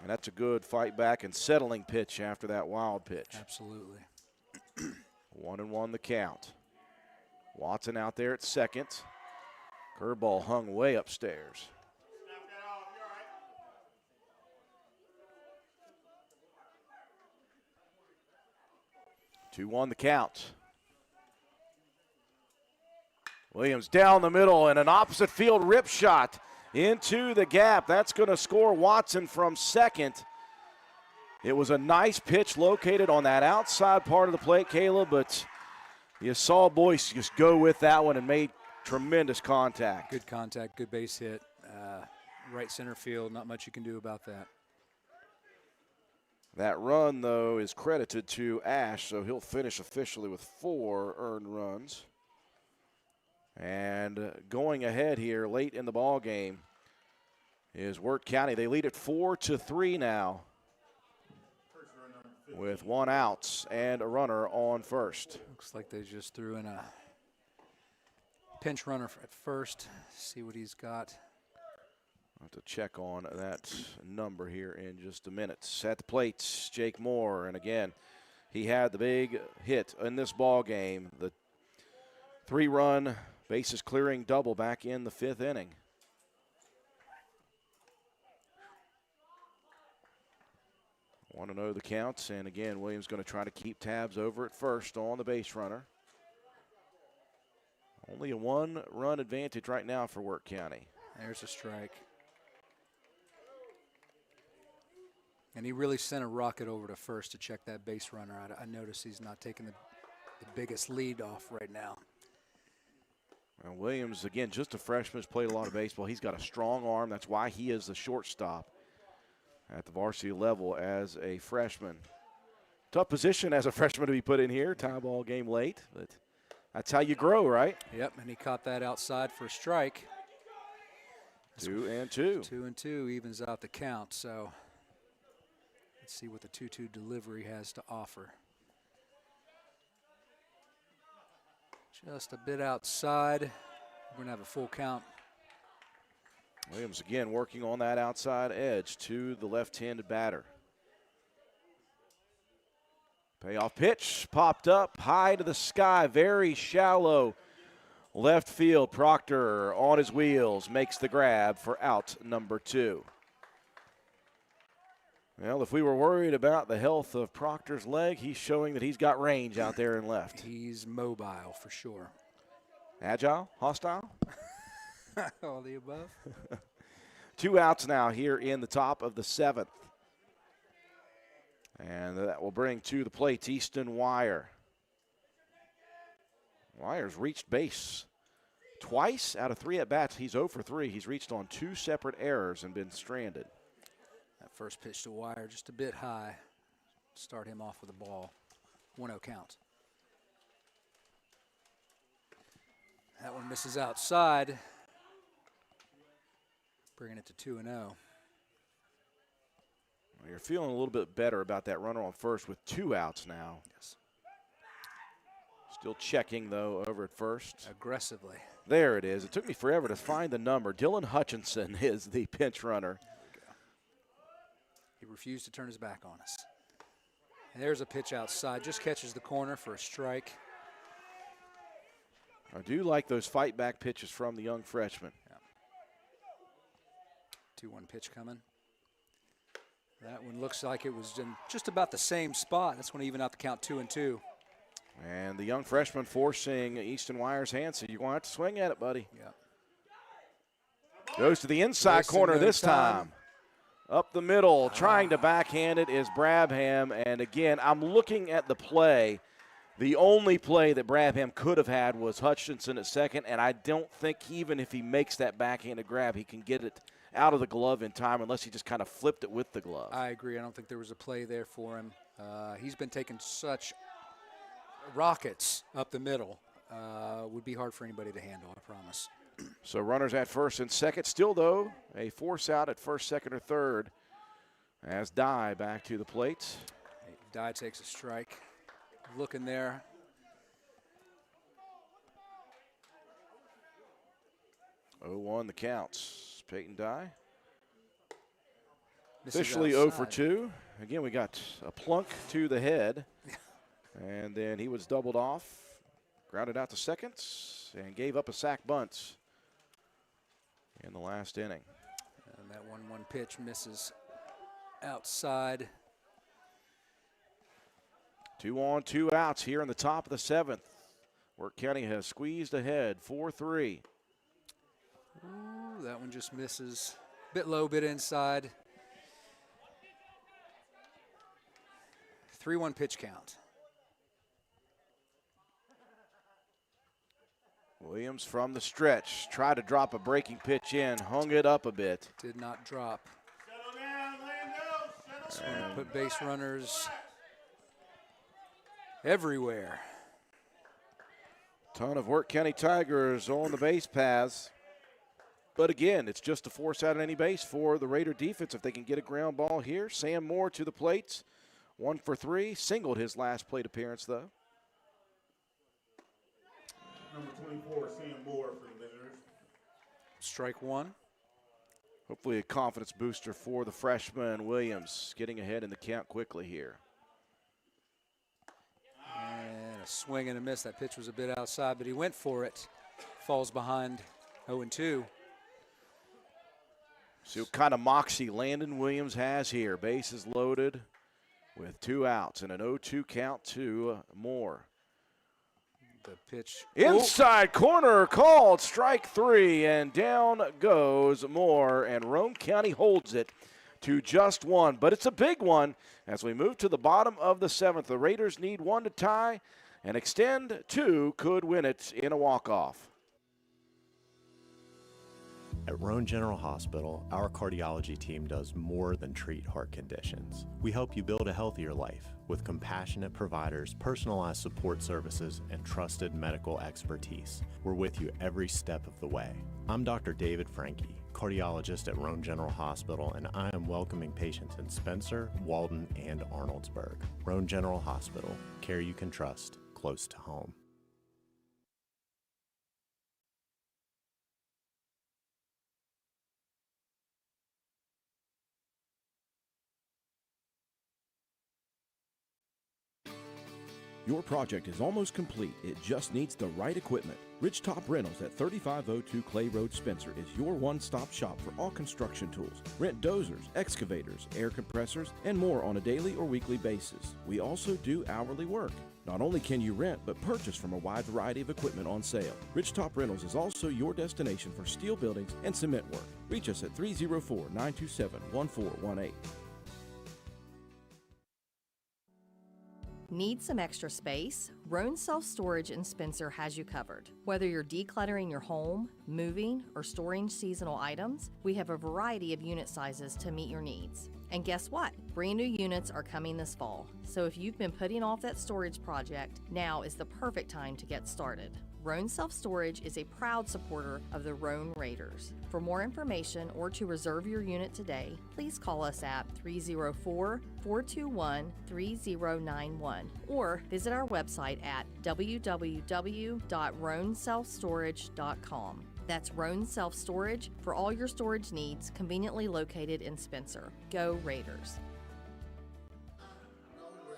And that's a good fight back and settling pitch after that wild pitch. Absolutely. 1-1 the count. Watson out there at second. Curveball hung way upstairs. 2-1 the count. Williams down the middle and an opposite field rip shot into the gap. That's going to score Watson from second. It was a nice pitch located on that outside part of the plate, Caleb, but you saw Boyce just go with that one and made tremendous contact. Good contact, good base hit. Right center field, not much you can do about that. That run, though, is credited to Ash, so he'll finish officially with 4 earned runs. And going ahead here late in the ball game is Wirt County. They lead it 4-3 now with 1 out and a runner on first. Looks like they just threw in a pinch runner at first. See what he's got. I'll have to check on that number here in just a minute. At the plate, Jake Moore, and again, he had the big hit in this ball game. The 3-run bases clearing double back in the 5th inning. Want to know the counts, and again, Williams going to try to keep tabs over at first on the base runner. Only a 1-run advantage right now for Wirt County. There's a strike. And he really sent a rocket over to first to check that base runner. I notice he's not taking the biggest lead off right now. Well, Williams, again, just a freshman, has played a lot of baseball. He's got a strong arm. That's why he is the shortstop at the varsity level as a freshman. Tough position as a freshman to be put in here. Tie ball game late, but that's how you grow, right? Yep, and he caught that outside for a strike. 2-2. 2-2 evens out the count, so let's see what the 2-2 delivery has to offer. Just a bit outside. We're going to have a full count. Williams again working on that outside edge to the left-handed batter. Payoff pitch popped up high to the sky, very shallow left field. Proctor on his wheels makes the grab for out number 2. Well, if we were worried about the health of Proctor's leg, he's showing that he's got range out there in left. He's mobile for sure. Agile, hostile? All the above. 2 outs now here in the top of the 7th. And that will bring to the plate Easton Wire. Wire's reached base twice out of 3 at-bats. He's 0 for 3. He's reached on 2 separate errors and been stranded. That first pitch to Wire just a bit high. Start him off with a ball. 1-0 count. That one misses outside. Bringing it to 2-0. Well, you're feeling a little bit better about that runner on first with 2 outs now. Yes. Still checking, though, over at first. Aggressively. There it is. It took me forever to find the number. Dylan Hutchinson is the pinch runner. He refused to turn his back on us. And there's a pitch outside. Just catches the corner for a strike. I do like those fight-back pitches from the young freshman. Yeah. 2-1 pitch coming. That one looks like it was in just about the same spot. That's going to even out the count 2-2. And the young freshman forcing Easton Wire's hand, so you're going to have to swing at it, buddy. Yeah. Goes to the inside corner this time. Up the middle, trying to backhand it is Brabham. And again, I'm looking at the play. The only play that Brabham could have had was Hutchinson at second, and I don't think even if he makes that backhanded grab, he can get it out of the glove in time unless he just kind of flipped it with the glove. I agree. I don't think there was a play there for him. He's been taking such rockets up the middle. Would be hard for anybody to handle, I promise. So runners at first and second. Still, though, a force out at first, second, or third as Dye back to the plate. Dye takes a strike. Looking there. Oh, 0-1 the counts. Peyton Dye. Misses Officially outside. 0 for 2. Again, we got a plunk to the head. And then he was doubled off, grounded out to second, and gave up a sac bunt in the last inning. And that 1-1 pitch misses outside. 2 on, 2 outs here in the top of the 7th. Wirt County has squeezed ahead, 4-3. Ooh, that one just misses. Bit low, bit inside. 3-1 pitch count. Williams from the stretch, tried to drop a breaking pitch in, hung it up a bit. Did not drop. So put base runners everywhere. Ton of Wirt County Tigers on the base paths. But again, it's just a force out at any base for the Raider defense if they can get a ground ball here. Sam Moore to the plate, 1 for 3. Singled his last plate appearance, though. Number 24, Sam Moore for the visitors. Strike 1. Hopefully a confidence booster for the freshman Williams, getting ahead in the count quickly here. And a swing and a miss. That pitch was a bit outside, but he went for it. Falls behind 0-2. See what kind of moxie Landon Williams has here. Bases loaded with 2 outs and an 0-2 count to Moore. The pitch. Inside corner called, strike 3, and down goes Moore, and Roane County holds it to just 1. But it's a big one as we move to the bottom of the 7th. The Raiders need 1 to tie and extend. 2 could win it in a walk-off. At Roane General Hospital, our cardiology team does more than treat heart conditions. We help you build a healthier life with compassionate providers, personalized support services, and trusted medical expertise. We're with you every step of the way. I'm Dr. David Franke, cardiologist at Roane General Hospital, and I am welcoming patients in Spencer, Walden, and Arnoldsburg. Roane General Hospital, care you can trust, close to home. Your project is almost complete. It just needs the right equipment. Ridgetop Rentals at 3502 Clay Road, Spencer is your one-stop shop for all construction tools. Rent dozers, excavators, air compressors, and more on a daily or weekly basis. We also do hourly work. Not only can you rent, but purchase from a wide variety of equipment on sale. Ridgetop Rentals is also your destination for steel buildings and cement work. Reach us at 304-927-1418. Need some extra space? Roane Self-Storage in Spencer has you covered. Whether you're decluttering your home, moving, or storing seasonal items, we have a variety of unit sizes to meet your needs. And guess what? Brand new units are coming this fall. So if you've been putting off that storage project, now is the perfect time to get started. Roane Self-Storage is a proud supporter of the Roane Raiders. For more information or to reserve your unit today, please call us at 304-421-3091 or visit our website at www.roaneselfstorage.com. That's Roane Self-Storage for all your storage needs, conveniently located in Spencer. Go Raiders.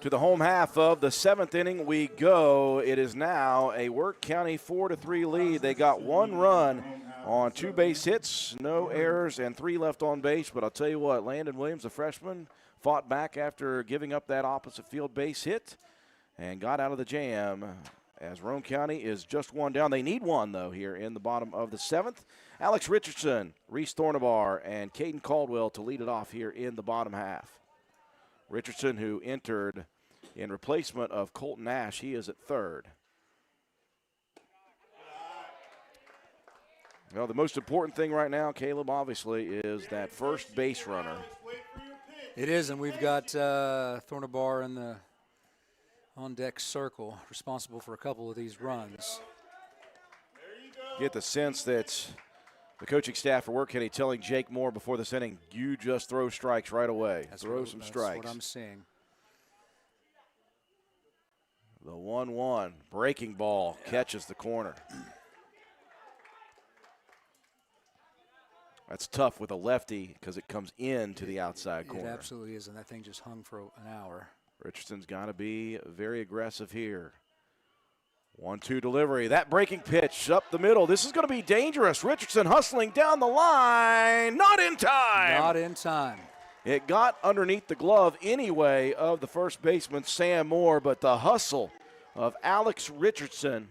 To the home half of the seventh inning we go. It is now a Wirt County 4-3 lead. They got one run on 2 base hits, no errors, and 3 left on base. But I'll tell you what, Landon Williams, the freshman, fought back after giving up that opposite field base hit and got out of the jam as Roane County is just one down. They need one, though, here in the bottom of the seventh. Alex Richardson, Reese Thornabar, and Caden Caldwell to lead it off here in the bottom half. Richardson, who entered in replacement of Colton Nash, he is at third. Well, the most important thing right now, Caleb, obviously, is that first base runner. It is, and we've got Thornabar in the on-deck circle, responsible for a couple of these runs. Get the sense that the coaching staff for Wirt County telling Jake Moore before this inning, you just throw strikes right away. Throw some strikes. That's what I'm seeing. The 1-1 breaking ball catches the corner. That's tough with a lefty because it comes into the outside corner. It absolutely is, and that thing just hung for an hour. Richardson's got to be very aggressive here. 1-2 delivery. That breaking pitch up the middle. This is going to be dangerous. Richardson hustling down the line. Not in time. Not in time. It got underneath the glove anyway of the first baseman, Sam Moore, but the hustle of Alex Richardson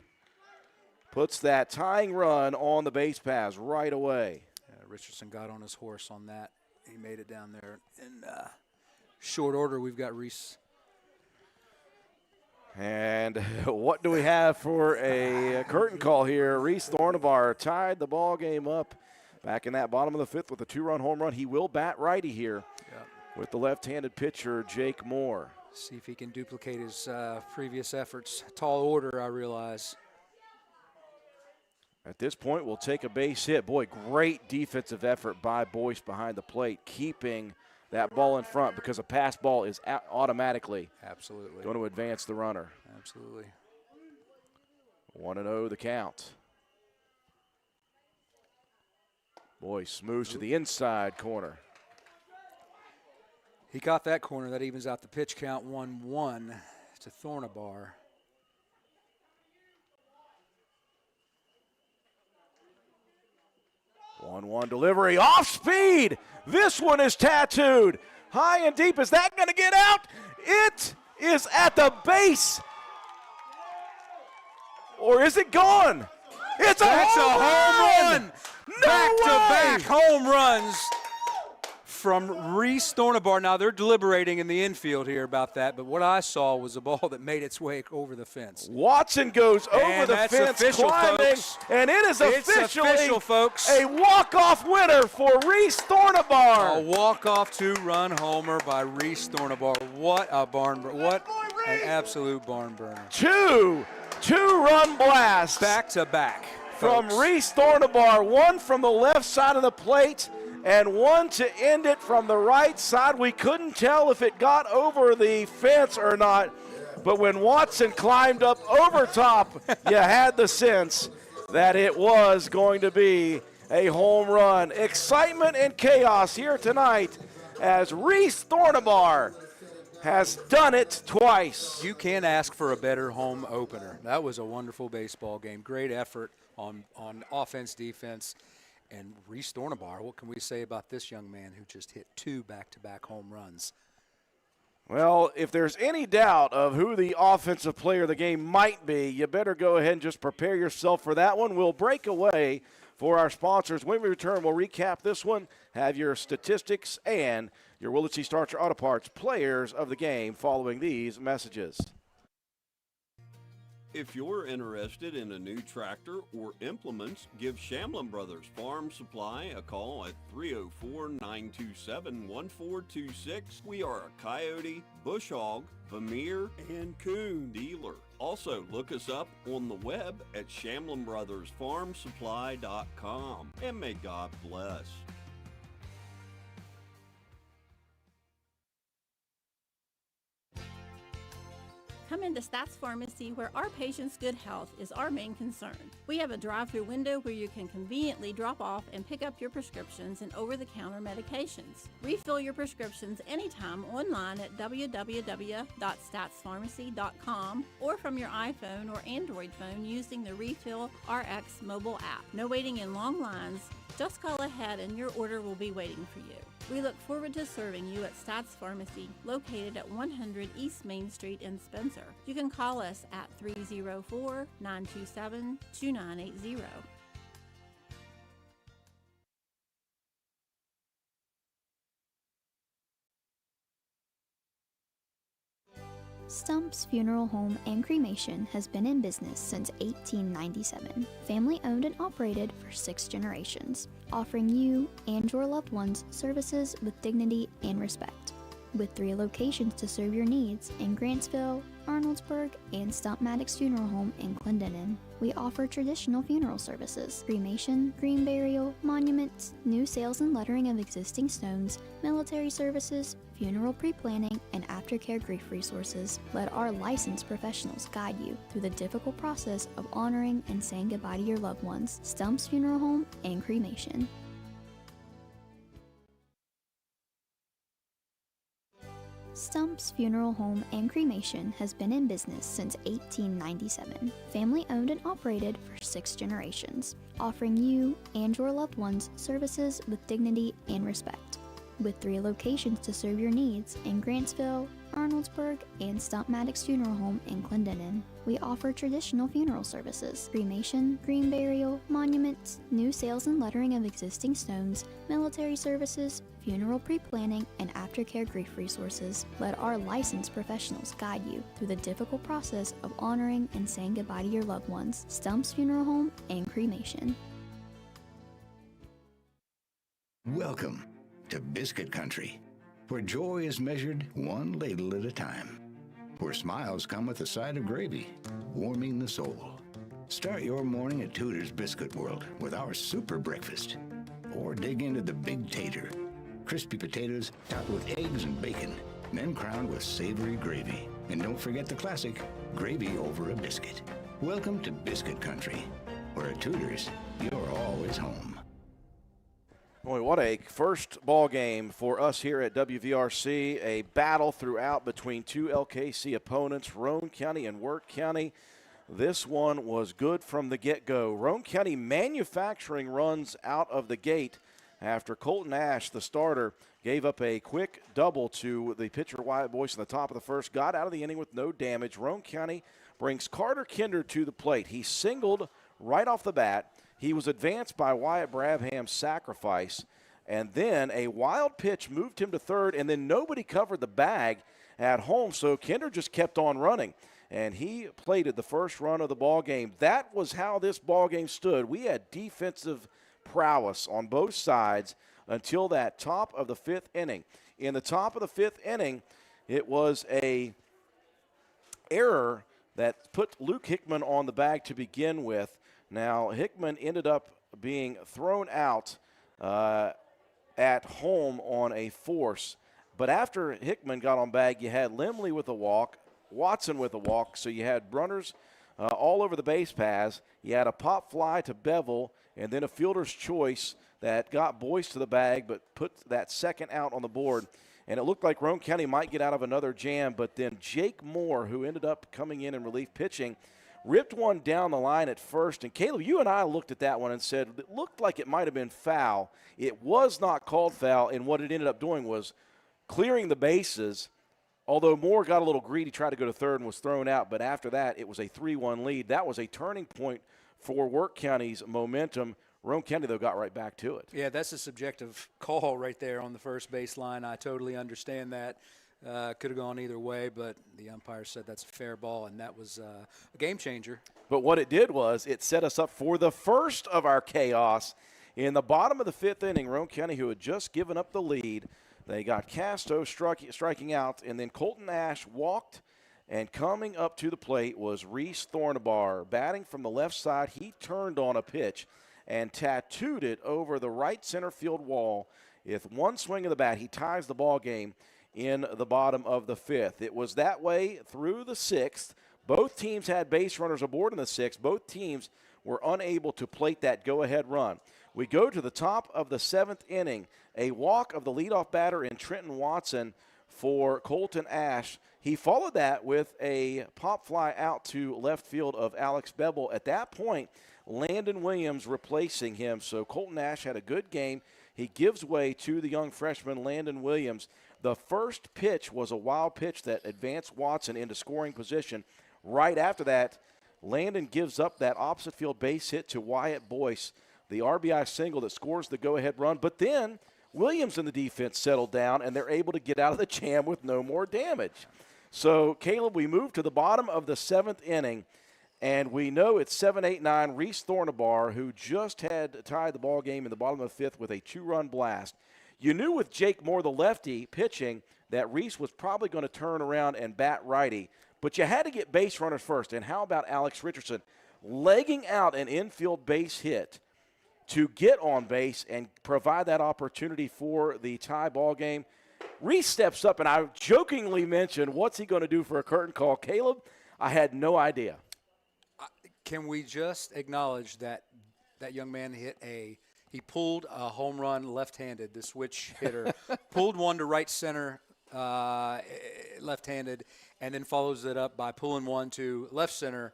puts that tying run on the base paths right away. Richardson got on his horse on that. He made it down there. In short order, we've got Reese. And what do we have for a curtain call here? Reese Thornabar tied the ball game up back in that bottom of the fifth with a 2-run home run. He will bat righty here with the left-handed pitcher, Jake Moore. See if he can duplicate his previous efforts. Tall order, I realize. At this point, we'll take a base hit. Boy, great defensive effort by Boyce behind the plate, keeping that ball in front because a pass ball is automatically going to advance the runner. Absolutely. 1-0 the count. Boyce moves to the inside corner. He caught that corner. That evens out the pitch count 1-1 to Thornabar. One delivery, off speed. This one is tattooed. High and deep. Is that going to get out? It is at the base. Or is it gone? It's a home run. Back-to-back home runs from Reese Thornabar. Now, they're deliberating in the infield here about that, but what I saw was a ball that made its way over the fence. Watson goes over the fence, official, climbing, folks. and it is It's officially official, folks. a walk-off winner for Reese Thornabar. A walk-off two-run homer by Reese Thornabar. What a barn burner. What an absolute barn burner. Two-run blast. Back-to-back. From Reese Thornabar, one from the left side of the plate and one to end it from the right side. We couldn't tell if it got over the fence or not, but when Watson climbed up over top, you had the sense that it was going to be a home run. Excitement and chaos here tonight as Reese Thornabar has done it twice. You can't ask for a better home opener. That was a wonderful baseball game. Great effort on offense, defense. And Reese Thornabar, what can we say about this young man who just hit 2 back-to-back home runs? Well, if there's any doubt of who the offensive player of the game might be, you better go ahead and just prepare yourself for that one. We'll break away for our sponsors. When we return, we'll recap this one, have your statistics, and your Willitsey Starcher Auto Parts players of the game following these messages. If you're interested in a new tractor or implements, give Shamlin Brothers Farm Supply a call at 304-927-1426. We are a Coyote, Bush Hog, Vermeer, and Coon dealer. Also, look us up on the web at ShamlinBrothersFarmSupply.com. And may God bless. Come into Stats Pharmacy where our patients' good health is our main concern. We have a drive-through window where you can conveniently drop off and pick up your prescriptions and over-the-counter medications. Refill your prescriptions anytime online at www.statspharmacy.com or from your iPhone or Android phone using the Refill RX mobile app. No waiting in long lines. Just call ahead and your order will be waiting for you. We look forward to serving you at Stats Pharmacy, located at 100 East Main Street in Spencer. You can call us at 304-927-2980. Stump's Funeral Home and Cremation has been in business since 1897. Family owned and operated for 6 generations, offering you and your loved ones services with dignity and respect. With 3 locations to serve your needs in Grantsville, Arnoldsburg, and Stump Maddox Funeral Home in Clendenin. We offer traditional funeral services, cremation, green burial, monuments, new sales and lettering of existing stones, military services, funeral pre-planning, and aftercare grief resources. Let our licensed professionals guide you through the difficult process of honoring and saying goodbye to your loved ones. Stump's Funeral Home and Cremation. Stump's Funeral Home and Cremation has been in business since 1897. Family owned and operated for 6 generations, offering you and your loved ones services with dignity and respect. With 3 locations to serve your needs in Grantsville, Arnoldsburg, and Stump Maddox Funeral Home in Clendenin. We offer traditional funeral services, cremation, green burial, monuments, new sales and lettering of existing stones, military services, funeral pre-planning, and aftercare grief resources. Let our licensed professionals guide you through the difficult process of honoring and saying goodbye to your loved ones. Stump's Funeral Home and Cremation. Welcome to Biscuit Country, where joy is measured one ladle at a time, where smiles come with a side of gravy, warming the soul. Start your morning at Tudor's Biscuit World with our super breakfast, or dig into the Big Tater, crispy potatoes topped with eggs and bacon, then crowned with savory gravy. And don't forget the classic, gravy over a biscuit. Welcome to Biscuit Country, where at Tudor's, you're always home. Boy, what a first ball game for us here at WVRC. A battle throughout between 2 LKC opponents, Roane County and Wirt County. This one was good from the get-go. Roane County manufacturing runs out of the gate after Colton Ash, the starter, gave up a quick double to the pitcher Wyatt Boyce in the top of the first, got out of the inning with no damage. Roane County brings Carter Kinder to the plate. He singled right off the bat. He was advanced by Wyatt Brabham's sacrifice, And then a wild pitch moved him to third, and then nobody covered the bag at home, so Kinder just kept on running. And he plated the first run of the ball game. That was how this ball game stood. We had defensive prowess on both sides until that top of the 5th inning. In the top of the 5th inning, it was a error that put Luke Hickman on the bag to begin with. Now, Hickman ended up being thrown out at home on a force. But after Hickman got on bag, you had Limley with a walk, Watson with a walk, so you had runners all over the base paths. You had a pop fly to Bevel, and then a fielder's choice that got Boyce to the bag but put that second out on the board. And it looked like Roane County might get out of another jam, but then Jake Moore, who ended up coming in relief pitching, ripped one down the line at first. And Caleb, you and I looked at that one and said it looked like it might have been foul. It was not called foul, and what it ended up doing was clearing the bases. Although Moore got a little greedy, tried to go to third and was thrown out, but after that, it was a 3-1 lead. That was a turning point for Wirt County's momentum. Roane County, though, got right back to it. Yeah, that's a subjective call right there on the first baseline. I totally understand that. Could have gone either way, but the umpire said that's a fair ball, and that was a game changer. But what it did was it set us up for the first of our chaos. In the bottom of the 5th inning, Roane County, who had just given up the lead, they got Casto striking out, and then Colton Ash walked, and coming up to the plate was Reese Thornabar. Batting from the left side, he turned on a pitch and tattooed it over the right center field wall. With one swing of the bat, he ties the ball game in the bottom of the 5th. It was that way through the 6th. Both teams had base runners aboard in the 6th. Both teams were unable to plate that go-ahead run. We go to the top of the 7th inning. A walk of the leadoff batter in Trenton Watson for Colton Ash. He followed that with a pop fly out to left field of Alex Bevel. At that point, Landon Williams replacing him. So Colton Ash had a good game. He gives way to the young freshman, Landon Williams. The first pitch was a wild pitch that advanced Watson into scoring position. Right after that, Landon gives up that opposite field base hit to Wyatt Boyce, the RBI single that scores the go-ahead run. But then Williams and the defense settled down, and they're able to get out of the jam with no more damage. So, Caleb, we move to the bottom of the 7th inning, and we know it's 7-8-9, Reese Thornabar, who just had tied the ball game in the bottom of the 5th with a 2-run blast. You knew with Jake Moore, the lefty, pitching, that Reese was probably going to turn around and bat righty. But you had to get base runners first. And how about Alex Richardson legging out an infield base hit to get on base and provide that opportunity for the tie ball game? Reese steps up, and I jokingly mentioned, what's he going to do for a curtain call? Caleb, I had no idea. Can we just acknowledge that that young man he pulled a home run left-handed, the switch hitter, pulled one to right center left-handed, and then follows it up by pulling one to left center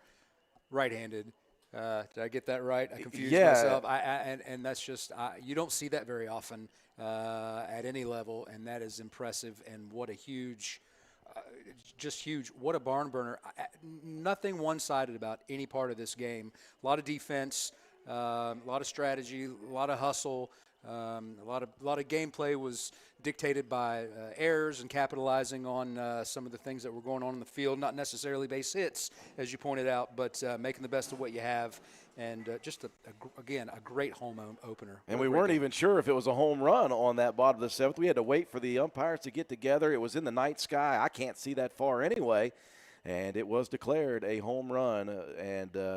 right-handed. Did I get that right? I confused myself. And that's just you don't see that very often at any level, and that is impressive. And what a huge, just huge. What a barn burner. Nothing one-sided about any part of this game. A lot of defense, a lot of strategy, a lot of hustle. A lot of gameplay was dictated by errors and capitalizing on some of the things that were going on in the field, not necessarily base hits, as you pointed out, but making the best of what you have. And just, again, a great home opener. And we weren't even sure if it was a home run on that bottom of the 7th. We had to wait for the umpires to get together. It was in the night sky. I can't see that far anyway. And it was declared a home run.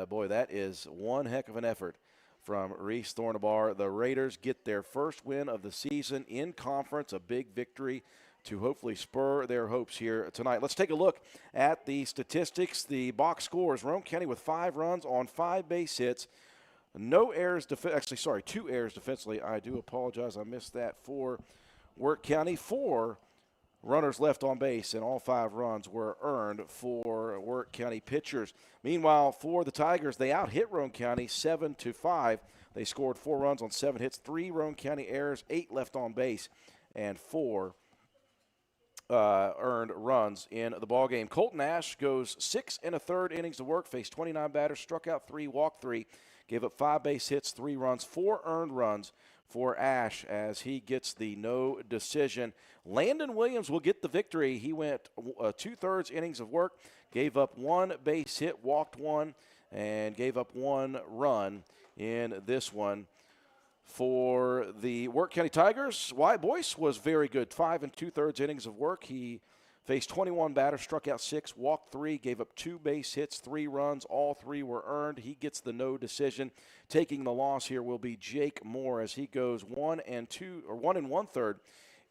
Boy, that is one heck of an effort from Reese Thornabar. The Raiders get their first win of the season in conference, a big victory to hopefully spur their hopes here tonight. Let's take a look at the statistics. The box scores: Roane County with 5 runs on 5 base hits. No errors, 2 errors defensively. I do apologize. I missed that for Wirt County. 4 runners left on base, and all 5 runs were earned for Wirt County pitchers. Meanwhile, for the Tigers, they out-hit Roane County 7-5. They scored 4 runs on 7 hits, 3 Roane County errors, 8 left on base, and 4 earned runs in the ballgame. Colton Ash goes 6 1/3 innings to work, faced 29 batters, struck out 3, walked 3, gave up 5 base hits, 3 runs, 4 earned runs for Ash as he gets the no decision. Landon Williams will get the victory. He went 2/3 innings of work, gave up 1 base hit, walked 1, and gave up 1 run in this one. For the Wirt County Tigers, Wyatt Boyce was very good. 5 2/3 innings of work. He faced 21 batters, struck out 6, walked 3, gave up 2 base hits, 3 runs. All 3 were earned. He gets the no decision. Taking the loss here will be Jake Moore as he goes 1 1/3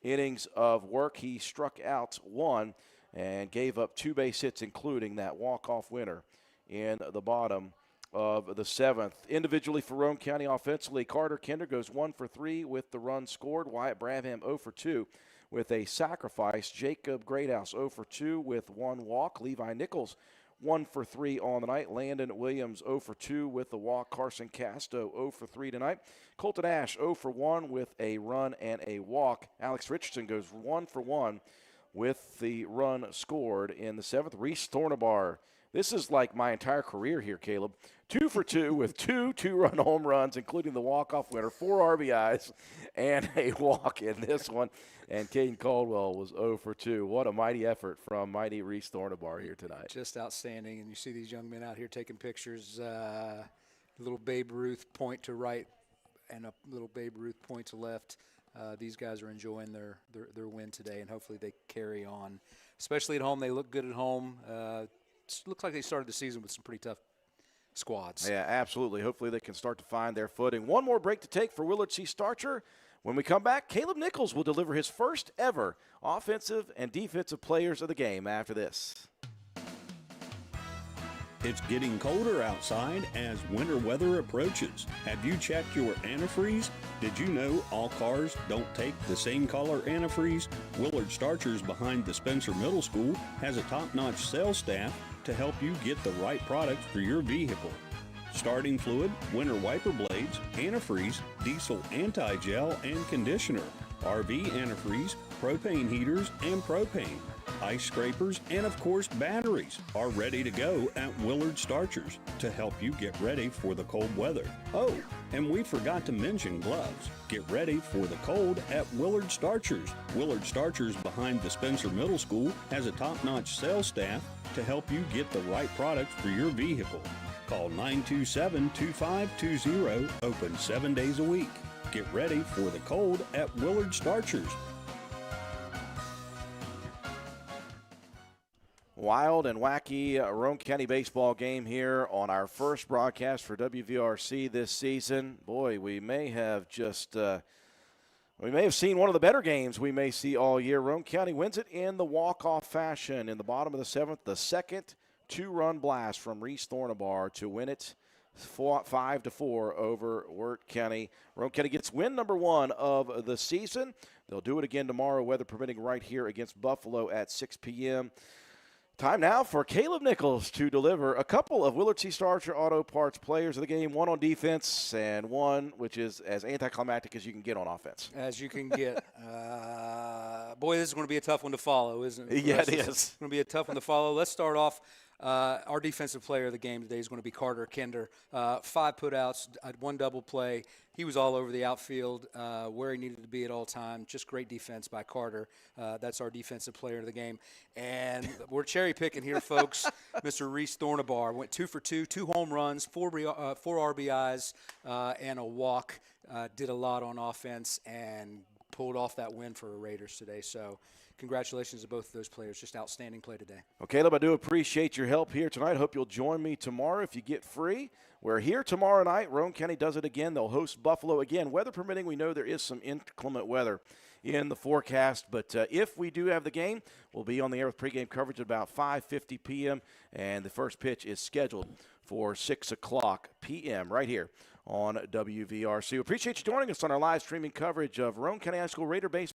innings of work. He struck out 1 and gave up 2 base hits, including that walk-off winner in the bottom of the 7th. Individually for Roane County offensively, Carter Kinder goes 1 for 3 with the run scored. Wyatt Brabham 0 for 2 with a sacrifice. Jacob Greathouse 0 for 2 with 1 walk. Levi Nichols 1 for 3 on the night. Landon Williams 0 for 2 with the walk. Carson Casto 0 for 3 tonight. Colton Ash 0 for 1 with a run and a walk. Alex Richardson goes 1 for 1 with the run scored in the 7th. Reese Thornabar. This is like my entire career here, Caleb. 2 for 2 with 2 2-run home runs, including the walk-off winner, 4 RBIs, and a walk in this one. And Caden Caldwell was 0 for 2. What a mighty effort from mighty Reese Thornabar here tonight. Just outstanding. And you see these young men out here taking pictures. Little Babe Ruth point to right and a little Babe Ruth point to left. These guys are enjoying their win today, and hopefully they carry on. Especially at home. They look good at home. Looks like they started the season with some pretty tough squads. Yeah, absolutely. Hopefully they can start to find their footing. One more break to take for Willard C. Starcher. When we come back, Caleb Nichols will deliver his first ever offensive and defensive players of the game after this. It's getting colder outside as winter weather approaches. Have you checked your antifreeze? Did you know all cars don't take the same color antifreeze? Willard Starchers behind the Spencer Middle School has a top-notch sales staff to help you get the right product for your vehicle. Starting fluid, winter wiper blades, antifreeze, diesel anti-gel and conditioner, RV antifreeze, propane heaters and propane, ice scrapers, and of course batteries are ready to go at Willard Starchers to help you get ready for the cold weather. Oh, and we forgot to mention gloves. Get ready for the cold at Willard Starchers. Willard Starchers behind the Spencer Middle School has a top-notch sales staff to help you get the right product for your vehicle. Call 927-2520, open 7 days a week. Get ready for the cold at Willard Starchers. Wild and wacky Roane County baseball game here on our first broadcast for WVRC this season. Boy, we may have seen one of the better games we may see all year. Roane County wins it in the walk-off fashion in the bottom of the 7th. The second 2-run blast from Reese Thornabar to win it 5-4 over Wirt County. Roane County gets win number 1 of the season. They'll do it again tomorrow, weather permitting, right here against Buffalo at 6 p.m. Time now for Caleb Nichols to deliver a couple of Willard C. Starcher Auto Parts players of the game, one on defense and one which is as anticlimactic as you can get on offense. As you can get. Boy, this is going to be a tough one to follow, isn't it? Yeah, it is. It's going to be a tough one to follow. Let's start off. Our defensive player of the game today is going to be Carter Kinder. 5 putouts, 1 double play. He was all over the outfield where he needed to be at all times. Just great defense by Carter. That's our defensive player of the game. And we're cherry picking here, folks. Mr. Reese Thornabar went 2 for 2, 2 home runs, 4 RBIs, and a walk. Did a lot on offense and pulled off that win for the Raiders today. So congratulations to both of those players. Just outstanding play today. Well, Caleb, I do appreciate your help here tonight. Hope you'll join me tomorrow if you get free. We're here tomorrow night. Roane County does it again. They'll host Buffalo again. Weather permitting, we know there is some inclement weather in the forecast. But if we do have the game, we'll be on the air with pregame coverage at about 5:50 p.m. And the first pitch is scheduled for 6 o'clock p.m. right here on WVRC. We appreciate you joining us on our live streaming coverage of Roane County High School Raider baseball.